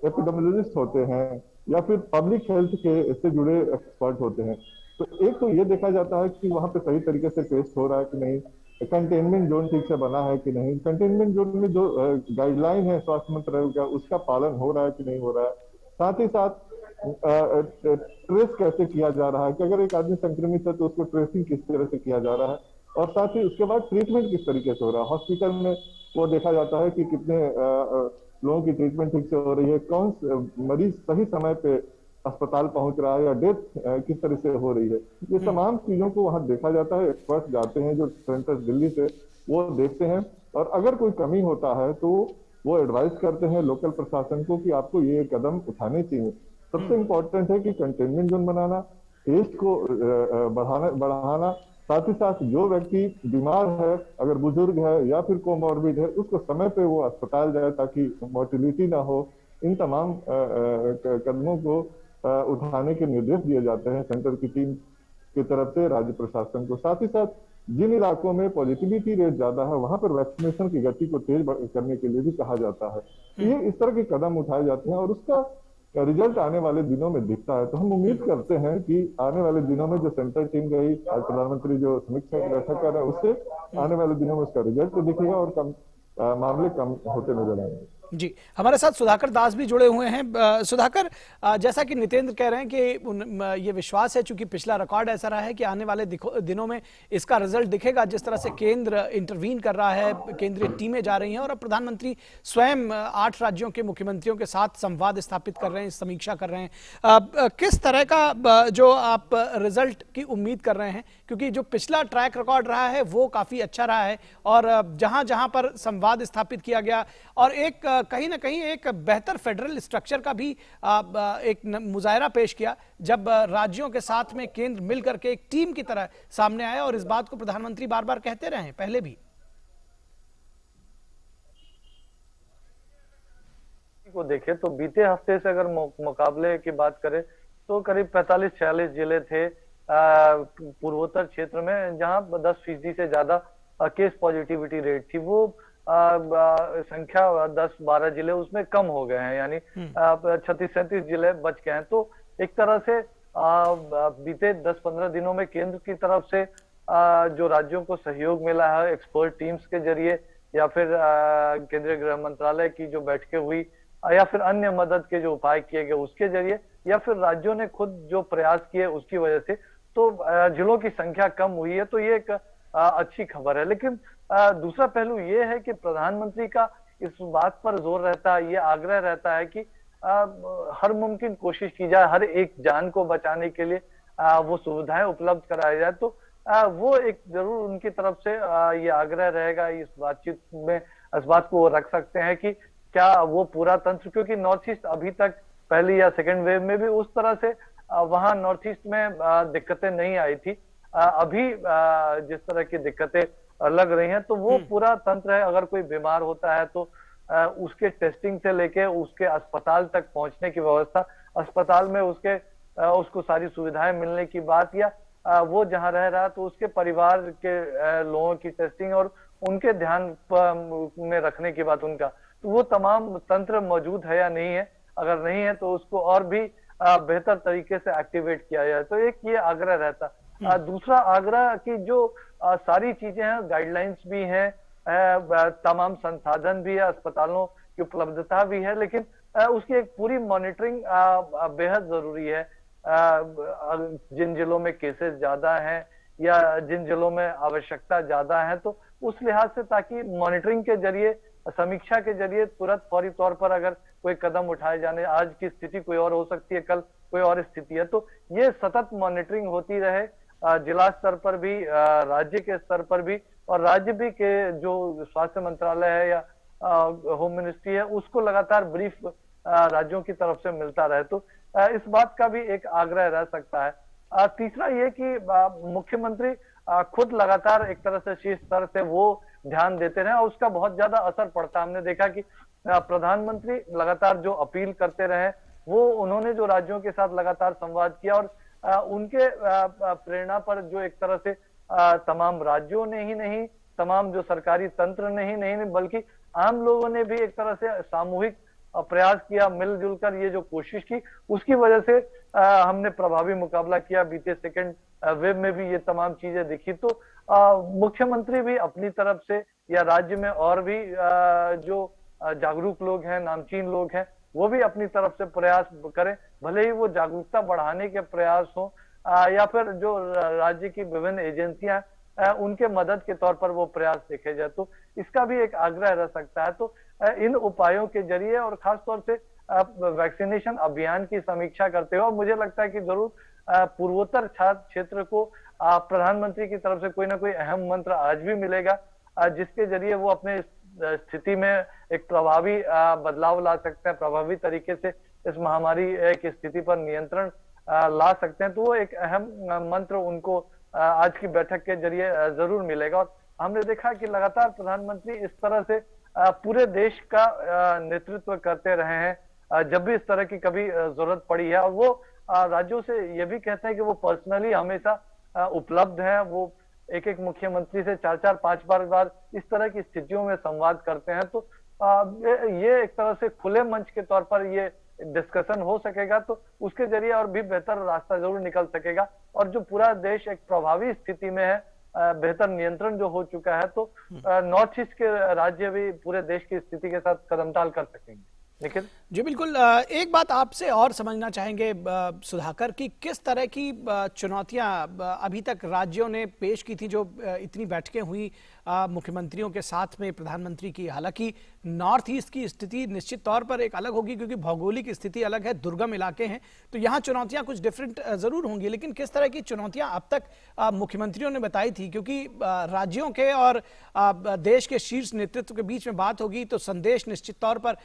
Speaker 14: एपिडेमियोलॉजिस्ट होते हैं, या फिर पब्लिक हेल्थ के से जुड़े एक्सपर्ट होते हैं। तो एक तो ये देखा जाता है कि वहाँ पे सही तरीके से टेस्ट हो रहा है कि नहीं, कंटेनमेंट जोन ठीक से बना है कि नहीं, कंटेनमेंट जोन में जो गाइडलाइन है स्वास्थ्य मंत्रालय का उसका पालन हो रहा है कि नहीं हो रहा है। साथ ही साथ ट्रेस कैसे किया जा रहा है कि अगर एक आदमी संक्रमित है तो उसको ट्रेसिंग किस तरह से किया जा रहा है, और साथ ही उसके बाद ट्रीटमेंट किस तरीके से हो रहा है। हॉस्पिटल में वो देखा जाता है कि कितने लोगों की ट्रीटमेंट ठीक से हो रही है, कौन मरीज सही समय पे अस्पताल पहुंच रहा है, या डेथ किस तरह से हो रही है। ये तमाम चीजों को वहां देखा जाता है। एक्सपर्ट जाते हैं जो सेंटर दिल्ली से, वो देखते हैं, और अगर कोई कमी होता है तो वो एडवाइस करते हैं लोकल प्रशासन को कि आपको ये कदम उठाने चाहिए। सबसे इम्पोर्टेंट है कि कंटेनमेंट जोन बनाना, टेस्ट को बढ़ाना, साथ ही साथ जो व्यक्ति बीमार है, अगर बुजुर्ग है या फिर कोमॉर्बिड है, उसको समय पे वो अस्पताल जाए ताकि मोर्टिलिटी ना हो। इन तमाम कदमों को उठाने के निर्देश दिए जाते हैं सेंटर की टीम की तरफ से राज्य प्रशासन को। साथ ही साथ जिन इलाकों में पॉजिटिविटी रेट ज्यादा है वहां पर वैक्सीनेशन की गति को तेज करने के लिए भी कहा जाता है। ये इस तरह के कदम उठाए जाते हैं और उसका रिजल्ट आने वाले दिनों में दिखता है। तो हम उम्मीद करते हैं कि आने वाले दिनों में जो सेंटर टीम गई, आज प्रधानमंत्री जो समीक्षा की बैठक कर रहे हैं, उससे आने वाले दिनों में उसका रिजल्ट तो दिखेगा और मामले कम होते नजर आएंगे।
Speaker 24: जी, हमारे साथ सुधाकर दास भी जुड़े हुए हैं। सुधाकर, जैसा कि नितेंद्र कह रहे हैं कि ये विश्वास है, चूंकि पिछला रिकॉर्ड ऐसा रहा है कि आने वाले दिनों में इसका रिजल्ट दिखेगा। जिस तरह से केंद्र इंटरवीन कर रहा है, केंद्रीय टीमें जा रही हैं और अब प्रधानमंत्री स्वयं 8 राज्यों के मुख्यमंत्रियों के साथ संवाद स्थापित कर रहे हैं, समीक्षा कर रहे हैं। किस तरह का जो आप रिजल्ट की उम्मीद कर रहे हैं, क्योंकि जो पिछला ट्रैक रिकॉर्ड रहा है वो काफी अच्छा रहा है और जहां जहां पर संवाद स्थापित किया गया और एक कहीं ना कहीं एक बेहतर फेडरल स्ट्रक्चर का भी एक मुजाहरा पेश किया, जब राज्यों के साथ में केंद्र मिलकर के एक टीम की तरह सामने आया, और इस बात को प्रधानमंत्री बार बार कहते रहे पहले भी।
Speaker 25: को देखें तो बीते हफ्ते से अगर मुकाबले की बात करें तो करीब 45-46 जिले थे पूर्वोत्तर क्षेत्र में जहां 10% से ज्यादा केस पॉजिटिविटी रेट थी। वो संख्या 10-12 जिले उसमें कम हो गए हैं, यानी 36-37 जिले बच गए हैं। तो एक तरह से बीते 10-15 दिनों में केंद्र की तरफ से जो राज्यों को सहयोग मिला है एक्सपर्ट टीम्स के जरिए, या फिर केंद्रीय गृह मंत्रालय की जो बैठकें हुई, या फिर अन्य मदद के जो उपाय किए गए उसके जरिए, या फिर राज्यों ने खुद जो प्रयास किए उसकी वजह से तो जिलों की संख्या कम हुई है। तो ये एक अच्छी खबर है। लेकिन दूसरा पहलू ये है कि प्रधानमंत्री का इस बात पर जोर रहता है, ये आग्रह रहता है कि हर मुमकिन कोशिश की जाए, हर एक जान को बचाने के लिए वो सुविधाएं उपलब्ध कराई जाए। तो वो एक जरूर उनकी तरफ से ये आग्रह रहेगा इस बातचीत में, इस बात को वो रख सकते हैं कि क्या वो पूरा तंत्र, क्योंकि नॉर्थ ईस्ट अभी तक पहली या सेकेंड वेव में भी उस तरह से वहां नॉर्थ ईस्ट में दिक्कतें नहीं आई थी। अभी जिस तरह की दिक्कतें लग रही हैं तो वो पूरा तंत्र है। अगर कोई बीमार होता है तो उसके टेस्टिंग से लेके उसके अस्पताल तक पहुंचने की व्यवस्था, अस्पताल में उसको सारी सुविधाएं मिलने की बात, या वो जहां रह रहा तो उसके परिवार के लोगों की टेस्टिंग और उनके ध्यान में रखने की बात उनका, तो वो तमाम तंत्र मौजूद है या नहीं है। अगर नहीं है तो उसको और भी बेहतर तरीके से एक्टिवेट किया जाए। तो एक ये आग्रह रहता। दूसरा आग्रह कि जो सारी चीजें हैं, गाइडलाइंस भी हैं, तमाम संसाधन भी है, अस्पतालों की उपलब्धता भी है, लेकिन उसकी एक पूरी मॉनिटरिंग बेहद जरूरी है। जिन जिलों में केसेस ज्यादा हैं या जिन जिलों में आवश्यकता ज्यादा है, तो उस लिहाज से ताकि मॉनिटरिंग के जरिए, समीक्षा के जरिए तुरंत फौरी तौर पर अगर कोई कदम उठाए जाने, आज की स्थिति कोई और हो सकती है, कल कोई और स्थिति है, तो ये सतत मॉनिटरिंग होती रहे जिला स्तर पर भी, राज्य के स्तर पर भी, और राज्य भी के जो स्वास्थ्य मंत्रालय है या होम मिनिस्ट्री है उसको लगातार ब्रीफ राज्यों की तरफ से मिलता रहे। तो इस बात का भी एक आग्रह रह सकता है। तीसरा ये कि मुख्यमंत्री खुद लगातार एक तरह से शीर्ष स्तर से वो ध्यान देते रहे और उसका बहुत ज्यादा असर पड़ता है। हमने देखा कि प्रधानमंत्री लगातार जो अपील करते रहे, वो उन्होंने जो राज्यों के साथ लगातार संवाद किया और उनके प्रेरणा पर जो एक तरह से तमाम राज्यों ने ही नहीं, तमाम जो सरकारी तंत्र ने ही नहीं, बल्कि आम लोगों ने भी एक तरह से सामूहिक प्रयास किया, मिलजुल कर ये जो कोशिश की, उसकी वजह से हमने प्रभावी मुकाबला किया। बीते सेकेंड वेव में भी ये तमाम चीजें दिखी। तो मुख्यमंत्री भी अपनी तरफ से या राज्य में और भी जो जागरूक लोग हैं, नामचीन लोग हैं, वो भी अपनी तरफ से प्रयास करें, भले ही वो जागरूकता बढ़ाने के प्रयास हो या फिर जो राज्य की विभिन्न एजेंसियां उनके मदद के तौर पर वो प्रयास देखे जाए। तो इसका भी एक आग्रह रह सकता है। तो इन उपायों के जरिए और खासतौर से वैक्सीनेशन अभियान की समीक्षा करते हुए मुझे लगता है कि जरूर पूर्वोत्तर क्षेत्र को प्रधानमंत्री की तरफ से कोई ना कोई अहम मंत्र आज भी मिलेगा, जिसके जरिए वो अपने स्थिति में एक प्रभावी बदलाव ला सकते हैं, प्रभावी तरीके से इस महामारी की स्थिति पर नियंत्रण ला सकते हैं। तो वो एक अहम मंत्र उनको आज की बैठक के जरिए जरूर मिलेगा। और हमने देखा कि लगातार प्रधानमंत्री इस तरह से पूरे देश का नेतृत्व करते रहे हैं जब भी इस तरह की कभी जरूरत पड़ी है, और वो राज्यों से ये भी कहते हैं कि वो पर्सनली हमेशा उपलब्ध हैं। वो एक एक मुख्यमंत्री से 4-4, 5 बार इस तरह की स्थितियों में संवाद करते हैं। तो ये एक तरह से खुले मंच के तौर पर ये डिस्कशन हो सकेगा, तो उसके जरिए और भी बेहतर रास्ता जरूर निकल सकेगा। और जो पूरा देश एक प्रभावी स्थिति में है, बेहतर नियंत्रण जो हो चुका है, तो नॉर्थ ईस्ट के राज्य भी पूरे देश की स्थिति के साथ कदमताल कर सकेंगे। निखिल
Speaker 24: जी बिल्कुल। एक बात आपसे और समझना चाहेंगे सुधाकर कि किस तरह की चुनौतियां अभी तक राज्यों ने पेश की थी, जो इतनी बैठकें हुई मुख्यमंत्रियों के साथ में प्रधानमंत्री की। हालांकि नॉर्थ ईस्ट की स्थिति निश्चित तौर पर एक अलग होगी क्योंकि भौगोलिक स्थिति अलग है, दुर्गम इलाके हैं, तो यहाँ चुनौतियां कुछ डिफरेंट जरूर होंगी। लेकिन किस तरह की चुनौतियां अब तक मुख्यमंत्रियों ने बताई थी, क्योंकि राज्यों के और देश के शीर्ष नेतृत्व के बीच में बात होगी तो संदेश निश्चित तौर पर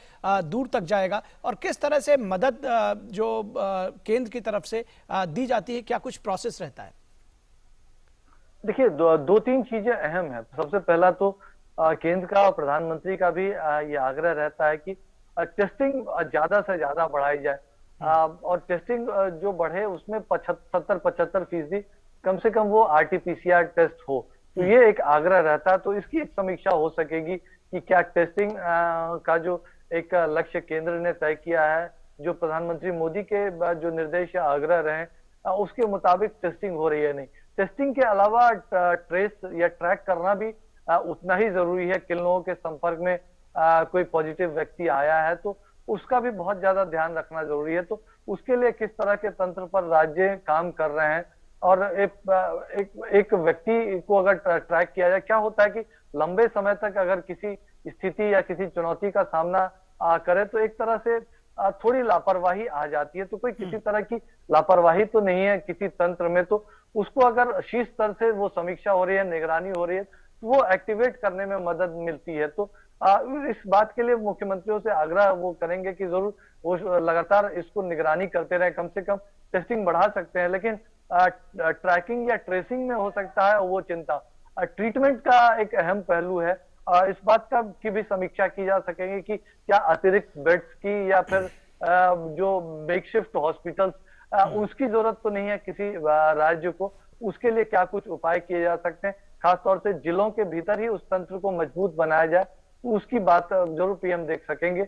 Speaker 24: दूर तक जाएगा। और किस तरह से मदद जो केंद्र की तरफ से दी जाती है, क्या कुछ प्रोसेस रहता है?
Speaker 25: देखिए, दो तीन चीजें अहम है। सबसे पहला तो केंद्र का और प्रधानमंत्री का भी ये आग्रह रहता है कि टेस्टिंग ज्यादा से ज्यादा बढ़ाई जाए, और टेस्टिंग जो बढ़े उसमें 70-75% कम से कम वो RT-PCR टेस्ट हो। तो ये एक आग्रह रहता है। तो इसकी एक समीक्षा हो सकेगी कि क्या टेस्टिंग का जो एक लक्ष्य केंद्र ने तय किया है, जो प्रधानमंत्री मोदी के जो निर्देश या आग्रह रहे, उसके मुताबिक टेस्टिंग हो रही है नहीं। टेस्टिंग के अलावा ट्रेस या ट्रैक करना भी उतना ही जरूरी है। किन लोगों के संपर्क में कोई पॉजिटिव व्यक्ति आया है, तो उसका भी बहुत ज्यादा ध्यान रखना जरूरी है। तो उसके लिए किस तरह के तंत्र पर राज्य काम कर रहे हैं, और एक व्यक्ति को अगर ट्रैक किया जाए, क्या होता है कि लंबे समय तक अगर किसी स्थिति या किसी चुनौती का सामना करे तो एक तरह से थोड़ी लापरवाही आ जाती है। तो कोई किसी तरह की लापरवाही तो नहीं है किसी तंत्र में, तो उसको अगर शीर्ष स्तर से वो समीक्षा हो रही है, निगरानी हो रही है, तो वो एक्टिवेट करने में मदद मिलती है। तो इस बात के लिए मुख्यमंत्रियों से आग्रह वो करेंगे कि जरूर वो लगातार इसको निगरानी करते रहे। कम से कम टेस्टिंग बढ़ा सकते हैं, लेकिन ट्रैकिंग या ट्रेसिंग में हो सकता है वो चिंता। ट्रीटमेंट का एक अहम पहलू है। इस बात की भी समीक्षा की जा सकेगी कि क्या अतिरिक्त बेड्स की या फिर जो मेकशिफ्ट हॉस्पिटल्स, उसकी जरूरत तो नहीं है किसी राज्य को। उसके लिए क्या कुछ उपाय किए जा सकते हैं, खासतौर से जिलों के भीतर ही उस तंत्र को मजबूत बनाया जाए, उसकी बात जरूर PM देख सकेंगे।